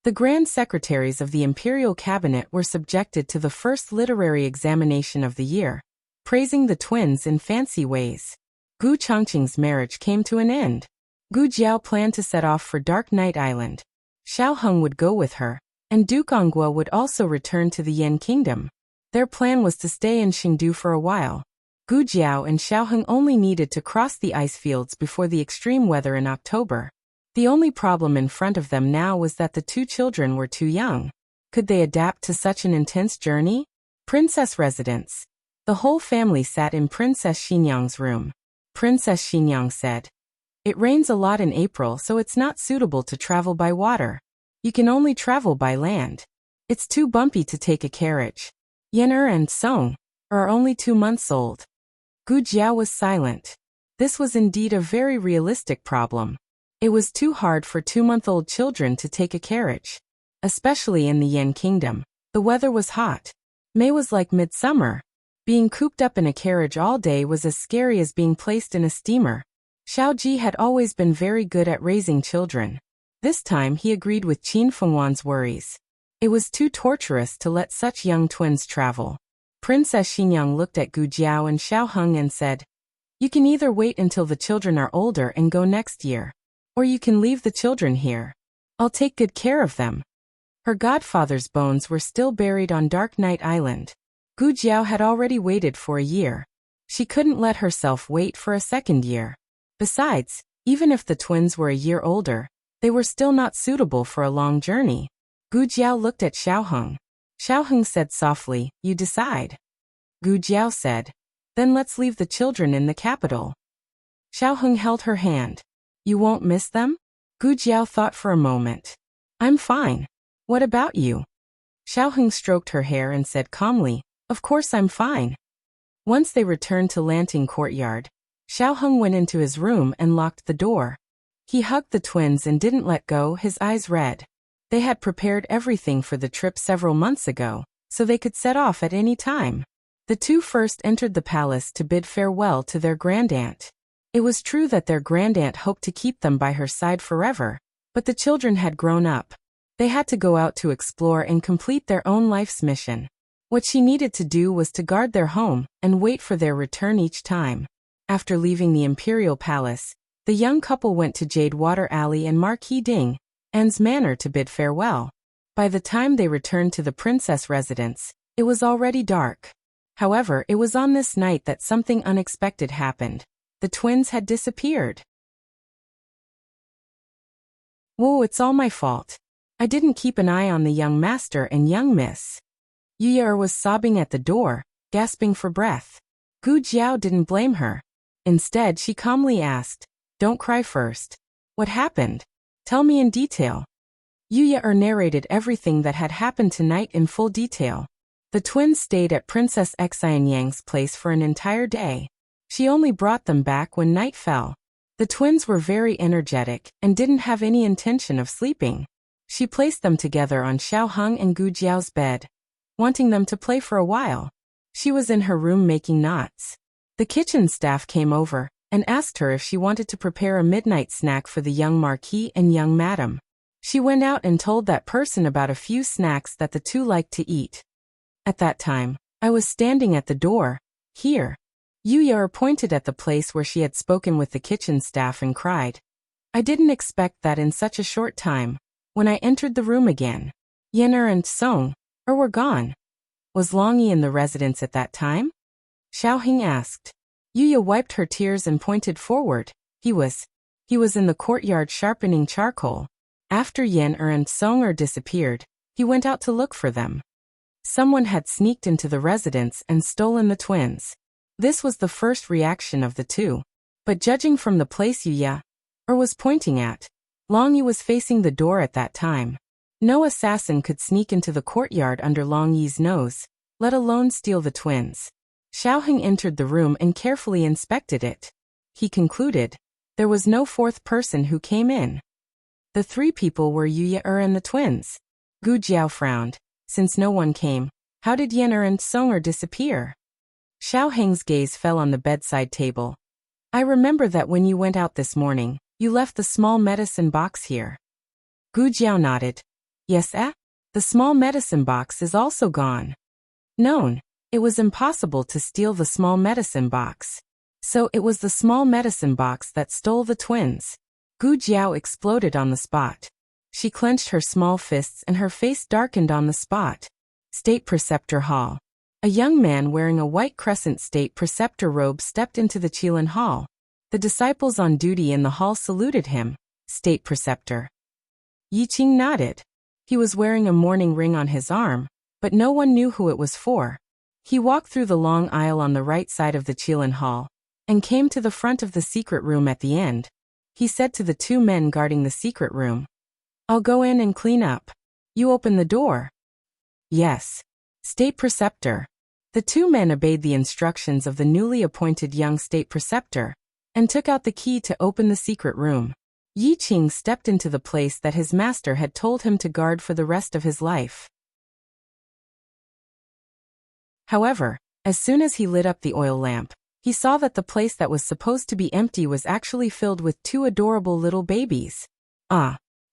The Grand Secretaries of the Imperial Cabinet were subjected to the first literary examination of the year, praising the twins in fancy ways. Gu Chongqing's marriage came to an end. Gu Jiao planned to set off for Dark Night Island. Xiao Heng would go with her, and Duke Onguo would also return to the Yan Kingdom. Their plan was to stay in Xingdu for a while. Gu Jiao and Xiao Heng only needed to cross the ice fields before the extreme weather in October. The only problem in front of them now was that the 2 children were too young. Could they adapt to such an intense journey? Princess residence. The whole family sat in Princess Xinyang's room. Princess Xinyang said, It rains a lot in April, so it's not suitable to travel by water. You can only travel by land. It's too bumpy to take a carriage. Yan and Song are only 2 months old. Gu Jiao was silent. This was indeed a very realistic problem. It was too hard for 2-month-old children to take a carriage. Especially in the Yan Kingdom. The weather was hot. May was like midsummer. Being cooped up in a carriage all day was as scary as being placed in a steamer. Xiao Ji had always been very good at raising children. This time he agreed with Qin Fengwan's worries. It was too torturous to let such young twins travel. Princess Xinyang looked at Gu Jiao and Xiao Heng and said, You can either wait until the children are older and go next year. Or you can leave the children here. I'll take good care of them. Her godfather's bones were still buried on Dark Night Island. Gu Jiao had already waited for a year. She couldn't let herself wait for a second year. Besides, even if the twins were a year older, they were still not suitable for a long journey. Gu Jiao looked at Xiao Heng. Xiao Heng said softly, You decide. Gu Jiao said, Then let's leave the children in the capital. Xiao Heng held her hand. You won't miss them? Gu Jiao thought for a moment. I'm fine. What about you? Xiaoheng stroked her hair and said calmly, Of course I'm fine. Once they returned to Lanting Courtyard, Xiaoheng went into his room and locked the door. He hugged the twins and didn't let go, his eyes red. They had prepared everything for the trip several months ago, so they could set off at any time. The two first entered the palace to bid farewell to their grandaunt. It was true that their grandaunt hoped to keep them by her side forever, but the children had grown up. They had to go out to explore and complete their own life's mission. What she needed to do was to guard their home and wait for their return each time. After leaving the imperial palace, the young couple went to Jade Water Alley and Marquis Ding An's manor to bid farewell. By the time they returned to the princess residence, it was already dark. However, it was on this night that something unexpected happened. The twins had disappeared. Whoa, it's all my fault. I didn't keep an eye on the young master and young miss. Yuya was sobbing at the door, gasping for breath. Gu Jiao didn't blame her. Instead, she calmly asked, Don't cry first. What happened? Tell me in detail. Yuya narrated everything that had happened tonight in full detail. The twins stayed at Princess Xianyang's place for an entire day. She only brought them back when night fell. The twins were very energetic and didn't have any intention of sleeping. She placed them together on Xiaoheng and Gu Jiao's bed, wanting them to play for a while. She was in her room making knots. The kitchen staff came over and asked her if she wanted to prepare a midnight snack for the young Marquis and young Madam. She went out and told that person about a few snacks that the two liked to eat. At that time, I was standing at the door. Here. Yuya pointed at the place where she had spoken with the kitchen staff and cried. I didn't expect that in such a short time. When I entered the room again, Yener and Song were gone. Was Long Yi in the residence at that time? Xiaoheng asked. Yuya wiped her tears and pointed forward. He was in the courtyard sharpening charcoal. After Yener and Song disappeared, he went out to look for them. Someone had sneaked into the residence and stolen the twins. This was the first reaction of the two. But judging from the place Yuya was pointing at, Long Yi was facing the door at that time. No assassin could sneak into the courtyard under Long Yi's nose, let alone steal the twins. Xiaoheng entered the room and carefully inspected it. He concluded, there was no fourth person who came in. The three people were Yuya and the twins. Gu Jiao frowned. Since no one came, how did Yener and Song disappear? Xiaoheng's gaze fell on the bedside table. I remember that when you went out this morning, you left the small medicine box here. Gu Jiao nodded. Yes, the small medicine box is also gone. Known. It was impossible to steal the small medicine box. So it was the small medicine box that stole the twins. Gu Jiao exploded on the spot. She clenched her small fists and her face darkened on the spot. State Preceptor Hall. A young man wearing a white crescent state preceptor robe stepped into the Qilin Hall. The disciples on duty in the hall saluted him. State Preceptor. Yi Qing nodded. He was wearing a mourning ring on his arm, but no one knew who it was for. He walked through the long aisle on the right side of the Qilin Hall and came to the front of the secret room at the end. He said to the two men guarding the secret room, I'll go in and clean up. You open the door. Yes. State Preceptor. The two men obeyed the instructions of the newly appointed young State Preceptor and took out the key to open the secret room. Yi Qing stepped into the place that his master had told him to guard for the rest of his life. However, as soon as he lit up the oil lamp, he saw that the place that was supposed to be empty was actually filled with two adorable little babies.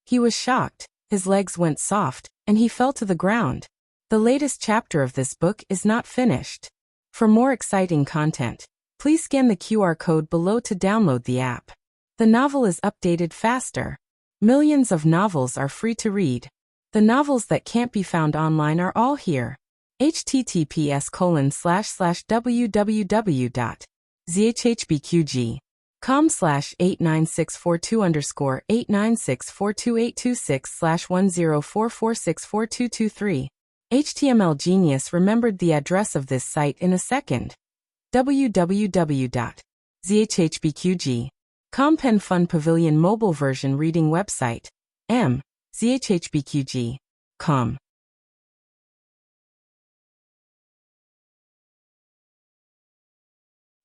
He was shocked, his legs went soft, and he fell to the ground. The latest chapter of this book is not finished. For more exciting content, please scan the QR code below to download the app. The novel is updated faster. Millions of novels are free to read. The novels that can't be found online are all here. https://www.zhhbqg.com/89642_8964226/10446423. HTML Genius remembered the address of this site in a second. www.zhhbqg.com Pen Fun Pavilion Mobile Version Reading Website. ZHHBQG. Com.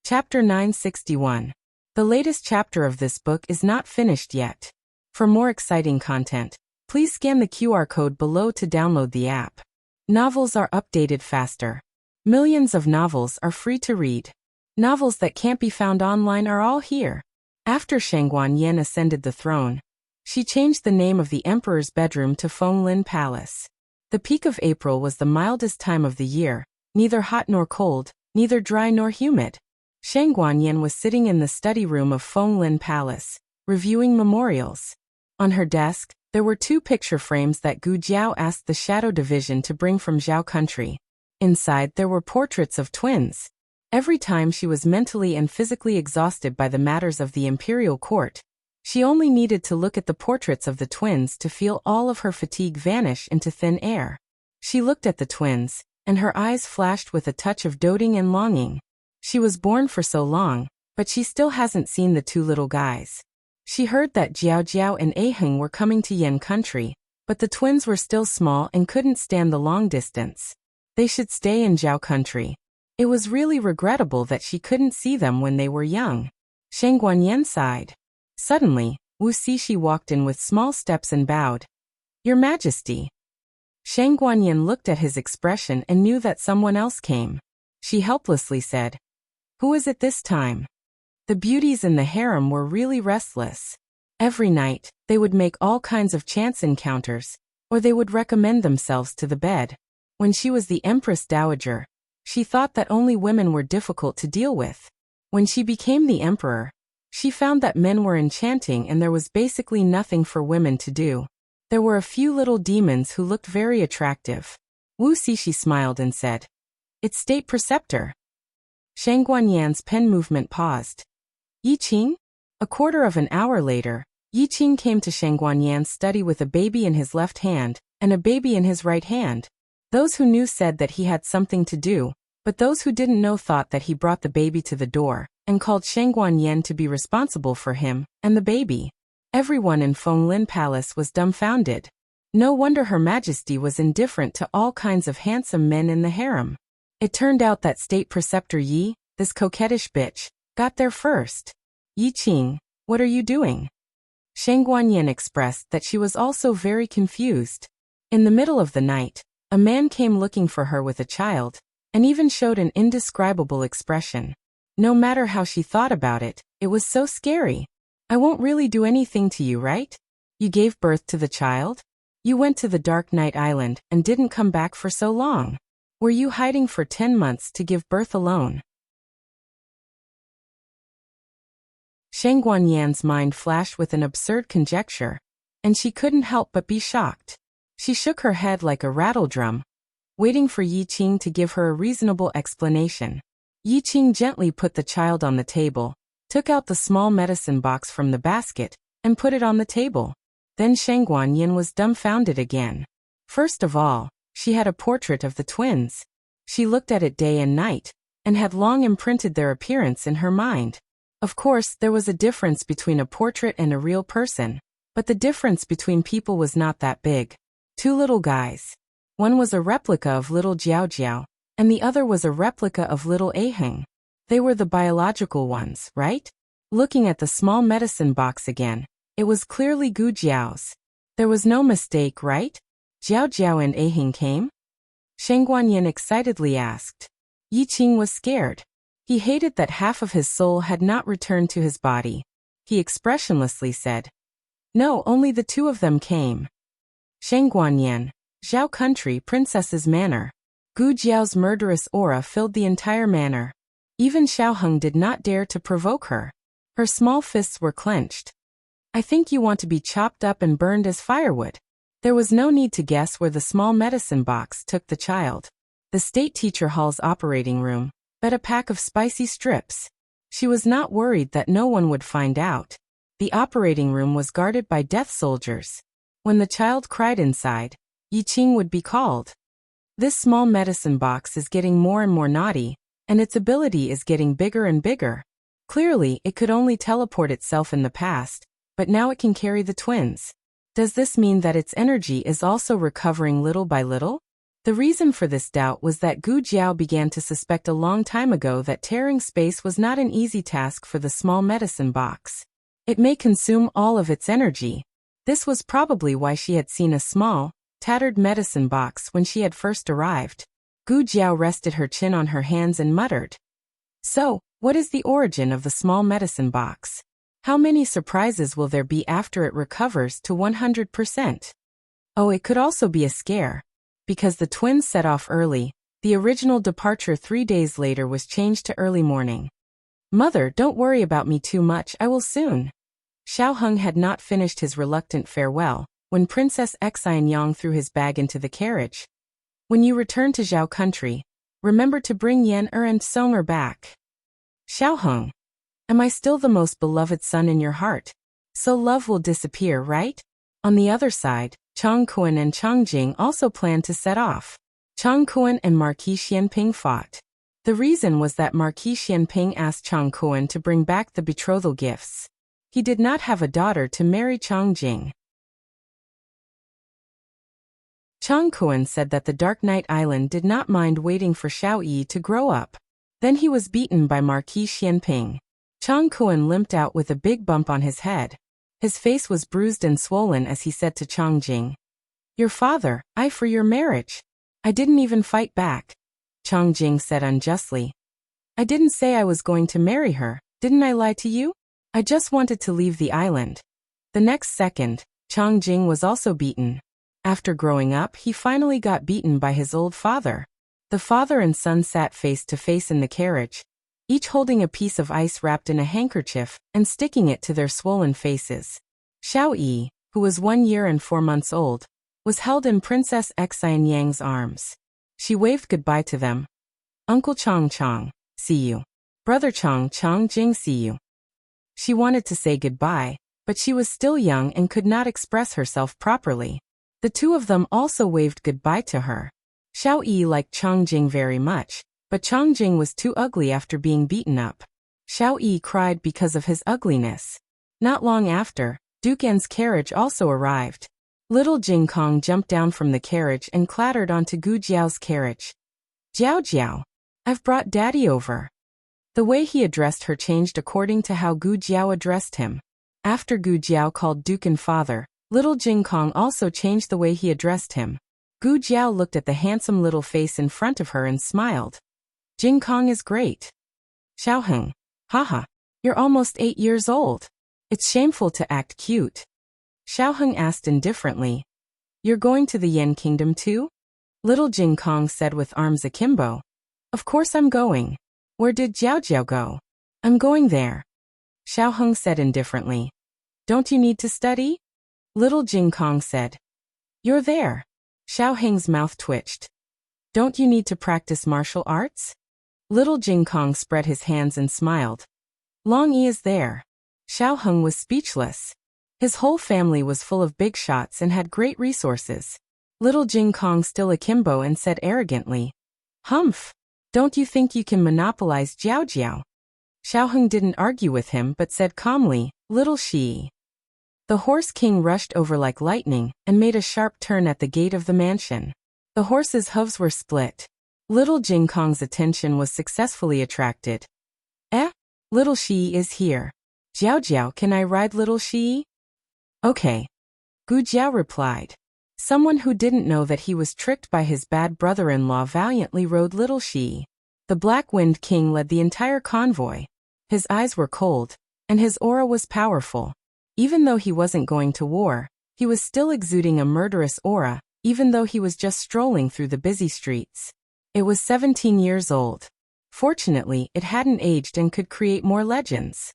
Chapter 961. The latest chapter of this book is not finished yet. For more exciting content, please scan the QR code below to download the app. Novels are updated faster. Millions of novels are free to read. Novels that can't be found online are all here. After Shang Guanyin ascended the throne, she changed the name of the emperor's bedroom to Fenglin Palace. The peak of April was the mildest time of the year, neither hot nor cold, neither dry nor humid. Shang Guanyin was sitting in the study room of Fenglin Palace, reviewing memorials. On her desk, there were 2 picture frames that Gu Jiao asked the Shadow Division to bring from Zhao country. Inside there were portraits of twins. Every time she was mentally and physically exhausted by the matters of the imperial court, she only needed to look at the portraits of the twins to feel all of her fatigue vanish into thin air. She looked at the twins, and her eyes flashed with a touch of doting and longing. She was born for so long, but she still hasn't seen the 2 little guys. She heard that Jiao Jiao and Aheng were coming to Yan country, but the twins were still small and couldn't stand the long distance. They should stay in Zhao country. It was really regrettable that she couldn't see them when they were young. Shang Guanyin sighed. Suddenly, Wu Cixi walked in with small steps and bowed. "Your Majesty." Shang Guanyin looked at his expression and knew that someone else came. She helplessly said, "Who is it this time?" The beauties in the harem were really restless. Every night, they would make all kinds of chance encounters, or they would recommend themselves to the bed. When she was the Empress Dowager, she thought that only women were difficult to deal with. When she became the emperor, she found that men were enchanting and there was basically nothing for women to do. There were a few little demons who looked very attractive. Wu Cixi smiled and said, "It's State Preceptor." Shang Guanyin's pen movement paused. "Yi Qing?" A quarter of an hour later, Yi Qing came to Shang Guanyin's study with a baby in his left hand and a baby in his right hand. Those who knew said that he had something to do, but those who didn't know thought that he brought the baby to the door and called Shang Guanyin to be responsible for him and the baby. Everyone in Fenglin Palace was dumbfounded. No wonder Her Majesty was indifferent to all kinds of handsome men in the harem. It turned out that State Preceptor Yi, this coquettish bitch, got there first. "Yi Qing, what are you doing?" Shang Guanyin expressed that she was also very confused. In the middle of the night, a man came looking for her with a child, and even showed an indescribable expression. No matter how she thought about it, it was so scary. "I won't really do anything to you, right? You gave birth to the child? You went to the Dark Night Island and didn't come back for so long. Were you hiding for 10 months to give birth alone?" Shang Guanyin's mind flashed with an absurd conjecture, and she couldn't help but be shocked. She shook her head like a rattledrum, waiting for Yi Qing to give her a reasonable explanation. Yi Qing gently put the child on the table, took out the small medicine box from the basket, and put it on the table. Then Shang Guanyin was dumbfounded again. First of all, she had a portrait of the twins. She looked at it day and night, and had long imprinted their appearance in her mind. Of course, there was a difference between a portrait and a real person, but the difference between people was not that big. 2 little guys. One was a replica of little Jiao Jiao, and the other was a replica of little Aheng. They were the biological ones, right? Looking at the small medicine box again, it was clearly Gu Jiao's. There was no mistake, right? Jiao Jiao and Aheng came? Shang Guanyin excitedly asked. Yi Qing was scared. He hated that half of his soul had not returned to his body. He expressionlessly said, "No, only the 2 of them came." Shang Guanyin, Zhao country, Princess's manor. Gu Jiao's murderous aura filled the entire manor. Even Xiaoheng did not dare to provoke her. Her small fists were clenched. "I think you want to be chopped up and burned as firewood." There was no need to guess where the small medicine box took the child. The State Teacher Hall's operating room, but a pack of spicy strips. She was not worried that no one would find out. The operating room was guarded by death soldiers. When the child cried inside, Yi Qing would be called. This small medicine box is getting more and more naughty, and its ability is getting bigger and bigger. Clearly, it could only teleport itself in the past, but now it can carry the twins. Does this mean that its energy is also recovering little by little? The reason for this doubt was that Gu Jiao began to suspect a long time ago that tearing space was not an easy task for the small medicine box. It may consume all of its energy. This was probably why she had seen a small, tattered medicine box when she had first arrived. Gu Jiao rested her chin on her hands and muttered. So, what is the origin of the small medicine box? How many surprises will there be after it recovers to 100%? Oh, it could also be a scare. Because the twins set off early, the original departure 3 days later was changed to early morning. Mother, don't worry about me too much, I will soon. Xiao Heng had not finished his reluctant farewell when Princess Xianyang threw his bag into the carriage. When you return to Zhao country, remember to bring Yan and Song back. Xiao Heng, am I still the most beloved son in your heart? So love will disappear, right? On the other side, Chang Kuan and Chang Jing also planned to set off. Chang Kuan and Marquis Xianping fought. The reason was that Marquis Xianping asked Chang Kuan to bring back the betrothal gifts. He did not have a daughter to marry Chang Jing. Chang Kuan said that the Dark Night Island did not mind waiting for Xiao Yi to grow up. Then he was beaten by Marquis Xianping. Chang Kuan limped out with a big bump on his head. His face was bruised and swollen as he said to Chang Jing, "Your father, I for your marriage. I didn't even fight back." Chang Jing said unjustly, "I didn't say I was going to marry her, didn't I lie to you? I just wanted to leave the island." The next second, Chang Jing was also beaten. After growing up, he finally got beaten by his old father. The father and son sat face to face in the carriage, each holding a piece of ice wrapped in a handkerchief and sticking it to their swollen faces. Xiao Yi, who was 1 year and 4 months old, was held in Princess Xianyang's arms. She waved goodbye to them. "Uncle Chang Chang, see you. Brother Chang Chang Jing, see you." She wanted to say goodbye, but she was still young and could not express herself properly. The two of them also waved goodbye to her. Xiao Yi liked Chang Jing very much, but Chang Jing was too ugly after being beaten up. Xiao Yi cried because of his ugliness. Not long after, Duke An's carriage also arrived. Little Jing Kong jumped down from the carriage and clattered onto Gu Jiao's carriage. "Jiao Jiao, I've brought Daddy over." The way he addressed her changed according to how Gu Jiao addressed him. After Gu Jiao called Duke and father, little Jing Kong also changed the way he addressed him. Gu Jiao looked at the handsome little face in front of her and smiled. "Jing Kong is great." "Xiao Heng, haha, you're almost 8 years old. It's shameful to act cute." Xiao Heng asked indifferently, "You're going to the Yen Kingdom too?" Little Jing Kong said with arms akimbo, "Of course I'm going. Where did Jiao Jiao go?" "I'm going there." Xiao Heng said indifferently, "Don't you need to study?" Little Jing Kong said, "You're there." Xiao Heng's mouth twitched. "Don't you need to practice martial arts?" Little Jing Kong spread his hands and smiled. "Long Yi is there." Xiao Heng was speechless. His whole family was full of big shots and had great resources. Little Jing Kong still akimbo and said arrogantly, "Humph! Don't you think you can monopolize Jiao Jiao?" Xiao Heng didn't argue with him but said calmly, "Little Shi." The Horse King rushed over like lightning and made a sharp turn at the gate of the mansion. The horse's hooves were split. Little Jing Kong's attention was successfully attracted. "Eh? Little Shi is here. Jiao Jiao, can I ride Little Shi?" "Okay." Gu Jiao replied. Someone who didn't know that he was tricked by his bad brother-in-law valiantly rode Little Shi. The Black Wind King led the entire convoy. His eyes were cold, and his aura was powerful. Even though he wasn't going to war, he was still exuding a murderous aura, even though he was just strolling through the busy streets. It was 17 years old. Fortunately, it hadn't aged and could create more legends.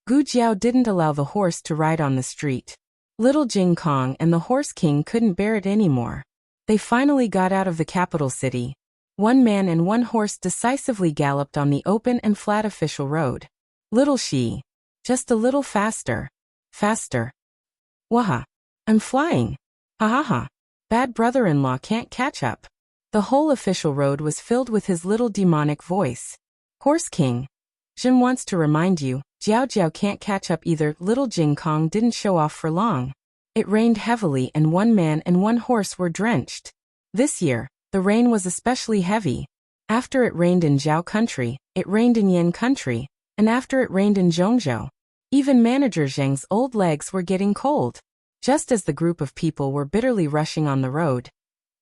Gu Jiao didn't allow the horse to ride on the street. Little Jing Kong and the Horse King couldn't bear it anymore. They finally got out of the capital city. One man and one horse decisively galloped on the open and flat official road. Little Shi, just a little faster. Faster. Waha. I'm flying. Ha ha ha. Bad brother-in-law can't catch up. The whole official road was filled with his little demonic voice. "Horse King, Jin wants to remind you Jiao Jiao can't catch up either. Little Jing Kong didn't show off for long. It rained heavily and one man and one horse were drenched. This year, the rain was especially heavy. After it rained in Zhao country, it rained in Yan country, and after it rained in Zhongzhou. Even Manager Zheng's old legs were getting cold. Just as the group of people were bitterly rushing on the road,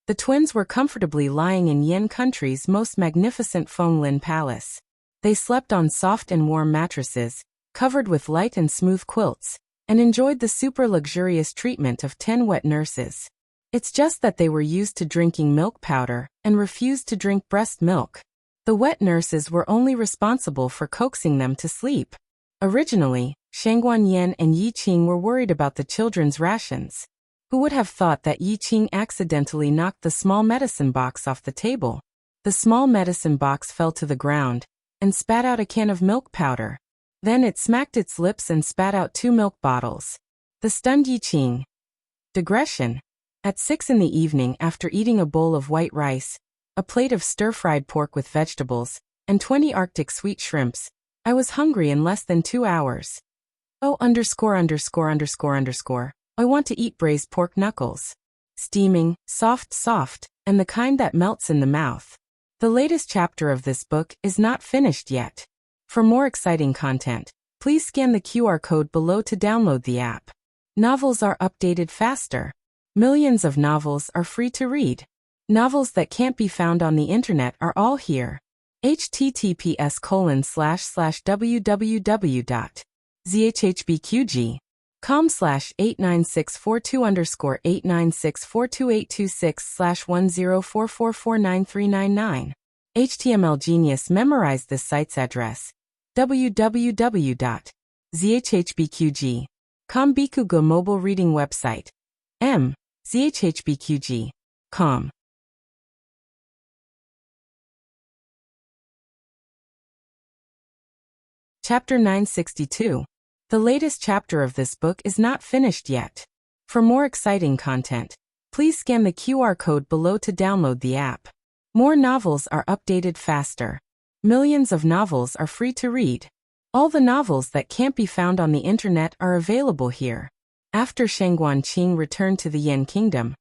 the twins were comfortably lying in Yan country's most magnificent Fenglin palace. They slept on soft and warm mattresses, covered with light and smooth quilts, and enjoyed the super luxurious treatment of 10 wet nurses. It's just that they were used to drinking milk powder and refused to drink breast milk. The wet nurses were only responsible for coaxing them to sleep. Originally, Shangguan Yan and Yi Qing were worried about the children's rations. Who would have thought that Yi Qing accidentally knocked the small medicine box off the table? The small medicine box fell to the ground and spat out a can of milk powder. Then it smacked its lips and spat out 2 milk bottles. The stunned Yi Qing. Digression. At 6 in the evening, after eating a bowl of white rice, a plate of stir-fried pork with vegetables, and 20 Arctic sweet shrimps, I was hungry in less than 2 hours. Oh I want to eat braised pork knuckles. Steaming, soft, and the kind that melts in the mouth. The latest chapter of this book is not finished yet. For more exciting content, please scan the QR code below to download the app. Novels are updated faster. Millions of novels are free to read. Novels that can't be found on the internet are all here. https://www.zhbqg.com/89642_896428226/10444939. HTML Genius memorized this site's address. www.zhbqg.com Bikugo mobile reading website. zhbqg.com. Chapter 962. The latest chapter of this book is not finished yet. For more exciting content, please scan the QR code below to download the app. More novels are updated faster. Millions of novels are free to read. All the novels that can't be found on the internet are available here. After Shangguan Qing returned to the Yan kingdom,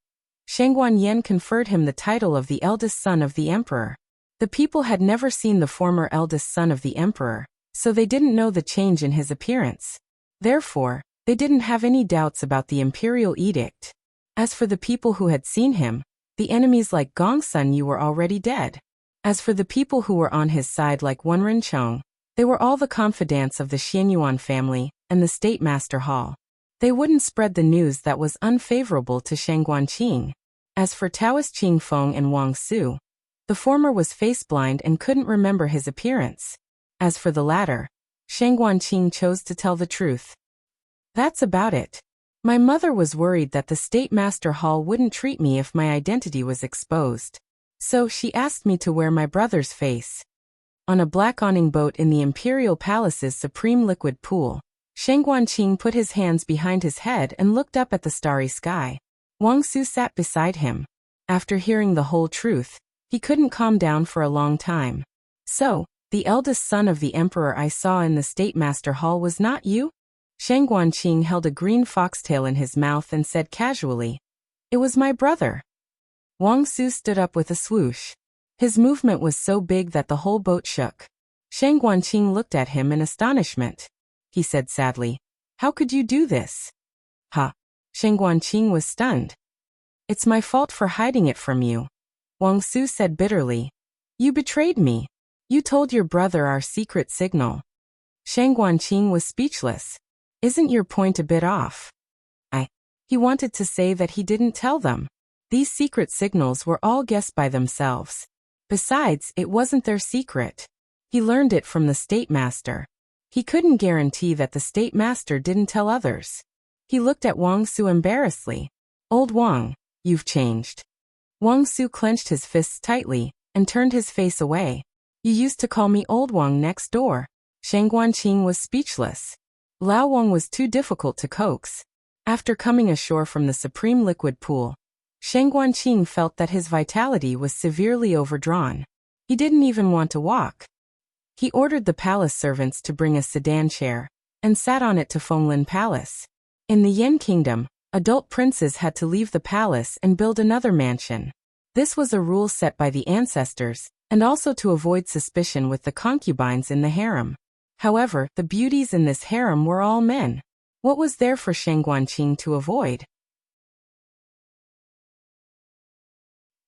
Shangguan Yan conferred him the title of the eldest son of the emperor. The people had never seen the former eldest son of the emperor, so they didn't know the change in his appearance. Therefore, they didn't have any doubts about the imperial edict. As for the people who had seen him, the enemies like Gongsun Yu were already dead. As for the people who were on his side like Wenren Chong, they were all the confidants of the Xianyuan family and the State Master Hall. They wouldn't spread the news that was unfavorable to Shangguan Qing. As for Taoist Qing Feng and Wang Su, the former was face-blind and couldn't remember his appearance. As for the latter, Shangguan Qing chose to tell the truth. That's about it. My mother was worried that the State Master Hall wouldn't treat me if my identity was exposed. So she asked me to wear my brother's face. On a black awning boat in the Imperial Palace's supreme liquid pool, Shangguan Qing put his hands behind his head and looked up at the starry sky. Wang Su sat beside him. After hearing the whole truth, he couldn't calm down for a long time. So, the eldest son of the emperor I saw in the State Master Hall was not you? Shangguan Qing held a green foxtail in his mouth and said casually, "It was my brother." Wang Su stood up with a swoosh. His movement was so big that the whole boat shook. Shangguan Qing looked at him in astonishment. He said sadly, "How could you do this?" "Ha!" Shangguan Qing was stunned. "It's my fault for hiding it from you," Wang Su said bitterly. "You betrayed me. You told your brother our secret signal." Shangguan Qing was speechless. "Isn't your point a bit off?" He wanted to say that he didn't tell them. These secret signals were all guessed by themselves. Besides, it wasn't their secret. He learned it from the State Master. He couldn't guarantee that the State Master didn't tell others. He looked at Wang Su embarrassedly. "Old Wang, you've changed." Wang Su clenched his fists tightly and turned his face away. "You used to call me Old Wang next door." Shangguan Qing was speechless. Lao Wang was too difficult to coax. After coming ashore from the supreme liquid pool, Shangguan Qing felt that his vitality was severely overdrawn. He didn't even want to walk. He ordered the palace servants to bring a sedan chair, and sat on it to Fenglin Palace. In the Yen Kingdom, adult princes had to leave the palace and build another mansion. This was a rule set by the ancestors, and also to avoid suspicion with the concubines in the harem. However, the beauties in this harem were all men. What was there for Shang Guanqing to avoid?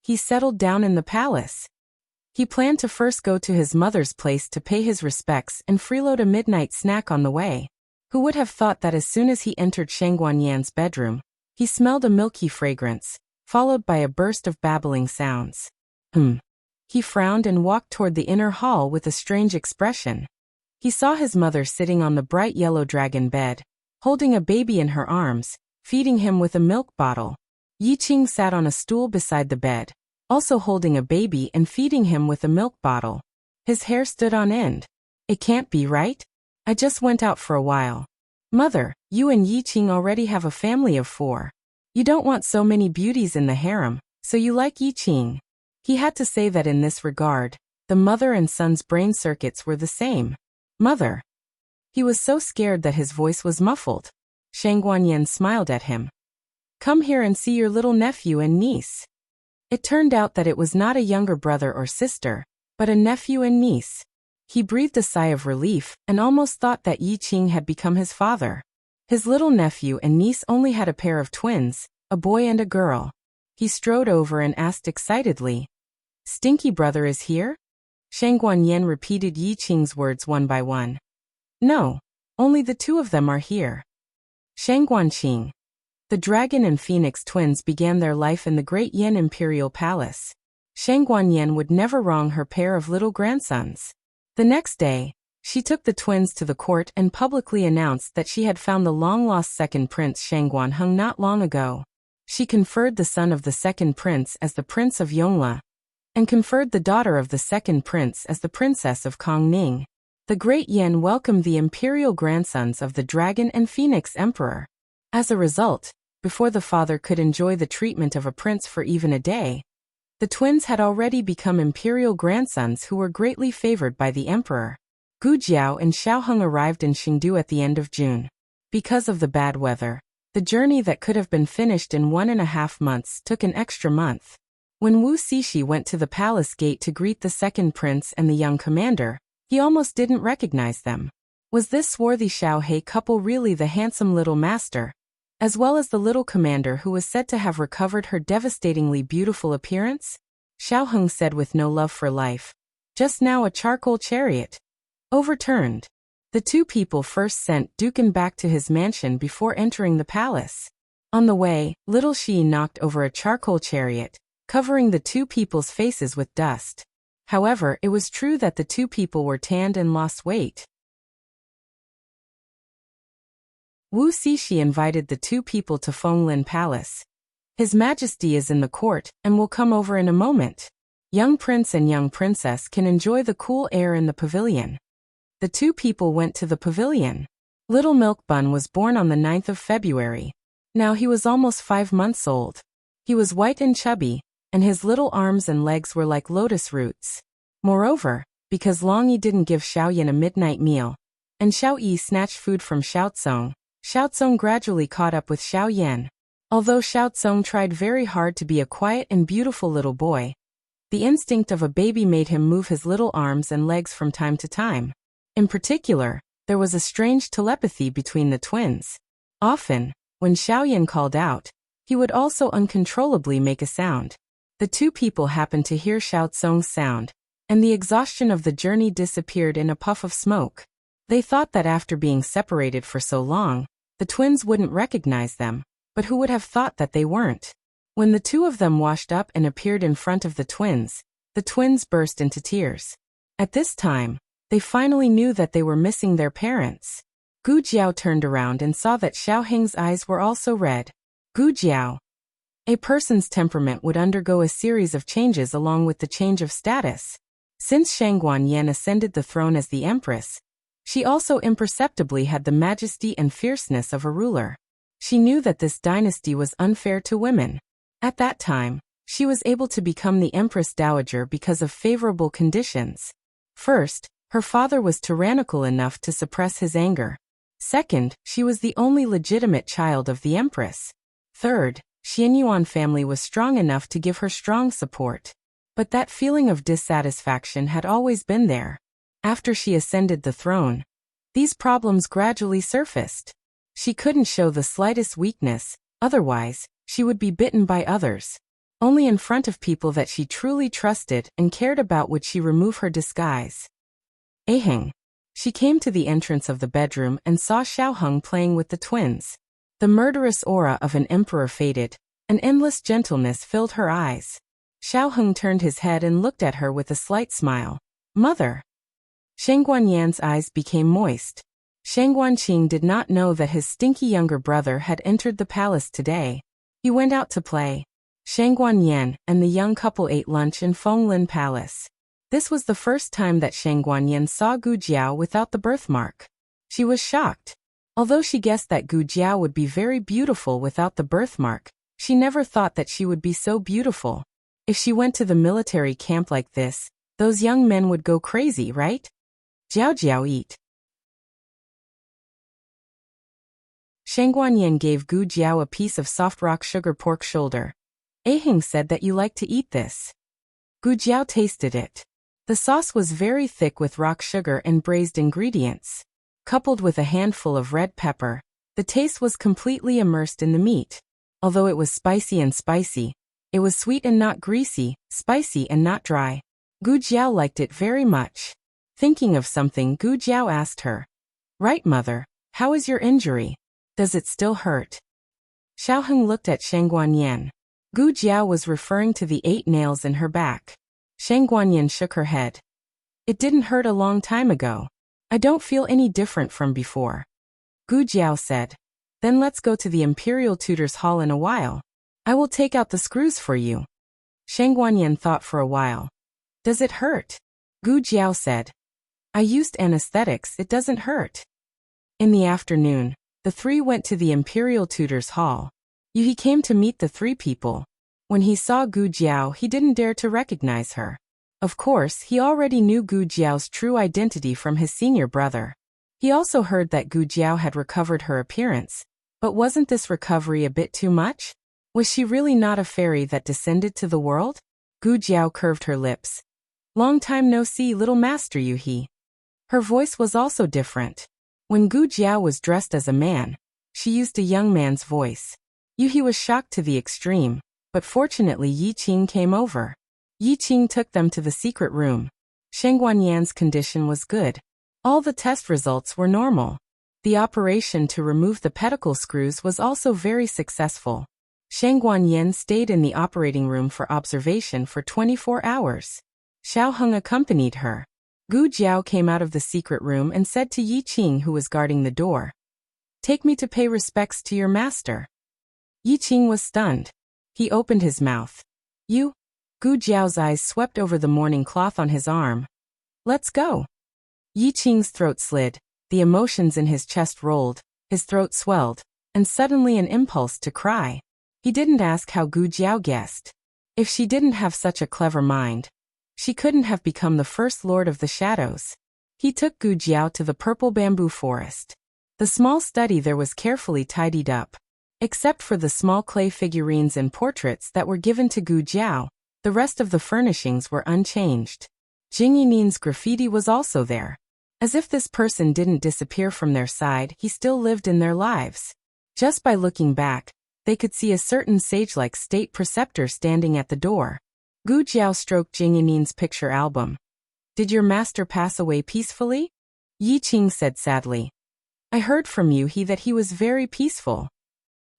He settled down in the palace. He planned to first go to his mother's place to pay his respects and freeload a midnight snack on the way. Who would have thought that as soon as he entered Shang Guanyan's bedroom, he smelled a milky fragrance, followed by a burst of babbling sounds. He frowned and walked toward the inner hall with a strange expression. He saw his mother sitting on the bright yellow dragon bed, holding a baby in her arms, feeding him with a milk bottle. Yi Qing sat on a stool beside the bed, also holding a baby and feeding him with a milk bottle. His hair stood on end. It can't be right? I just went out for a while. Mother, you and Yi Qing already have a family of 4. You don't want so many beauties in the harem, so you like Yi Qing. He had to say that in this regard, the mother and son's brain circuits were the same. Mother. He was so scared that his voice was muffled. Shang Guanyan smiled at him. Come here and see your little nephew and niece. It turned out that it was not a younger brother or sister, but a nephew and niece. He breathed a sigh of relief and almost thought that Yi Qing had become his father. His little nephew and niece only had a pair of twins, a boy and a girl. He strode over and asked excitedly, Stinky brother is here? Shang Guanyan repeated Yi Qing's words one by one. No, only the 2 of them are here. Shang Guanqing. The dragon and phoenix twins began their life in the great Yen imperial palace. Shang Guanyan would never wrong her pair of little grandsons. The next day, she took the twins to the court and publicly announced that she had found the long-lost second prince Shang Guanheng not long ago. She conferred the son of the second prince as the Prince of Yongla, and conferred the daughter of the second prince as the Princess of Kongning. The great Yen welcomed the imperial grandsons of the Dragon and Phoenix Emperor. As a result, before the father could enjoy the treatment of a prince for even a day, the twins had already become imperial grandsons who were greatly favored by the emperor. Gu Jiao and Xiaoheng arrived in Chengdu at the end of June. Because of the bad weather, the journey that could have been finished in 1.5 months took an extra month. When Wu Cixi went to the palace gate to greet the second prince and the young commander, he almost didn't recognize them. Was this swarthy Xiao He couple really the handsome little master, as well as the little commander who was said to have recovered her devastatingly beautiful appearance? Xiaoheng said with no love for life. Just now a charcoal chariot. Overturned. The 2 people first sent Dukan back to his mansion before entering the palace. On the way, little Shi knocked over a charcoal chariot, covering the 2 people's faces with dust. However, it was true that the 2 people were tanned and lost weight. Wu Cixi invited the 2 people to Fenglin Palace. His Majesty is in the court and will come over in a moment. Young prince and young princess can enjoy the cool air in the pavilion. The 2 people went to the pavilion. Little Milk Bun was born on the 9th of February. Now he was almost 5 months old. He was white and chubby, and his little arms and legs were like lotus roots. Moreover, because Long Yi didn't give Xiaoyan a midnight meal, and Xiao Yi snatched food from Xiaotsong, Xiaotsong gradually caught up with Xiaoyan. Although Xiaotsong tried very hard to be a quiet and beautiful little boy, the instinct of a baby made him move his little arms and legs from time to time. In particular, there was a strange telepathy between the twins. Often, when Xiaoyan called out, he would also uncontrollably make a sound. The 2 people happened to hear Xiaotsong's sound, and the exhaustion of the journey disappeared in a puff of smoke. They thought that after being separated for so long, the twins wouldn't recognize them, but who would have thought that they weren't? When the 2 of them washed up and appeared in front of the twins burst into tears. At this time, they finally knew that they were missing their parents. Gu Jiao turned around and saw that Xiaoheng's eyes were also red. Gu Jiao. A person's temperament would undergo a series of changes along with the change of status. Since Shang Guanyan ascended the throne as the empress, she also imperceptibly had the majesty and fierceness of a ruler. She knew that this dynasty was unfair to women. At that time, she was able to become the Empress Dowager because of favorable conditions. First, Her father was tyrannical enough to suppress his anger. Second, she was the only legitimate child of the empress. Third, Xianyuan family was strong enough to give her strong support. But that feeling of dissatisfaction had always been there. After she ascended the throne, these problems gradually surfaced. She couldn't show the slightest weakness, otherwise, she would be bitten by others. Only in front of people that she truly trusted and cared about would she remove her disguise. Aheng. She came to the entrance of the bedroom and saw Xiaoheng playing with the twins. The murderous aura of an emperor faded. An endless gentleness filled her eyes. Xiaoheng turned his head and looked at her with a slight smile. Mother. Shang Guanyan's eyes became moist. Shang Guanqing did not know that his stinky younger brother had entered the palace today. He went out to play. Shang Guanyan and the young couple ate lunch in Fenglin Palace. This was the first time that Shang Guanyan saw Gu Jiao without the birthmark. She was shocked. Although she guessed that Gu Jiao would be very beautiful without the birthmark, she never thought that she would be so beautiful. If she went to the military camp like this, those young men would go crazy, right? Jiao Jiao eat. Shang Guanyan gave Gu Jiao a piece of soft rock sugar pork shoulder. Aheng said that you like to eat this. Gu Jiao tasted it. The sauce was very thick with rock sugar and braised ingredients. Coupled with a handful of red pepper, the taste was completely immersed in the meat. Although it was spicy, it was sweet and not greasy, spicy and not dry. Gu Jiao liked it very much. Thinking of something, Gu Jiao asked her. Right, mother, how is your injury? Does it still hurt? Xiaoheng looked at Shang Guanyan. Gu Jiao was referring to the 8 nails in her back. Shang Guanyan shook her head. It didn't hurt a long time ago. I don't feel any different from before. Gu Jiao said. Then let's go to the Imperial Tutor's Hall in a while. I will take out the screws for you. Shang Guanyan thought for a while. Does it hurt? Gu Jiao said. I used anesthetics, it doesn't hurt. In the afternoon, the three went to the Imperial Tutor's Hall. He came to meet the 3 people. When he saw Gu Jiao, he didn't dare to recognize her. Of course, he already knew Gu Jiao's true identity from his senior brother. He also heard that Gu Jiao had recovered her appearance. But wasn't this recovery a bit too much? Was she really not a fairy that descended to the world? Gu Jiao curved her lips. Long time no see, little master Yuhi. Her voice was also different. When Gu Jiao was dressed as a man, she used a young man's voice. Yuhi was shocked to the extreme, but fortunately Yi Qing came over. Yi Qing took them to the secret room. Shang Guanyan's condition was good. All the test results were normal. The operation to remove the pedicle screws was also very successful. Shang Guanyan stayed in the operating room for observation for 24 hours. Xiaoheng accompanied her. Gu Jiao came out of the secret room and said to Yi Qing, who was guarding the door, Take me to pay respects to your master. Yi Qing was stunned. He opened his mouth. You? Gu Jiao's eyes swept over the mourning cloth on his arm. Let's go. Yi Qing's throat slid, the emotions in his chest rolled, his throat swelled, and suddenly an impulse to cry. He didn't ask how Gu Jiao guessed. If she didn't have such a clever mind, she couldn't have become the first lord of the shadows. He took Gu Jiao to the purple bamboo forest. The small study there was carefully tidied up. Except for the small clay figurines and portraits that were given to Gu Jiao, the rest of the furnishings were unchanged. Jing Yinin's graffiti was also there. As if this person didn't disappear from their side, he still lived in their lives. Just by looking back, they could see a certain sage-like state preceptor standing at the door. Gu Jiao stroked Jing Yinin's picture album. Did your master pass away peacefully? Yi Qing said sadly. I heard from you that he was very peaceful.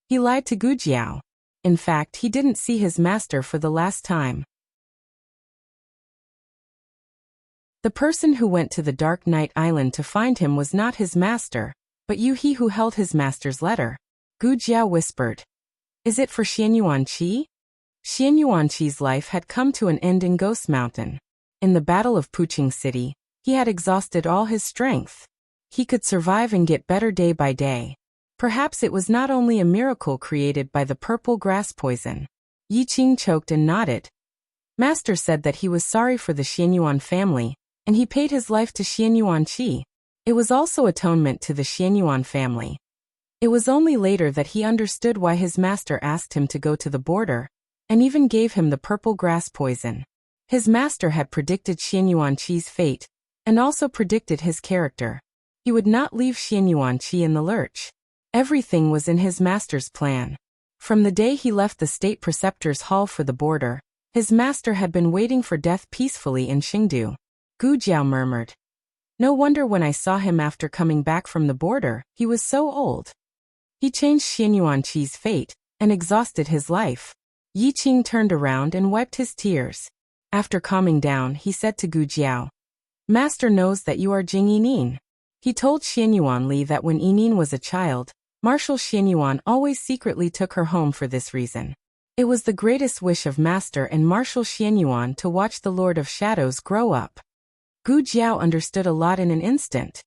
He lied to Gu Jiao. In fact, he didn't see his master for the last time. The person who went to the Dark Night Island to find him was not his master, but he who held his master's letter. Gu Jiao whispered. Is it for Xianyuan Qi? Xianyuan Qi's life had come to an end in Ghost Mountain. In the Battle of Puqing City, he had exhausted all his strength. He could survive and get better day by day. Perhaps it was not only a miracle created by the purple grass poison. Yi Qing choked and nodded. Master said that he was sorry for the Xianyuan family, and he paid his life to Xianyuan Qi. It was also atonement to the Xianyuan family. It was only later that he understood why his master asked him to go to the border, and even gave him the purple grass poison. His master had predicted Xianyuan Qi's fate, and also predicted his character. He would not leave Xianyuan Qi in the lurch. Everything was in his master's plan. From the day he left the state preceptor's hall for the border, his master had been waiting for death peacefully in Xingdu. Gu Jiao murmured. No wonder when I saw him after coming back from the border, he was so old. He changed Xianyuan Qi's fate, and exhausted his life. Yi Qing turned around and wiped his tears. After calming down, he said to Gu Jiao, Master knows that you are Jing Yinin. He told Xianyuan Li that when Yinin was a child, Marshal Xianyuan always secretly took her home for this reason. It was the greatest wish of Master and Marshal Xianyuan to watch the Lord of Shadows grow up. Gu Jiao understood a lot in an instant.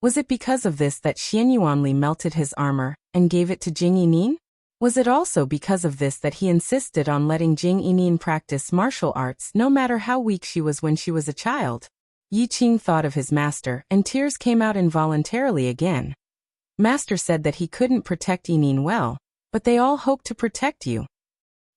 Was it because of this that Xianyuan Li melted his armor and gave it to Jing Yinin? Was it also because of this that he insisted on letting Jing Yinin practice martial arts no matter how weak she was when she was a child? Yi Qing thought of his master, and tears came out involuntarily again. Master said that he couldn't protect Yinin well, but they all hoped to protect you.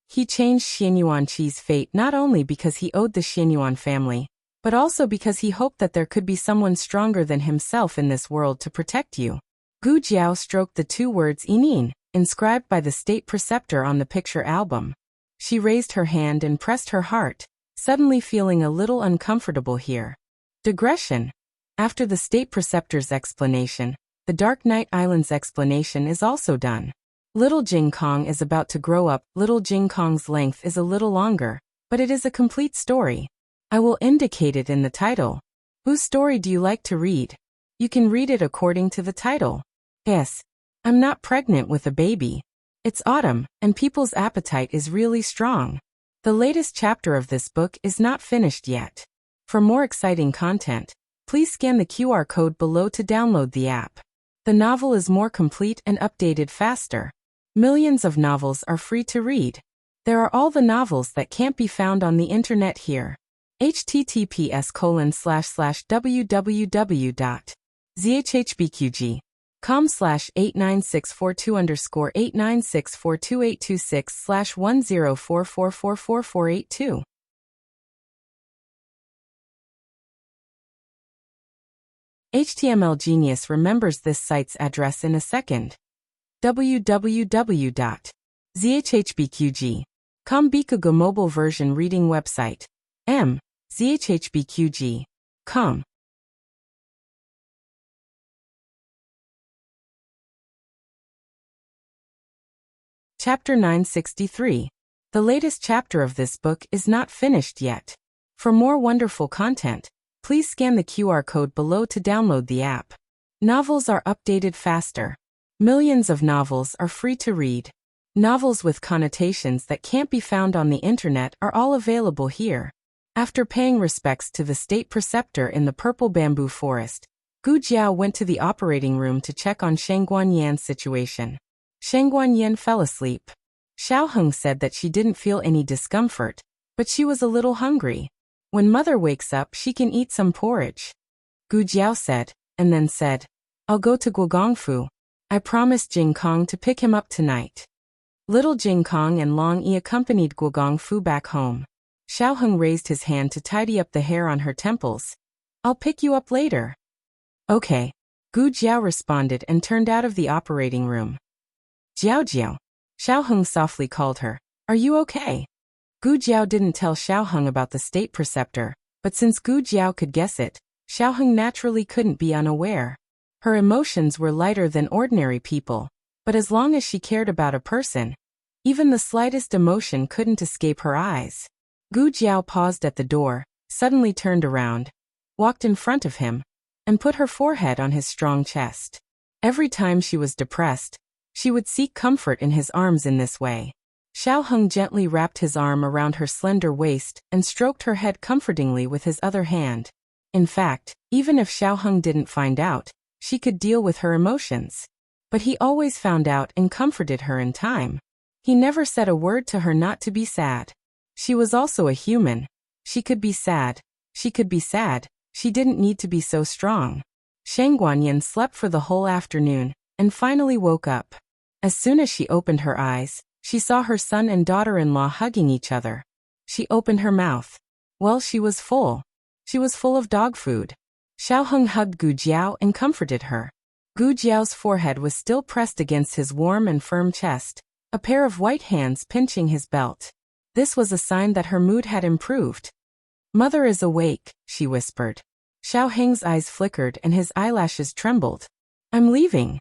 He changed Xianyuan Qi's fate not only because he owed the Xianyuan family, but also because he hoped that there could be someone stronger than himself in this world to protect you. Gu Jiao stroked the two words Yinin, inscribed by the state preceptor on the picture album. She raised her hand and pressed her heart, suddenly feeling a little uncomfortable here. Digression. After the state preceptor's explanation, the Dark Knight Island's explanation is also done. Little Jing Kong is about to grow up. Little Jing Kong's length is a little longer, but it is a complete story. I will indicate it in the title. Whose story do you like to read? You can read it according to the title. Yes. I'm not pregnant with a baby. It's autumn, and people's appetite is really strong. The latest chapter of this book is not finished yet. For more exciting content, please scan the QR code below to download the app. The novel is more complete and updated faster. Millions of novels are free to read. There are all the novels that can't be found on the internet here. https://www.zhhbqg.com/89642_8964226/10444482. HTML Genius remembers this site's address in a second. www.zhhbqg.com Bikuga mobile version reading website. zhhbqg.com. Chapter 963. The latest chapter of this book is not finished yet. For more wonderful content, please scan the QR code below to download the app. Novels are updated faster. Millions of novels are free to read. Novels with connotations that can't be found on the internet are all available here. After paying respects to the state preceptor in the purple bamboo forest, Gu Jiao went to the operating room to check on Shang Guanyan's situation. Shang Guanyan fell asleep. Xiao Heng said that she didn't feel any discomfort, but she was a little hungry. When mother wakes up, she can eat some porridge. Gu Jiao said, and then said, I'll go to Guogongfu. I promised Jing Kong to pick him up tonight. Little Jing Kong and Long Yi accompanied Guogongfu back home. Xiao Heng raised his hand to tidy up the hair on her temples. I'll pick you up later. Okay. Gu Jiao responded and turned out of the operating room. Jiao Jiao. Xiao Heng softly called her. Are you okay? Gu Jiao didn't tell Xiao Heng about the state preceptor, but since Gu Jiao could guess it, Xiao Heng naturally couldn't be unaware. Her emotions were lighter than ordinary people, but as long as she cared about a person, even the slightest emotion couldn't escape her eyes. Gu Jiao paused at the door, suddenly turned around, walked in front of him, and put her forehead on his strong chest. Every time she was depressed, she would seek comfort in his arms in this way. Xiao Heng gently wrapped his arm around her slender waist and stroked her head comfortingly with his other hand. In fact, even if Xiao Heng didn't find out, she could deal with her emotions. But he always found out and comforted her in time. He never said a word to her not to be sad. She was also a human. She could be sad. She could be sad. She didn't need to be so strong. Shang Guanyin slept for the whole afternoon, and finally woke up. As soon as she opened her eyes, she saw her son and daughter-in-law hugging each other. She opened her mouth. Well, she was full. She was full of dog food. Xiao Heng hugged Gu Jiao and comforted her. Gu Jiao's forehead was still pressed against his warm and firm chest, a pair of white hands pinching his belt. This was a sign that her mood had improved. "Mother is awake," she whispered. Xiao Heng's eyes flickered and his eyelashes trembled. "I'm leaving."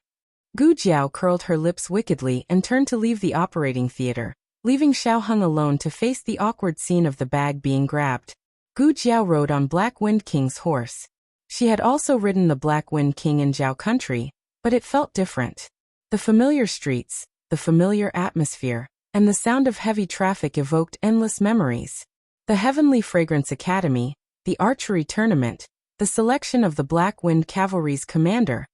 Gu Jiao curled her lips wickedly and turned to leave the operating theater, leaving Xiao Heng alone to face the awkward scene of the bag being grabbed. Gu Jiao rode on Black Wind King's horse. She had also ridden the Black Wind King in Zhao country, but it felt different. The familiar streets, the familiar atmosphere, and the sound of heavy traffic evoked endless memories. The Heavenly Fragrance Academy, the archery tournament, the selection of the Black Wind Cavalry's commander.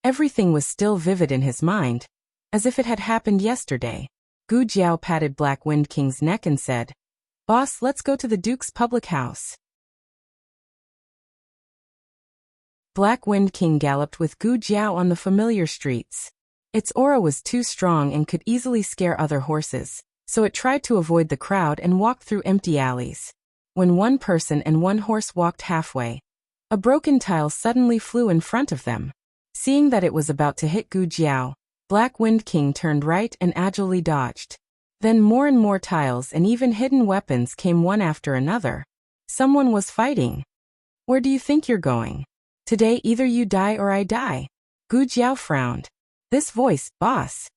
Everything was still vivid in his mind, as if it had happened yesterday. Gu Jiao patted Black Wind King's neck and said, "Boss, let's go to the Duke's public house." Black Wind King galloped with Gu Jiao on the familiar streets. Its aura was too strong and could easily scare other horses, so it tried to avoid the crowd and walked through empty alleys. When one person and one horse walked halfway, a broken tile suddenly flew in front of them. Seeing that it was about to hit Gu Jiao, Black Wind King turned right and agilely dodged. Then more and more tiles and even hidden weapons came one after another. Someone was fighting. "Where do you think you're going? Today either you die or I die." Gu Jiao frowned. "This voice, boss."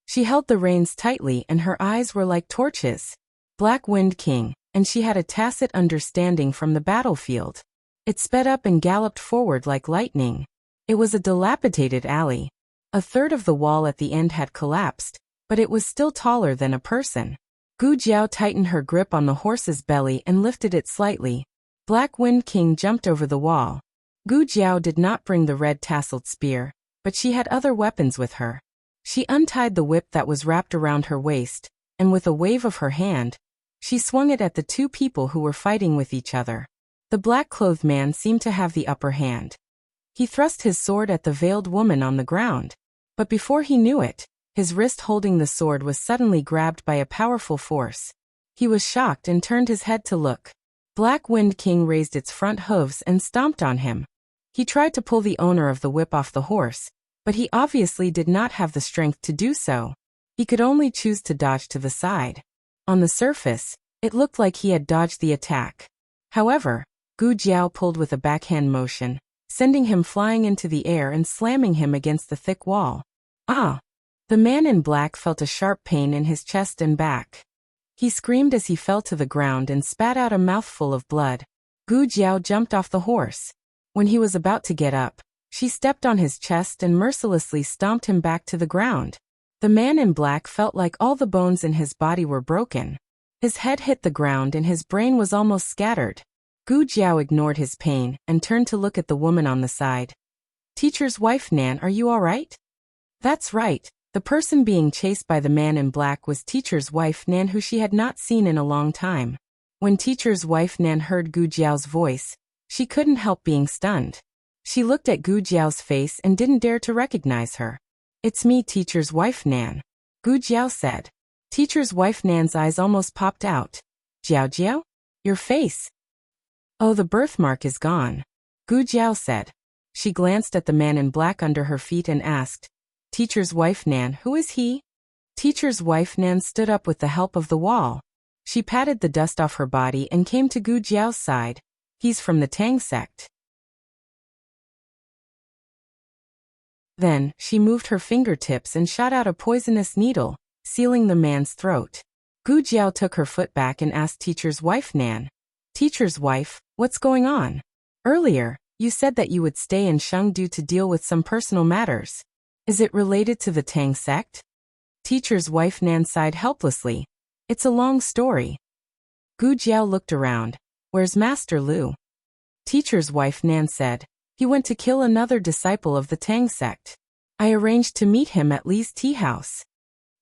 She held the reins tightly and her eyes were like torches. Black Wind King, and she had a tacit understanding from the battlefield. It sped up and galloped forward like lightning. It was a dilapidated alley. A third of the wall at the end had collapsed, but it was still taller than a person. Gu Jiao tightened her grip on the horse's belly and lifted it slightly. Black Wind King jumped over the wall. Gu Jiao did not bring the red tasseled spear, but she had other weapons with her. She untied the whip that was wrapped around her waist, and with a wave of her hand, she swung it at the two people who were fighting with each other. The black-clothed man seemed to have the upper hand. He thrust his sword at the veiled woman on the ground. But before he knew it, his wrist holding the sword was suddenly grabbed by a powerful force. He was shocked and turned his head to look. Black Wind King raised its front hooves and stomped on him. He tried to pull the owner of the whip off the horse, but he obviously did not have the strength to do so. He could only choose to dodge to the side. On the surface, it looked like he had dodged the attack. However, Gu Jiao pulled with a backhand motion, sending him flying into the air and slamming him against the thick wall. "Ah!" The man in black felt a sharp pain in his chest and back. He screamed as he fell to the ground and spat out a mouthful of blood. Gu Jiao jumped off the horse. When he was about to get up, she stepped on his chest and mercilessly stomped him back to the ground. The man in black felt like all the bones in his body were broken. His head hit the ground and his brain was almost scattered. Gu Jiao ignored his pain and turned to look at the woman on the side. "Teacher's wife Nan, are you all right?" That's right. The person being chased by the man in black was Teacher's wife Nan, who she had not seen in a long time. When Teacher's wife Nan heard Gu Jiao's voice, she couldn't help being stunned. She looked at Gu Jiao's face and didn't dare to recognize her. "It's me, Teacher's wife Nan," Gu Jiao said. Teacher's wife Nan's eyes almost popped out. "Jiao Jiao? Your face." "Oh, the birthmark is gone," Gu Jiao said. She glanced at the man in black under her feet and asked, "Teacher's wife Nan, who is he?" Teacher's wife Nan stood up with the help of the wall. She patted the dust off her body and came to Gu Jiao's side. "He's from the Tang sect." Then, she moved her fingertips and shot out a poisonous needle, sealing the man's throat. Gu Jiao took her foot back and asked Teacher's wife Nan, "Teacher's wife, what's going on? Earlier, you said that you would stay in Chengdu to deal with some personal matters. Is it related to the Tang sect?" Teacher's wife Nan sighed helplessly. "It's a long story." Gu Jiao looked around. "Where's Master Lu?" Teacher's wife Nan said, "He went to kill another disciple of the Tang sect. I arranged to meet him at Li's tea house."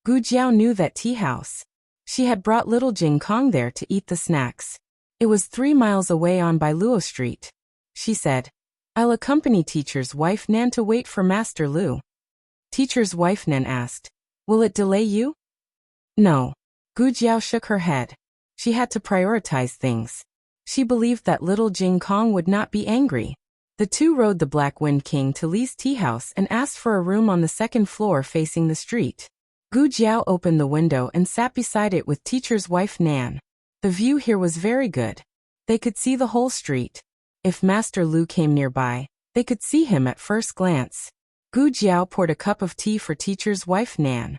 Gu Jiao knew that tea house. She had brought little Jing Kong there to eat the snacks. It was 3 miles away on by Luo Street. she said. I'll accompany teacher's wife Nan to wait for Master Lu. Teacher's wife Nan asked, will it delay you? No. Gu Jiao shook her head. She had to prioritize things. She believed that little Jing Kong would not be angry. The two rode the Black Wind King to Li's tea house and asked for a room on the second floor facing the street. Gu Jiao opened the window and sat beside it with teacher's wife Nan. The view here was very good. They could see the whole street. If Master Lu came nearby, they could see him at first glance. Gu Jiao poured a cup of tea for teacher's wife Nan.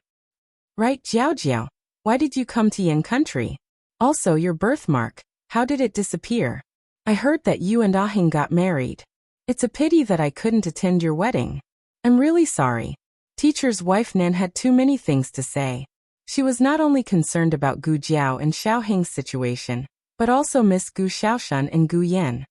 Right, Jiao Jiao, why did you come to Yin country? Also your birthmark, how did it disappear? I heard that you and Ahing got married. It's a pity that I couldn't attend your wedding. I'm really sorry. Teacher's wife Nan had too many things to say. She was not only concerned about Gu Jiao and Xiao Hing's situation, but also missed Gu Xiaoshan and Gu Yan.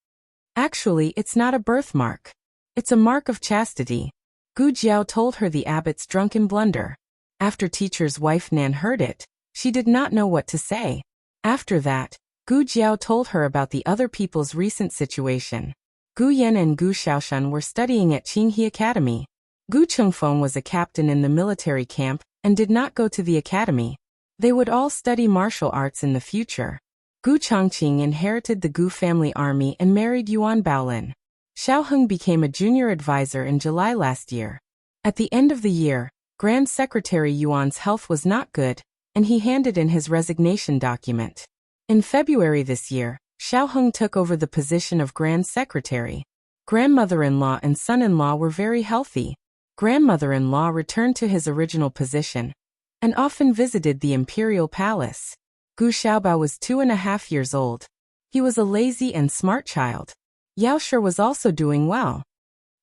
Actually, it's not a birthmark. It's a mark of chastity. Gu Jiao told her the abbot's drunken blunder. After teacher's wife Nan heard it, she did not know what to say. After that, Gu Jiao told her about the other people's recent situation. Gu Yan and Gu Xiaoshan were studying at Qinghe Academy. Gu Chengfeng was a captain in the military camp and did not go to the academy. They would all study martial arts in the future. Gu Chongqing inherited the Gu family army and married Yuan Baolin. Xiao Heng became a junior advisor in July last year. At the end of the year, Grand Secretary Yuan's health was not good, and he handed in his resignation document. In February this year, Xiao Heng took over the position of Grand Secretary. Grandmother-in-law and son-in-law were very healthy. Grandmother-in-law returned to his original position and often visited the imperial palace. Gu Xiaobao was 2.5 years old. He was a lazy and smart child. Yao Shi was also doing well.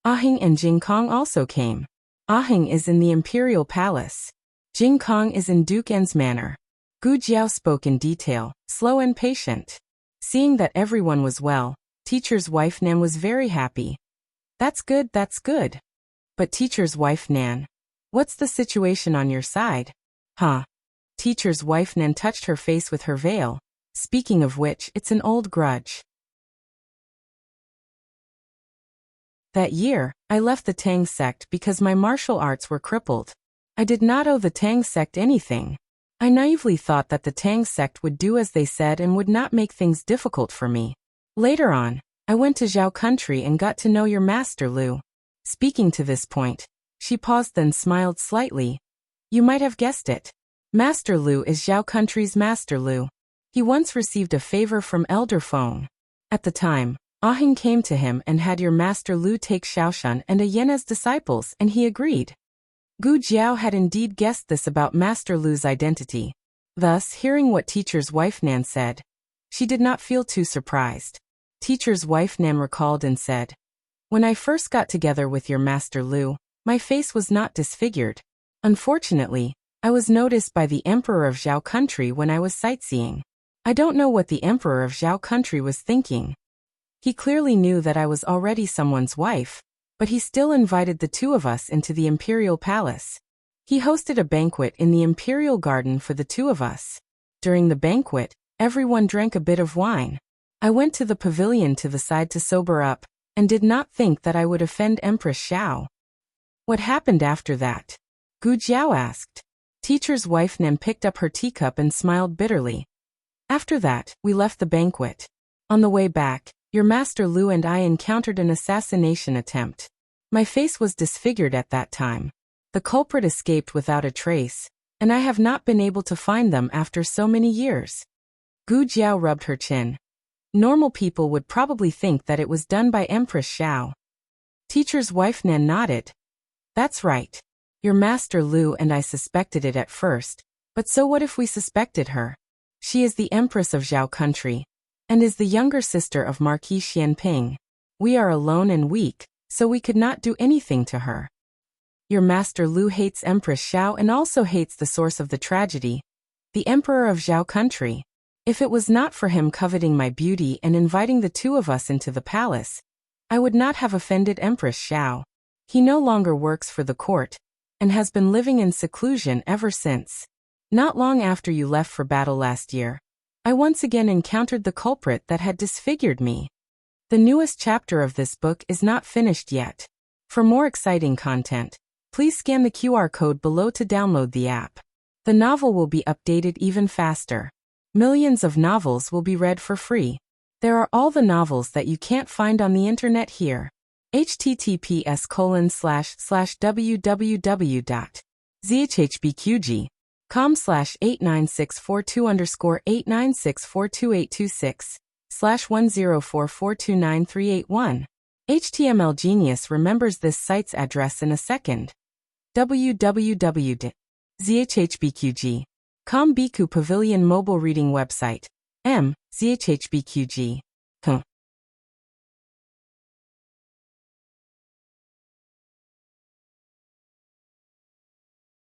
Ahing and Jing Kong also came. Ahing is in the imperial palace. Jing Kong is in Duke N's manor. Gu Jiao spoke in detail, slow and patient. Seeing that everyone was well, teacher's wife Nan was very happy. That's good, that's good. But teacher's wife Nan, what's the situation on your side? Huh? Teacher's wife Nan touched her face with her veil. Speaking of which, it's an old grudge. That year, I left the Tang sect because my martial arts were crippled. I did not owe the Tang sect anything. I naively thought that the Tang sect would do as they said and would not make things difficult for me. Later on, I went to Zhao country and got to know your Master Lu. Speaking to this point, she paused then smiled slightly. You might have guessed it. Master Lu is Zhao country's Master Lu. He once received a favor from Elder Feng. At the time, Ahing came to him and had your Master Lu take Xiaoshan and a Yen as disciples, and he agreed. Gu Jiao had indeed guessed this about Master Lu's identity. Thus, hearing what teacher's wife Nan said, she did not feel too surprised. Teacher's wife Nan recalled and said, when I first got together with your Master Lu, my face was not disfigured. Unfortunately, I was noticed by the Emperor of Zhao country when I was sightseeing. I don't know what the Emperor of Zhao country was thinking. He clearly knew that I was already someone's wife, but he still invited the two of us into the imperial palace. He hosted a banquet in the imperial garden for the two of us. During the banquet, everyone drank a bit of wine. I went to the pavilion to the side to sober up, and did not think that I would offend Empress Xiao. What happened after that? Gu Jiao asked. Teacher's wife Nan picked up her teacup and smiled bitterly. After that, we left the banquet. On the way back, your Master Lu and I encountered an assassination attempt. My face was disfigured at that time. The culprit escaped without a trace, and I have not been able to find them after so many years. Gu Jiao rubbed her chin. Normal people would probably think that it was done by Empress Xiao. Teacher's wife Nan nodded. That's right. Your Master Lu and I suspected it at first, but so what if we suspected her? She is the Empress of Zhao country, and is the younger sister of Marquis Xianping. We are alone and weak, so we could not do anything to her. Your Master Lu hates Empress Xiao and also hates the source of the tragedy, the Emperor of Zhao country. If it was not for him coveting my beauty and inviting the two of us into the palace, I would not have offended Empress Xiao. He no longer works for the court, and has been living in seclusion ever since. Not long after you left for battle last year, I once again encountered the culprit that had disfigured me. The newest chapter of this book is not finished yet. For more exciting content, please scan the QR code below to download the app. The novel will be updated even faster. Millions of novels will be read for free. There are all the novels that you can't find on the internet here. https://www.zhbqg.com/89642_8964226/1044293881. HTML Genius remembers this site's address in a second. www.zhbqg.com Biku Pavilion Mobile Reading Website. zhbqg.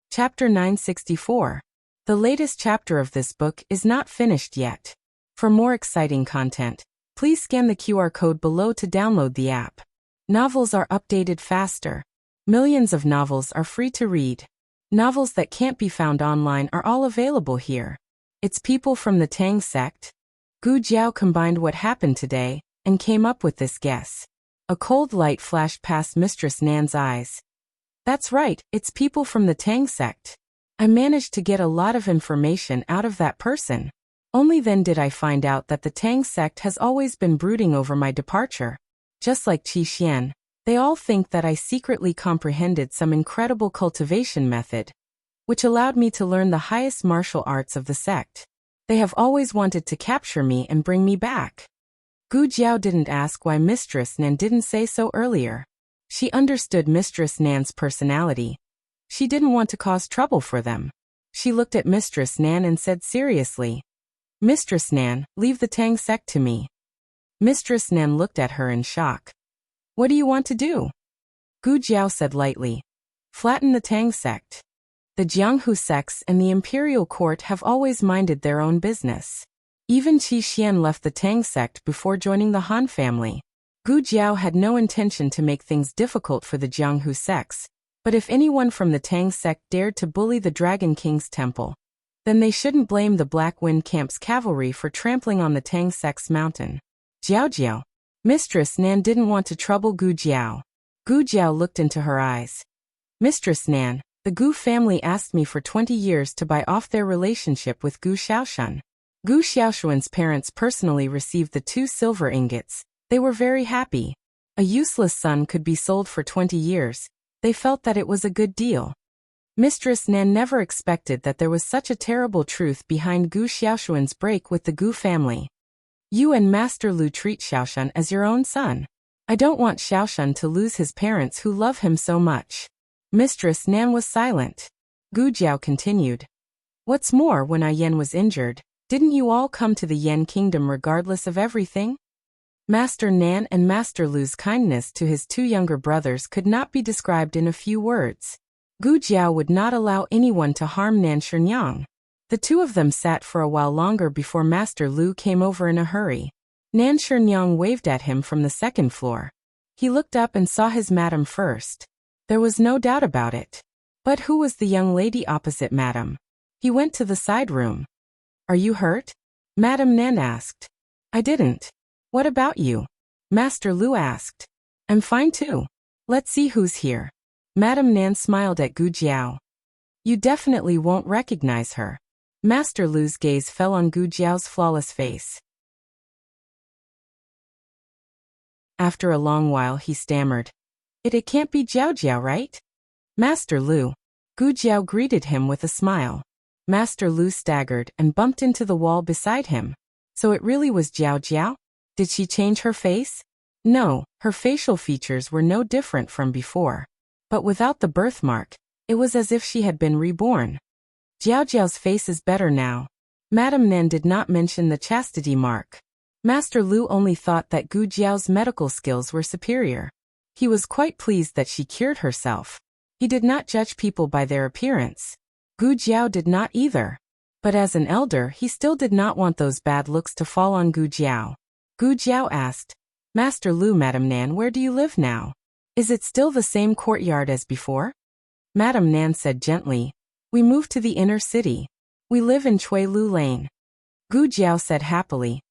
Chapter 964. The latest chapter of this book is not finished yet. For more exciting content, please scan the QR code below to download the app. Novels are updated faster. Millions of novels are free to read. Novels that can't be found online are all available here. It's people from the Tang sect. Gu Jiao combined what happened today and came up with this guess. A cold light flashed past Mistress Nan's eyes. That's right, it's people from the Tang sect. I managed to get a lot of information out of that person. Only then did I find out that the Tang sect has always been brooding over my departure. Just like Qi Xian, they all think that I secretly comprehended some incredible cultivation method, which allowed me to learn the highest martial arts of the sect. They have always wanted to capture me and bring me back. Gu Jiao didn't ask why Mistress Nan didn't say so earlier. She understood Mistress Nan's personality. She didn't want to cause trouble for them. She looked at Mistress Nan and said seriously, "Mistress Nan, leave the Tang sect to me." Mistress Nan looked at her in shock. "What do you want to do?" Gu Jiao said lightly, "Flatten the Tang sect." The Jianghu sects and the imperial court have always minded their own business. Even Qi Xian left the Tang sect before joining the Han family. Gu Jiao had no intention to make things difficult for the Jianghu sects, but if anyone from the Tang sect dared to bully the Dragon King's temple, then they shouldn't blame the Black Wind Camp's cavalry for trampling on the Tang sect's mountain. Jiao Jiao. Mistress Nan didn't want to trouble Gu Jiao. Gu Jiao looked into her eyes. "Mistress Nan, the Gu family asked me for 20 years to buy off their relationship with Gu Xiaoshan. Gu Xiaoshuan's parents personally received the 2 silver ingots. They were very happy. A useless son could be sold for 20 years. They felt that it was a good deal." Mistress Nan never expected that there was such a terrible truth behind Gu Xiaoshuan's break with the Gu family. "You and Master Lu treat Xiaoshan as your own son. I don't want Xiaoshan to lose his parents who love him so much." Mistress Nan was silent. Gu Jiao continued. "What's more, when Yan was injured, didn't you all come to the Yan kingdom regardless of everything?" Master Nan and Master Lu's kindness to his 2 younger brothers could not be described in a few words. Gu Jiao would not allow anyone to harm Nan Sherngyang. The 2 of them sat for a while longer before Master Lu came over in a hurry. Nan Sherngyang waved at him from the 2nd floor. He looked up and saw his madam first. There was no doubt about it. But who was the young lady opposite madam? He went to the side room. "Are you hurt?" Madam Nan asked. "I didn't. What about you?" Master Lu asked. "I'm fine too. Let's see who's here." Madam Nan smiled at Gu Jiao. "You definitely won't recognize her." Master Lu's gaze fell on Gu Jiao's flawless face. After a long while he stammered, It can't be Jiao Jiao, right?" "Master Lu." Gu Jiao greeted him with a smile. Master Lu staggered and bumped into the wall beside him. So it really was Jiao Jiao? Did she change her face? No, her facial features were no different from before. But without the birthmark, it was as if she had been reborn. Jiao Jiao's face is better now. Madame Nan did not mention the chastity mark. Master Lu only thought that Gu Jiao's medical skills were superior. He was quite pleased that she cured herself. He did not judge people by their appearance. Gu Jiao did not either. But as an elder, he still did not want those bad looks to fall on Gu Jiao. Gu Jiao asked, "Master Lu, Madame Nan, where do you live now? Is it still the same courtyard as before?" Madame Nan said gently, "We moved to the inner city. We live in Chui Lu Lane." Gu Jiao said happily,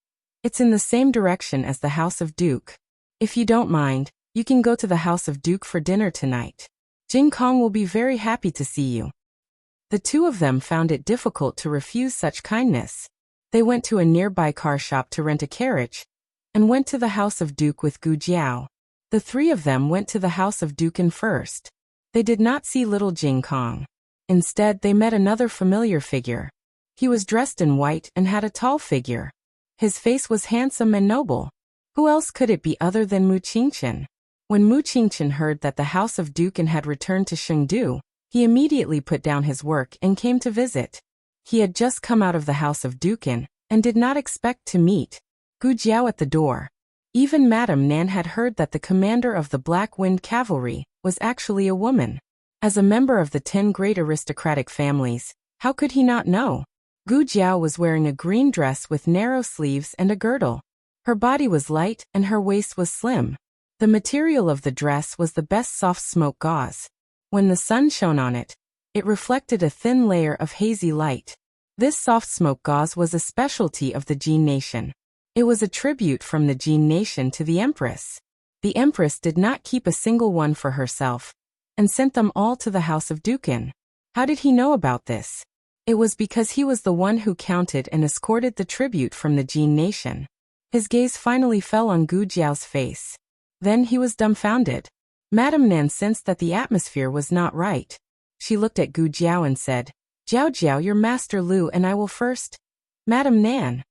"It's in the same direction as the House of Duke." If you don't mind, you can go to the house of Duke for dinner tonight. Jing Kong will be very happy to see you. The two of them found it difficult to refuse such kindness. They went to a nearby car shop to rent a carriage, and went to the house of Duke with Gu Jiao. The three of them went to the house of Duke first. They did not see little Jing Kong. Instead, they met another familiar figure. He was dressed in white and had a tall figure. His face was handsome and noble. Who else could it be other than Mu Qingchen? When Mu Qingchen heard that the house of Duke had returned to Chengdu, he immediately put down his work and came to visit. He had just come out of the house of Duke and did not expect to meet Gu Jiao at the door. Even Madame Nan had heard that the commander of the Black Wind Cavalry was actually a woman. As a member of the 10 great aristocratic families, how could he not know? Gu Jiao was wearing a green dress with narrow sleeves and a girdle. Her body was light and her waist was slim. The material of the dress was the best soft smoke gauze. When the sun shone on it, it reflected a thin layer of hazy light. This soft smoke gauze was a specialty of the Jin nation. It was a tribute from the Jin nation to the Empress. The Empress did not keep a single one for herself, and sent them all to the house of Dukin. How did he know about this? It was because he was the one who counted and escorted the tribute from the Jin nation. His gaze finally fell on Gu Jiao's face. Then he was dumbfounded. Madame Nan sensed that the atmosphere was not right. She looked at Gu Jiao and said, "Jiao Jiao, your master Lu and I will first." "Madame Nan."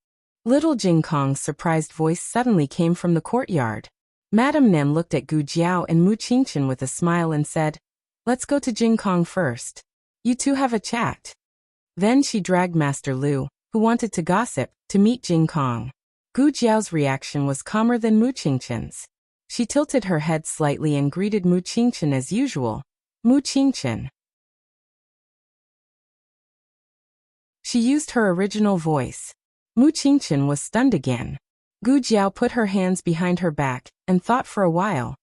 Little Jing Kong's surprised voice suddenly came from the courtyard. Madame Nan looked at Gu Jiao and Mu Qingchen with a smile and said, "Let's go to Jing Kong first. You two have a chat." Then she dragged Master Lu, who wanted to gossip, to meet Jing Kong. Gu Jiao's reaction was calmer than Mu Qingchen's. She tilted her head slightly and greeted Mu Qingchen as usual. "Mu Qingchen." She used her original voice. Mu Qingchen was stunned again. Gu Jiao put her hands behind her back and thought for a while.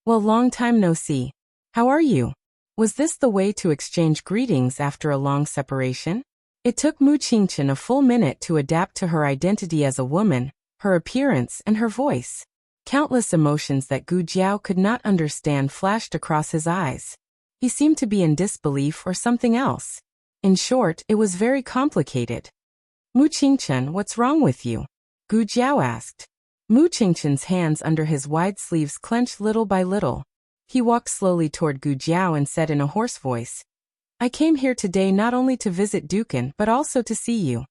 "Well, long time no see. How are you?" Was this the way to exchange greetings after a long separation? It took Mu Qingchen a full minute to adapt to her identity as a woman, her appearance and her voice. Countless emotions that Gu Jiao could not understand flashed across his eyes. He seemed to be in disbelief or something else. In short, it was very complicated. "Mu Qingchen, what's wrong with you?" Gu Jiao asked. Mu Qingchen's hands under his wide sleeves clenched little by little. He walked slowly toward Gu Jiao and said in a hoarse voice, "I came here today not only to visit Dukin but also to see you."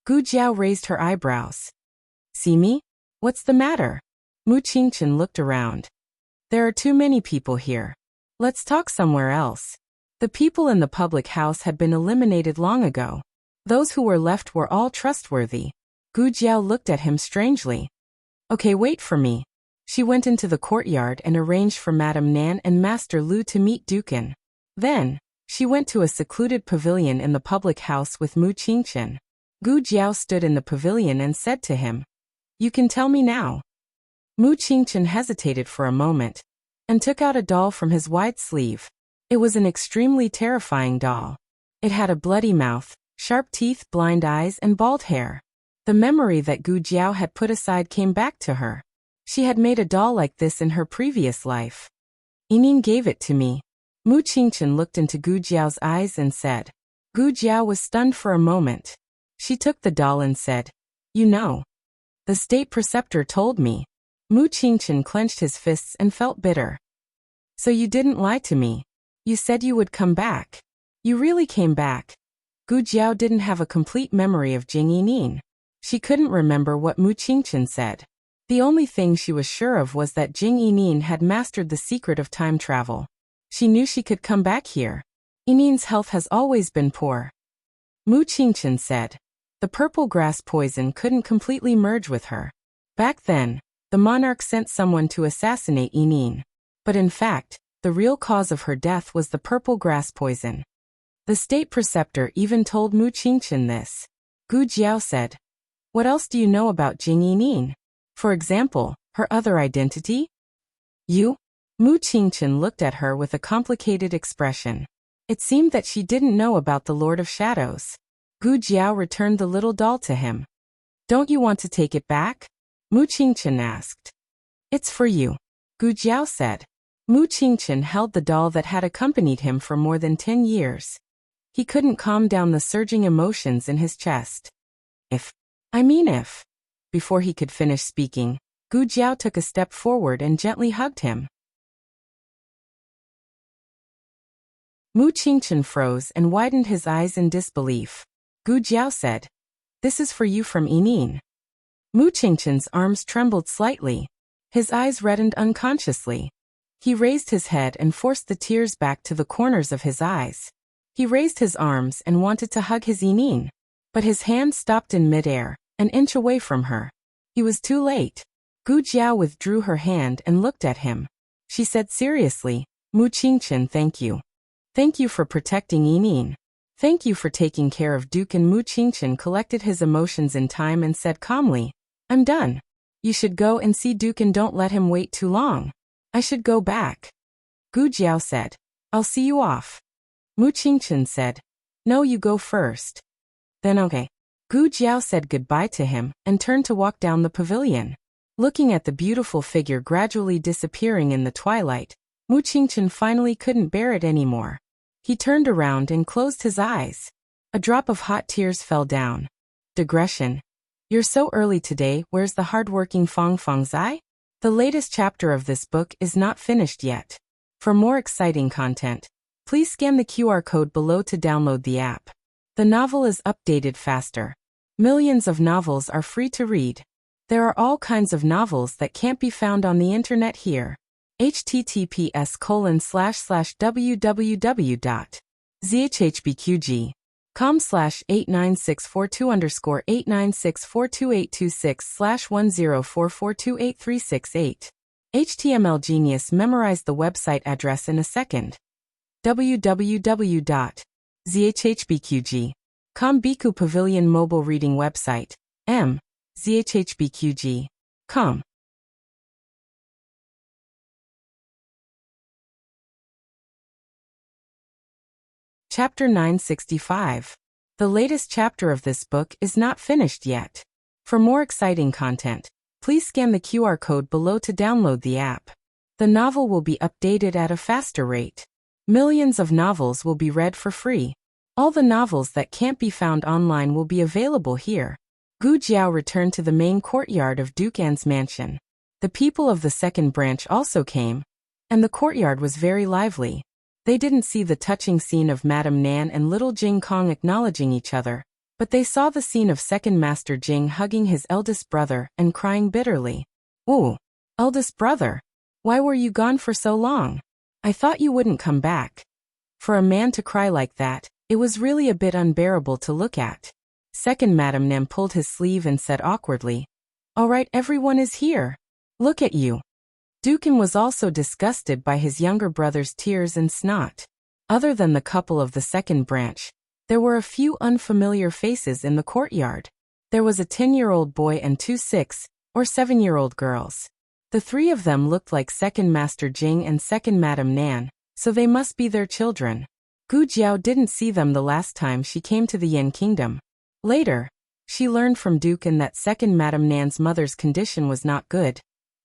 Gu Jiao raised her eyebrows. "See me? What's the matter?" Mu Qingchen looked around. "There are too many people here. Let's talk somewhere else." The people in the public house had been eliminated long ago. Those who were left were all trustworthy. Gu Jiao looked at him strangely. "Okay, wait for me." She went into the courtyard and arranged for Madame Nan and Master Lu to meet Dukin. Then, she went to a secluded pavilion in the public house with Mu Qingchen. Gu Jiao stood in the pavilion and said to him, "You can tell me now." Mu Qingchen hesitated for a moment, and took out a doll from his wide sleeve. It was an extremely terrifying doll. It had a bloody mouth, sharp teeth, blind eyes, and bald hair. The memory that Gu Jiao had put aside came back to her. She had made a doll like this in her previous life. "Yinin gave it to me." Mu Qingchen looked into Gu Jiao's eyes and said. Gu Jiao was stunned for a moment. She took the doll and said, "You know. The state preceptor told me." Mu Qingchen clenched his fists and felt bitter. "So you didn't lie to me. You said you would come back. You really came back." Gu Jiao didn't have a complete memory of Jing Yinin. She couldn't remember what Mu Qingchen said. The only thing she was sure of was that Jing Yinin had mastered the secret of time travel. She knew she could come back here. Yinin's health has always been poor. Mu Qingchen said. The purple grass poison couldn't completely merge with her. Back then, the monarch sent someone to assassinate Yinin. But in fact, the real cause of her death was the purple grass poison. The state preceptor even told Mu Qingchen this. Gu Jiao said, "What else do you know about Jing Yinin? For example, her other identity?" "You?" Mu Qingchen looked at her with a complicated expression. It seemed that she didn't know about the Lord of Shadows. Gu Jiao returned the little doll to him. "Don't you want to take it back?" Mu Qingchen asked. It's for you, Gu Jiao said. Mu Qingchen held the doll that had accompanied him for more than 10 years. He couldn't calm down the surging emotions in his chest. If. Before he could finish speaking, Gu Jiao took a step forward and gently hugged him. Mu Qingchen froze and widened his eyes in disbelief. Gu Jiao said, "This is for you from Yinin." Mu Qingchen's arms trembled slightly. His eyes reddened unconsciously. He raised his head and forced the tears back to the corners of his eyes. He raised his arms and wanted to hug his Yinin, but his hand stopped in midair, an inch away from her. He was too late. Gu Jiao withdrew her hand and looked at him. She said seriously, "Mu Qingchen, thank you. Thank you for protecting Yinin. Thank you for taking care of Duke." And Mu Qingchen collected his emotions in time and said calmly, "I'm done. You should go and see Duke and don't let him wait too long." "I should go back." Gu Jiao said. "I'll see you off." Mu Qingchen said, "No, you go first." "Then okay." Gu Jiao said goodbye to him and turned to walk down the pavilion. Looking at the beautiful figure gradually disappearing in the twilight, Mu Qingchen finally couldn't bear it anymore. He turned around and closed his eyes. A drop of hot tears fell down. Digression. You're so early today, where's the hardworking Fang Fangzai? The latest chapter of this book is not finished yet. For more exciting content, please scan the QR code below to download the app. The novel is updated faster. Millions of novels are free to read. There are all kinds of novels that can't be found on the internet here. https://www.zhbqg.com/89642_8964286/1044283668. HTML Genius memorized the website address in a second. www.zhbqg.com Biku Pavilion Mobile Reading Website. zhbqg.com. Chapter 965. The latest chapter of this book is not finished yet. For more exciting content, please scan the QR code below to download the app. The novel will be updated at a faster rate. Millions of novels will be read for free. All the novels that can't be found online will be available here. Gu Jiao returned to the main courtyard of Duke An's mansion. The people of the second branch also came, and the courtyard was very lively. They didn't see the touching scene of Madame Nan and little Jing Kong acknowledging each other, but they saw the scene of second Master Jing hugging his eldest brother and crying bitterly. "Ooh, eldest brother, why were you gone for so long? I thought you wouldn't come back." For a man to cry like that, it was really a bit unbearable to look at. Second Madame Nan pulled his sleeve and said awkwardly, "All right, everyone is here. Look at you." Dukin was also disgusted by his younger brother's tears and snot. Other than the couple of the second branch, there were a few unfamiliar faces in the courtyard. There was a 10-year-old boy and two 6- or 7-year-old girls. The three of them looked like second Master Jing and second Madame Nan, so they must be their children. Gu Jiao didn't see them the last time she came to the Yen Kingdom. Later, she learned from Dukin that second Madame Nan's mother's condition was not good.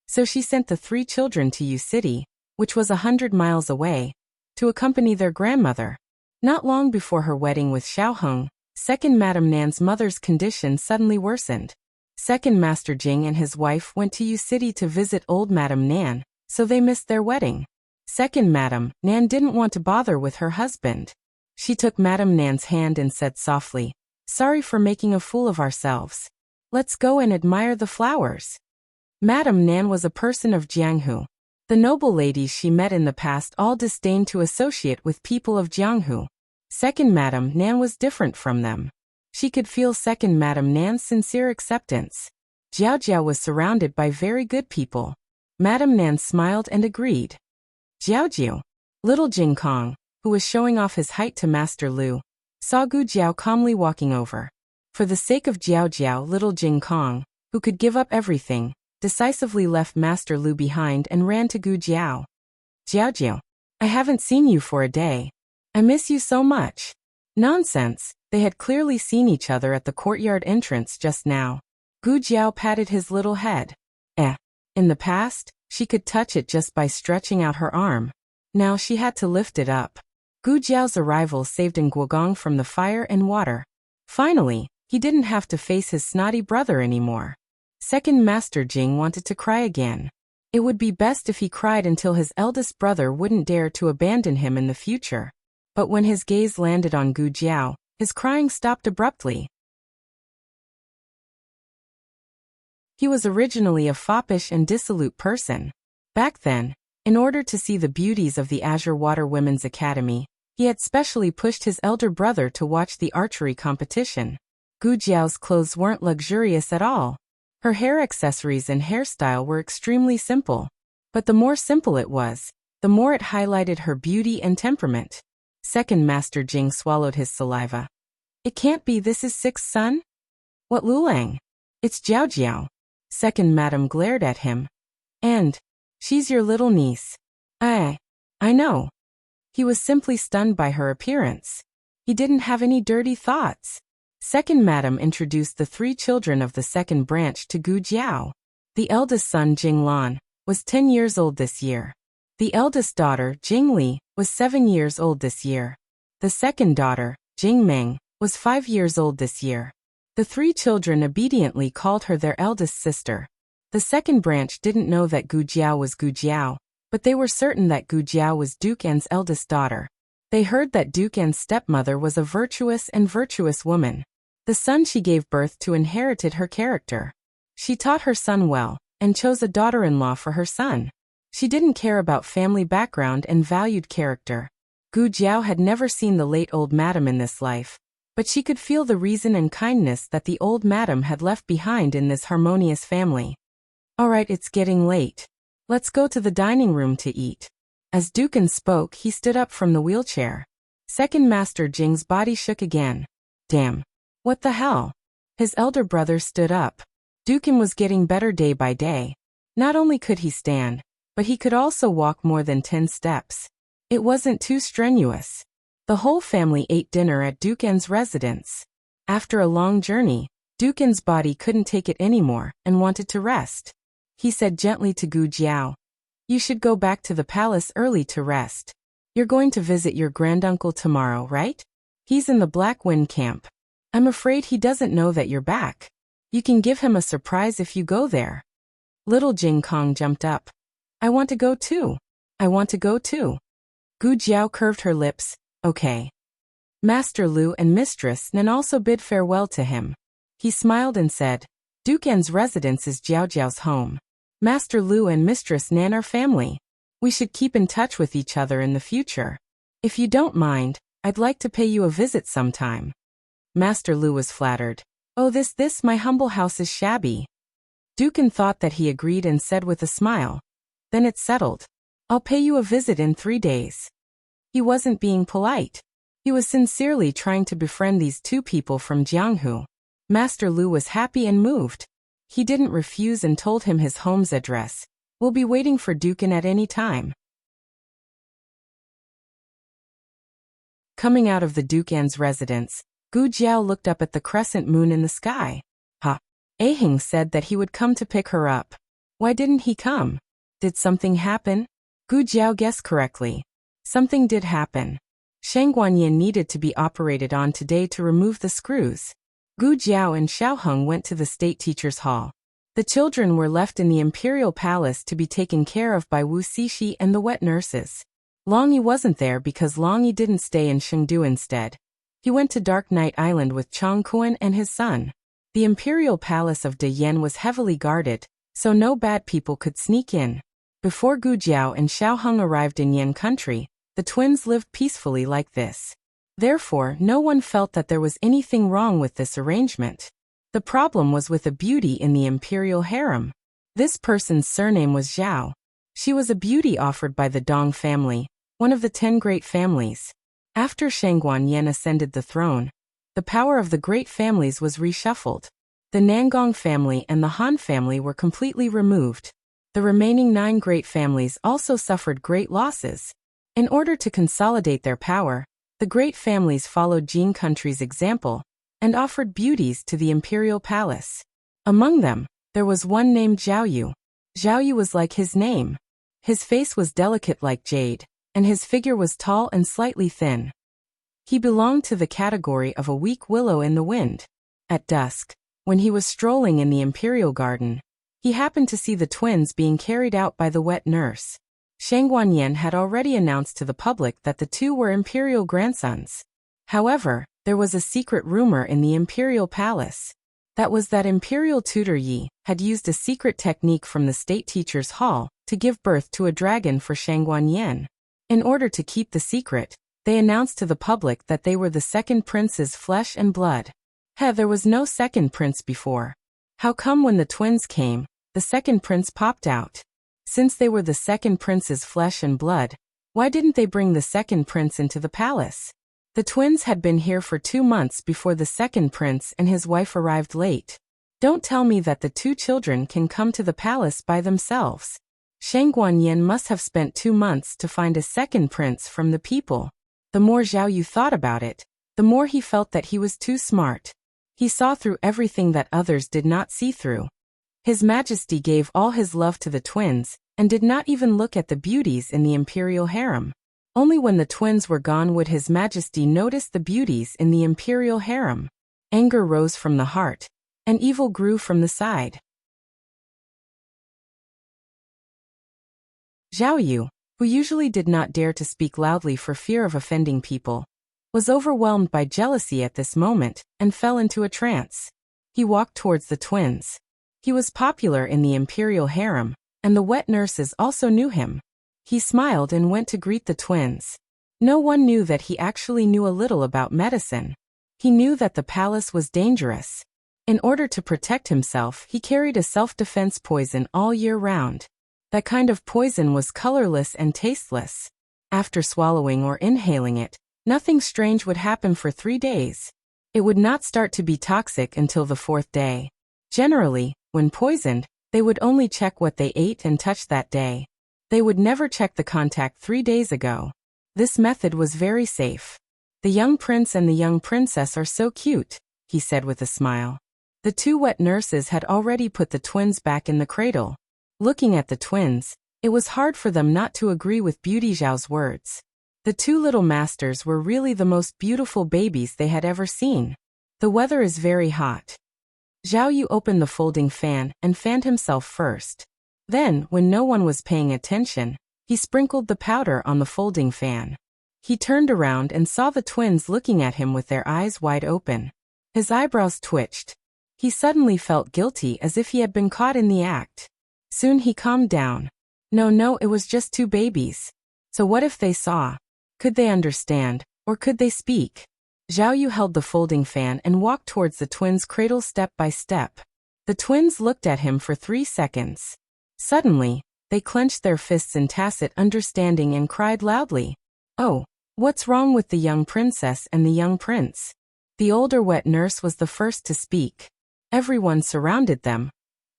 So she sent the three children to Yu City, which was 100 miles away, to accompany their grandmother. Not long before her wedding with Xiaoheng, second Madame Nan's mother's condition suddenly worsened. Second Master Jing and his wife went to Yu City to visit old Madame Nan, so they missed their wedding. Second Madame Nan didn't want to bother with her husband. She took Madame Nan's hand and said softly, "Sorry for making a fool of ourselves. Let's go and admire the flowers." Madame Nan was a person of Jianghu. The noble ladies she met in the past all disdained to associate with people of Jianghu. Second Madame Nan was different from them. She could feel second Madame Nan's sincere acceptance. Jiao Jiao was surrounded by very good people. Madame Nan smiled and agreed. Jiao Jiao, little Jing Kong, who was showing off his height to Master Lu, saw Gu Jiao calmly walking over. For the sake of Jiao Jiao, little Jing Kong, who could give up everything, decisively left Master Lu behind and ran to Gu Jiao. "Jiao Jiao, I haven't seen you for a day. I miss you so much." Nonsense, they had clearly seen each other at the courtyard entrance just now. Gu Jiao patted his little head. In the past, She could touch it just by stretching out her arm. Now she had to lift it up. Gu Jiao's arrival saved Nguogong from the fire and water. Finally, he didn't have to face his snotty brother anymore. Second Master Jing wanted to cry again. It would be best if he cried until his eldest brother wouldn't dare to abandon him in the future. But when his gaze landed on Gu Jiao, his crying stopped abruptly. He was originally a foppish and dissolute person. Back then, in order to see the beauties of the Azure Water Women's Academy, he had specially pushed his elder brother to watch the archery competition. Gu Jiao's clothes weren't luxurious at all. Her hair accessories and hairstyle were extremely simple. But the more simple it was, the more it highlighted her beauty and temperament. Second Master Jing swallowed his saliva. It can't be, this is Sixth Son? What, Lulang? It's Jiao Jiao. Second Madam glared at him. And she's your little niece. I know. He was simply stunned by her appearance. He didn't have any dirty thoughts. Second Madam introduced the 3 children of the second branch to Gu Jiao. The eldest son, Jing Lan, was 10 years old this year. The eldest daughter, Jing Li, was 7 years old this year. The second daughter, Jing Meng, was 5 years old this year. The 3 children obediently called her their eldest sister. The second branch didn't know that Gu Jiao was Gu Jiao, but they were certain that Gu Jiao was Duke N's eldest daughter. They heard that Duke N's stepmother was a virtuous woman. The son she gave birth to inherited her character. She taught her son well, and chose a daughter-in-law for her son. She didn't care about family background and valued character. Gu Jiao had never seen the late old madam in this life, but she could feel the reason and kindness that the old madam had left behind in this harmonious family. All right, it's getting late. Let's go to the dining room to eat. As Duken spoke, he stood up from the wheelchair. Second Master Jing's body shook again. Damn. What the hell? His elder brother stood up. Duken was getting better day by day. Not only could he stand, but he could also walk more than 10 steps. It wasn't too strenuous. The whole family ate dinner at Duken's residence. After a long journey, Duken's body couldn't take it anymore and wanted to rest. He said gently to Gu Jiao, "You should go back to the palace early to rest. You're going to visit your granduncle tomorrow, right? He's in the Black Wind camp. I'm afraid he doesn't know that you're back. You can give him a surprise if you go there." Little Jing Kong jumped up. "I want to go too. I want to go too." Gu Jiao curved her lips. "Okay." Master Lu and Mistress Nan also bid farewell to him. He smiled and said, "Duke N's residence is Jiao Jiao's home. Master Lu and Mistress Nan are family. We should keep in touch with each other in the future. If you don't mind, I'd like to pay you a visit sometime." Master Lu was flattered. "Oh, this my humble house is shabby." Duken thought that he agreed and said with a smile, "Then it's settled. I'll pay you a visit in 3 days." He wasn't being polite. He was sincerely trying to befriend these 2 people from Jianghu. Master Lu was happy and moved. He didn't refuse and told him his home's address. "We'll be waiting for Duken at any time." Coming out of the Duken's residence, Gu Jiao looked up at the crescent moon in the sky. Ahing said that he would come to pick her up. Why didn't he come? Did something happen? Gu Jiao guessed correctly. Something did happen. Shang Guanyin needed to be operated on today to remove the screws. Gu Jiao and Xiaoheng went to the state teacher's hall. The children were left in the imperial palace to be taken care of by Wu Xixi and the wet nurses. Long Yi wasn't there because Long Yi didn't stay in Chengdu instead. He went to Dark Knight Island with Chong Kuan and his son. The imperial palace of De Yen was heavily guarded, so no bad people could sneak in. Before Gu Jiao and Xiaoheng arrived in Yen country, the twins lived peacefully like this. Therefore, no one felt that there was anything wrong with this arrangement. The problem was with a beauty in the imperial harem. This person's surname was Zhao. She was a beauty offered by the Dong family, one of the 10 great families. After Shang Guanyin ascended the throne, the power of the great families was reshuffled. The Nangong family and the Han family were completely removed. The remaining 9 great families also suffered great losses. In order to consolidate their power, the great families followed Jin country's example and offered beauties to the imperial palace. Among them, there was one named Zhao Yu. Zhao Yu was like his name. His face was delicate like jade, and his figure was tall and slightly thin. He belonged to the category of a weak willow in the wind. At dusk, when he was strolling in the imperial garden, he happened to see the twins being carried out by the wet nurse. Shang Guanyan had already announced to the public that the two were imperial grandsons. However, there was a secret rumor in the imperial palace. That was that imperial tutor Yi had used a secret technique from the state teacher's hall to give birth to a dragon for Shang Guanyan. In order to keep the secret, they announced to the public that they were the second prince's flesh and blood. There was no second prince before. How come when the twins came, the second prince popped out? Since they were the second prince's flesh and blood, why didn't they bring the second prince into the palace? The twins had been here for 2 months before the second prince and his wife arrived late. Don't tell me that the two children can come to the palace by themselves. Shang Guanyan must have spent 2 months to find a second prince from the people. The more Zhao Yu thought about it, the more he felt that he was too smart. He saw through everything that others did not see through. His Majesty gave all his love to the twins, and did not even look at the beauties in the imperial harem. Only when the twins were gone would His Majesty notice the beauties in the imperial harem. Anger rose from the heart, and evil grew from the side. Zhao Yu, who usually did not dare to speak loudly for fear of offending people, was overwhelmed by jealousy at this moment, and fell into a trance. He walked towards the twins. He was popular in the imperial harem, and the wet nurses also knew him. He smiled and went to greet the twins. No one knew that he actually knew a little about medicine. He knew that the palace was dangerous. In order to protect himself, he carried a self-defense poison all year round. That kind of poison was colorless and tasteless. After swallowing or inhaling it, nothing strange would happen for 3 days. It would not start to be toxic until the 4th day. Generally, when poisoned, they would only check what they ate and touched that day. They would never check the contact 3 days ago. This method was very safe. The young prince and the young princess are so cute, he said with a smile. The 2 wet nurses had already put the twins back in the cradle. Looking at the twins, it was hard for them not to agree with Beauty Zhao's words. The 2 little masters were really the most beautiful babies they had ever seen. The weather is very hot. Zhao Yu opened the folding fan and fanned himself first. Then, when no one was paying attention, he sprinkled the powder on the folding fan. He turned around and saw the twins looking at him with their eyes wide open. His eyebrows twitched. He suddenly felt guilty as if he had been caught in the act. Soon he calmed down. No, it was just 2 babies. So what if they saw? Could they understand, or could they speak? Zhao Yu held the folding fan and walked towards the twins' cradle step by step. The twins looked at him for 3 seconds. Suddenly, they clenched their fists in tacit understanding and cried loudly. Oh, what's wrong with the young princess and the young prince? The older wet nurse was the first to speak. Everyone surrounded them,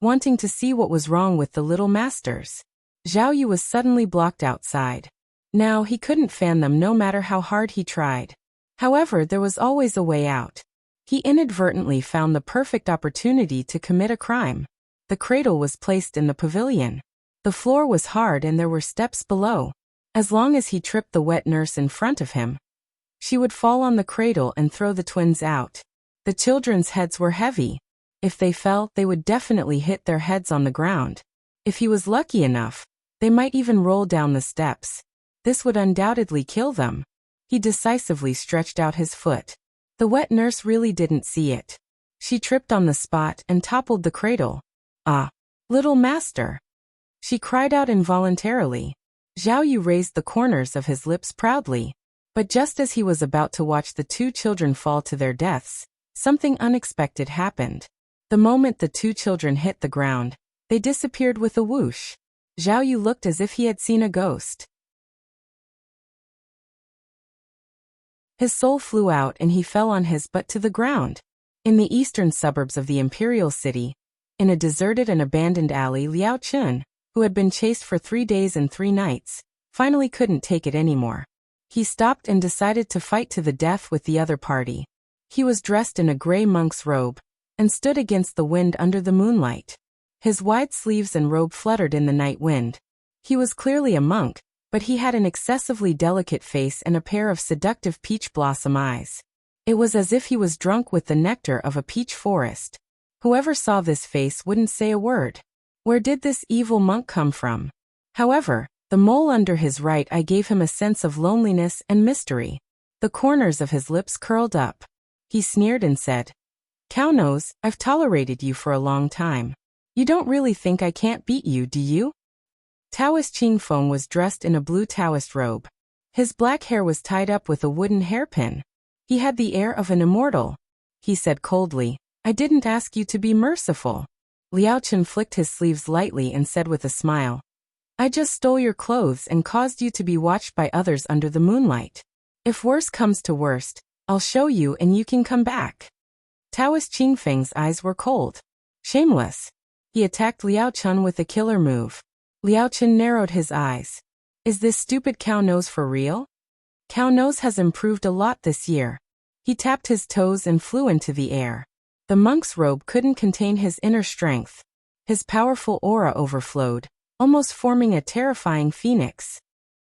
wanting to see what was wrong with the little masters. Zhao Yu was suddenly blocked outside. Now he couldn't fan them no matter how hard he tried. However, there was always a way out. He inadvertently found the perfect opportunity to commit a crime. The cradle was placed in the pavilion. The floor was hard and there were steps below. As long as he tripped the wet nurse in front of him, she would fall on the cradle and throw the twins out. The children's heads were heavy. If they fell, they would definitely hit their heads on the ground. If he was lucky enough, they might even roll down the steps. This would undoubtedly kill them. He decisively stretched out his foot. The wet nurse really didn't see it. She tripped on the spot and toppled the cradle. Ah, little master! She cried out involuntarily. Zhao Yu raised the corners of his lips proudly. But just as he was about to watch the 2 children fall to their deaths, something unexpected happened. The moment the 2 children hit the ground, they disappeared with a whoosh. Zhao Yu looked as if he had seen a ghost. His soul flew out and he fell on his butt to the ground. In the eastern suburbs of the imperial city, in a deserted and abandoned alley, Liao Chun, who had been chased for 3 days and 3 nights, finally couldn't take it anymore. He stopped and decided to fight to the death with the other party. He was dressed in a gray monk's robe, and stood against the wind under the moonlight. His wide sleeves and robe fluttered in the night wind. He was clearly a monk, but he had an excessively delicate face and a pair of seductive peach blossom eyes. It was as if he was drunk with the nectar of a peach forest. Whoever saw this face wouldn't say a word. Where did this evil monk come from? However, the mole under his right eye gave him a sense of loneliness and mystery. The corners of his lips curled up. He sneered and said, "Cownose, I've tolerated you for a long time. You don't really think I can't beat you, do you?" Taoist Qingfeng was dressed in a blue Taoist robe. His black hair was tied up with a wooden hairpin. He had the air of an immortal. He said coldly, "I didn't ask you to be merciful." Liao Chen flicked his sleeves lightly and said with a smile, "I just stole your clothes and caused you to be watched by others under the moonlight. If worse comes to worst, I'll show you and you can come back." Taoist Qingfeng's eyes were cold. Shameless. He attacked Liao Chen with a killer move. Liao Chen narrowed his eyes. Is this stupid Cownose for real? Cownose has improved a lot this year. He tapped his toes and flew into the air. The monk's robe couldn't contain his inner strength. His powerful aura overflowed, almost forming a terrifying phoenix.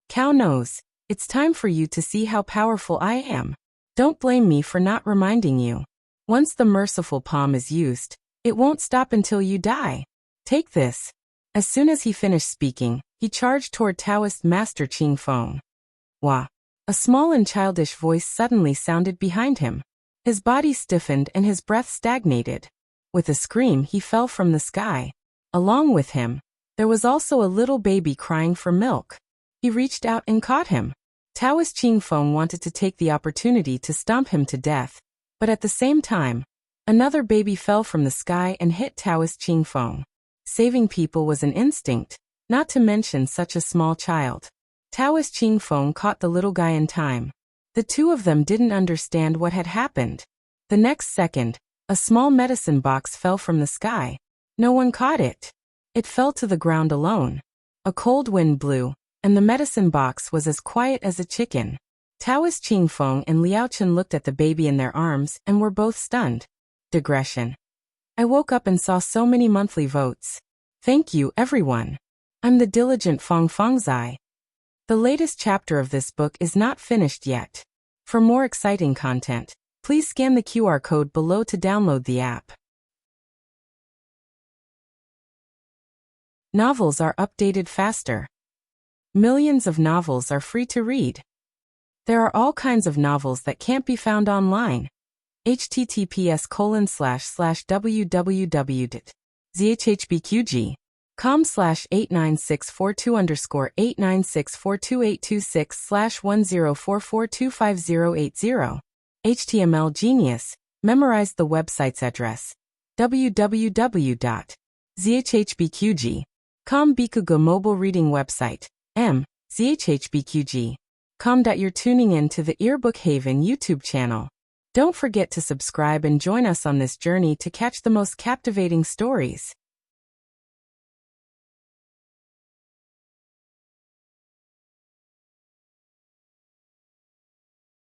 Cownose, it's time for you to see how powerful I am. Don't blame me for not reminding you. Once the merciful palm is used, it won't stop until you die. Take this. As soon as he finished speaking, he charged toward Taoist Master Qingfeng. Wah! A small and childish voice suddenly sounded behind him. His body stiffened and his breath stagnated. With a scream, he fell from the sky. Along with him, there was also a little baby crying for milk. He reached out and caught him. Taoist Qingfeng wanted to take the opportunity to stomp him to death, but at the same time, another baby fell from the sky and hit Taoist Qingfeng. Saving people was an instinct, not to mention such a small child. Taoist Qingfeng caught the little guy in time. The two of them didn't understand what had happened. The next second, a small medicine box fell from the sky. No one caught it. It fell to the ground alone. A cold wind blew, and the medicine box was as quiet as a chicken. Taoist Qingfeng and Liao Chen looked at the baby in their arms and were both stunned. Digression. I woke up and saw so many monthly votes. Thank you, everyone. I'm the diligent Fong Fongzai. The latest chapter of this book is not finished yet. For more exciting content, please scan the QR code below to download the app. Novels are updated faster. Millions of novels are free to read. There are all kinds of novels that can't be found online. https://www.zhhbqg.com/89642_896428226/1044258080. HTML Genius memorized the website's address. www.zhhbqg.com Bikugo mobile reading website. zhhbqg.com. You're tuning in to the Earbook Haven YouTube channel. Don't forget to subscribe and join us on this journey to catch the most captivating stories.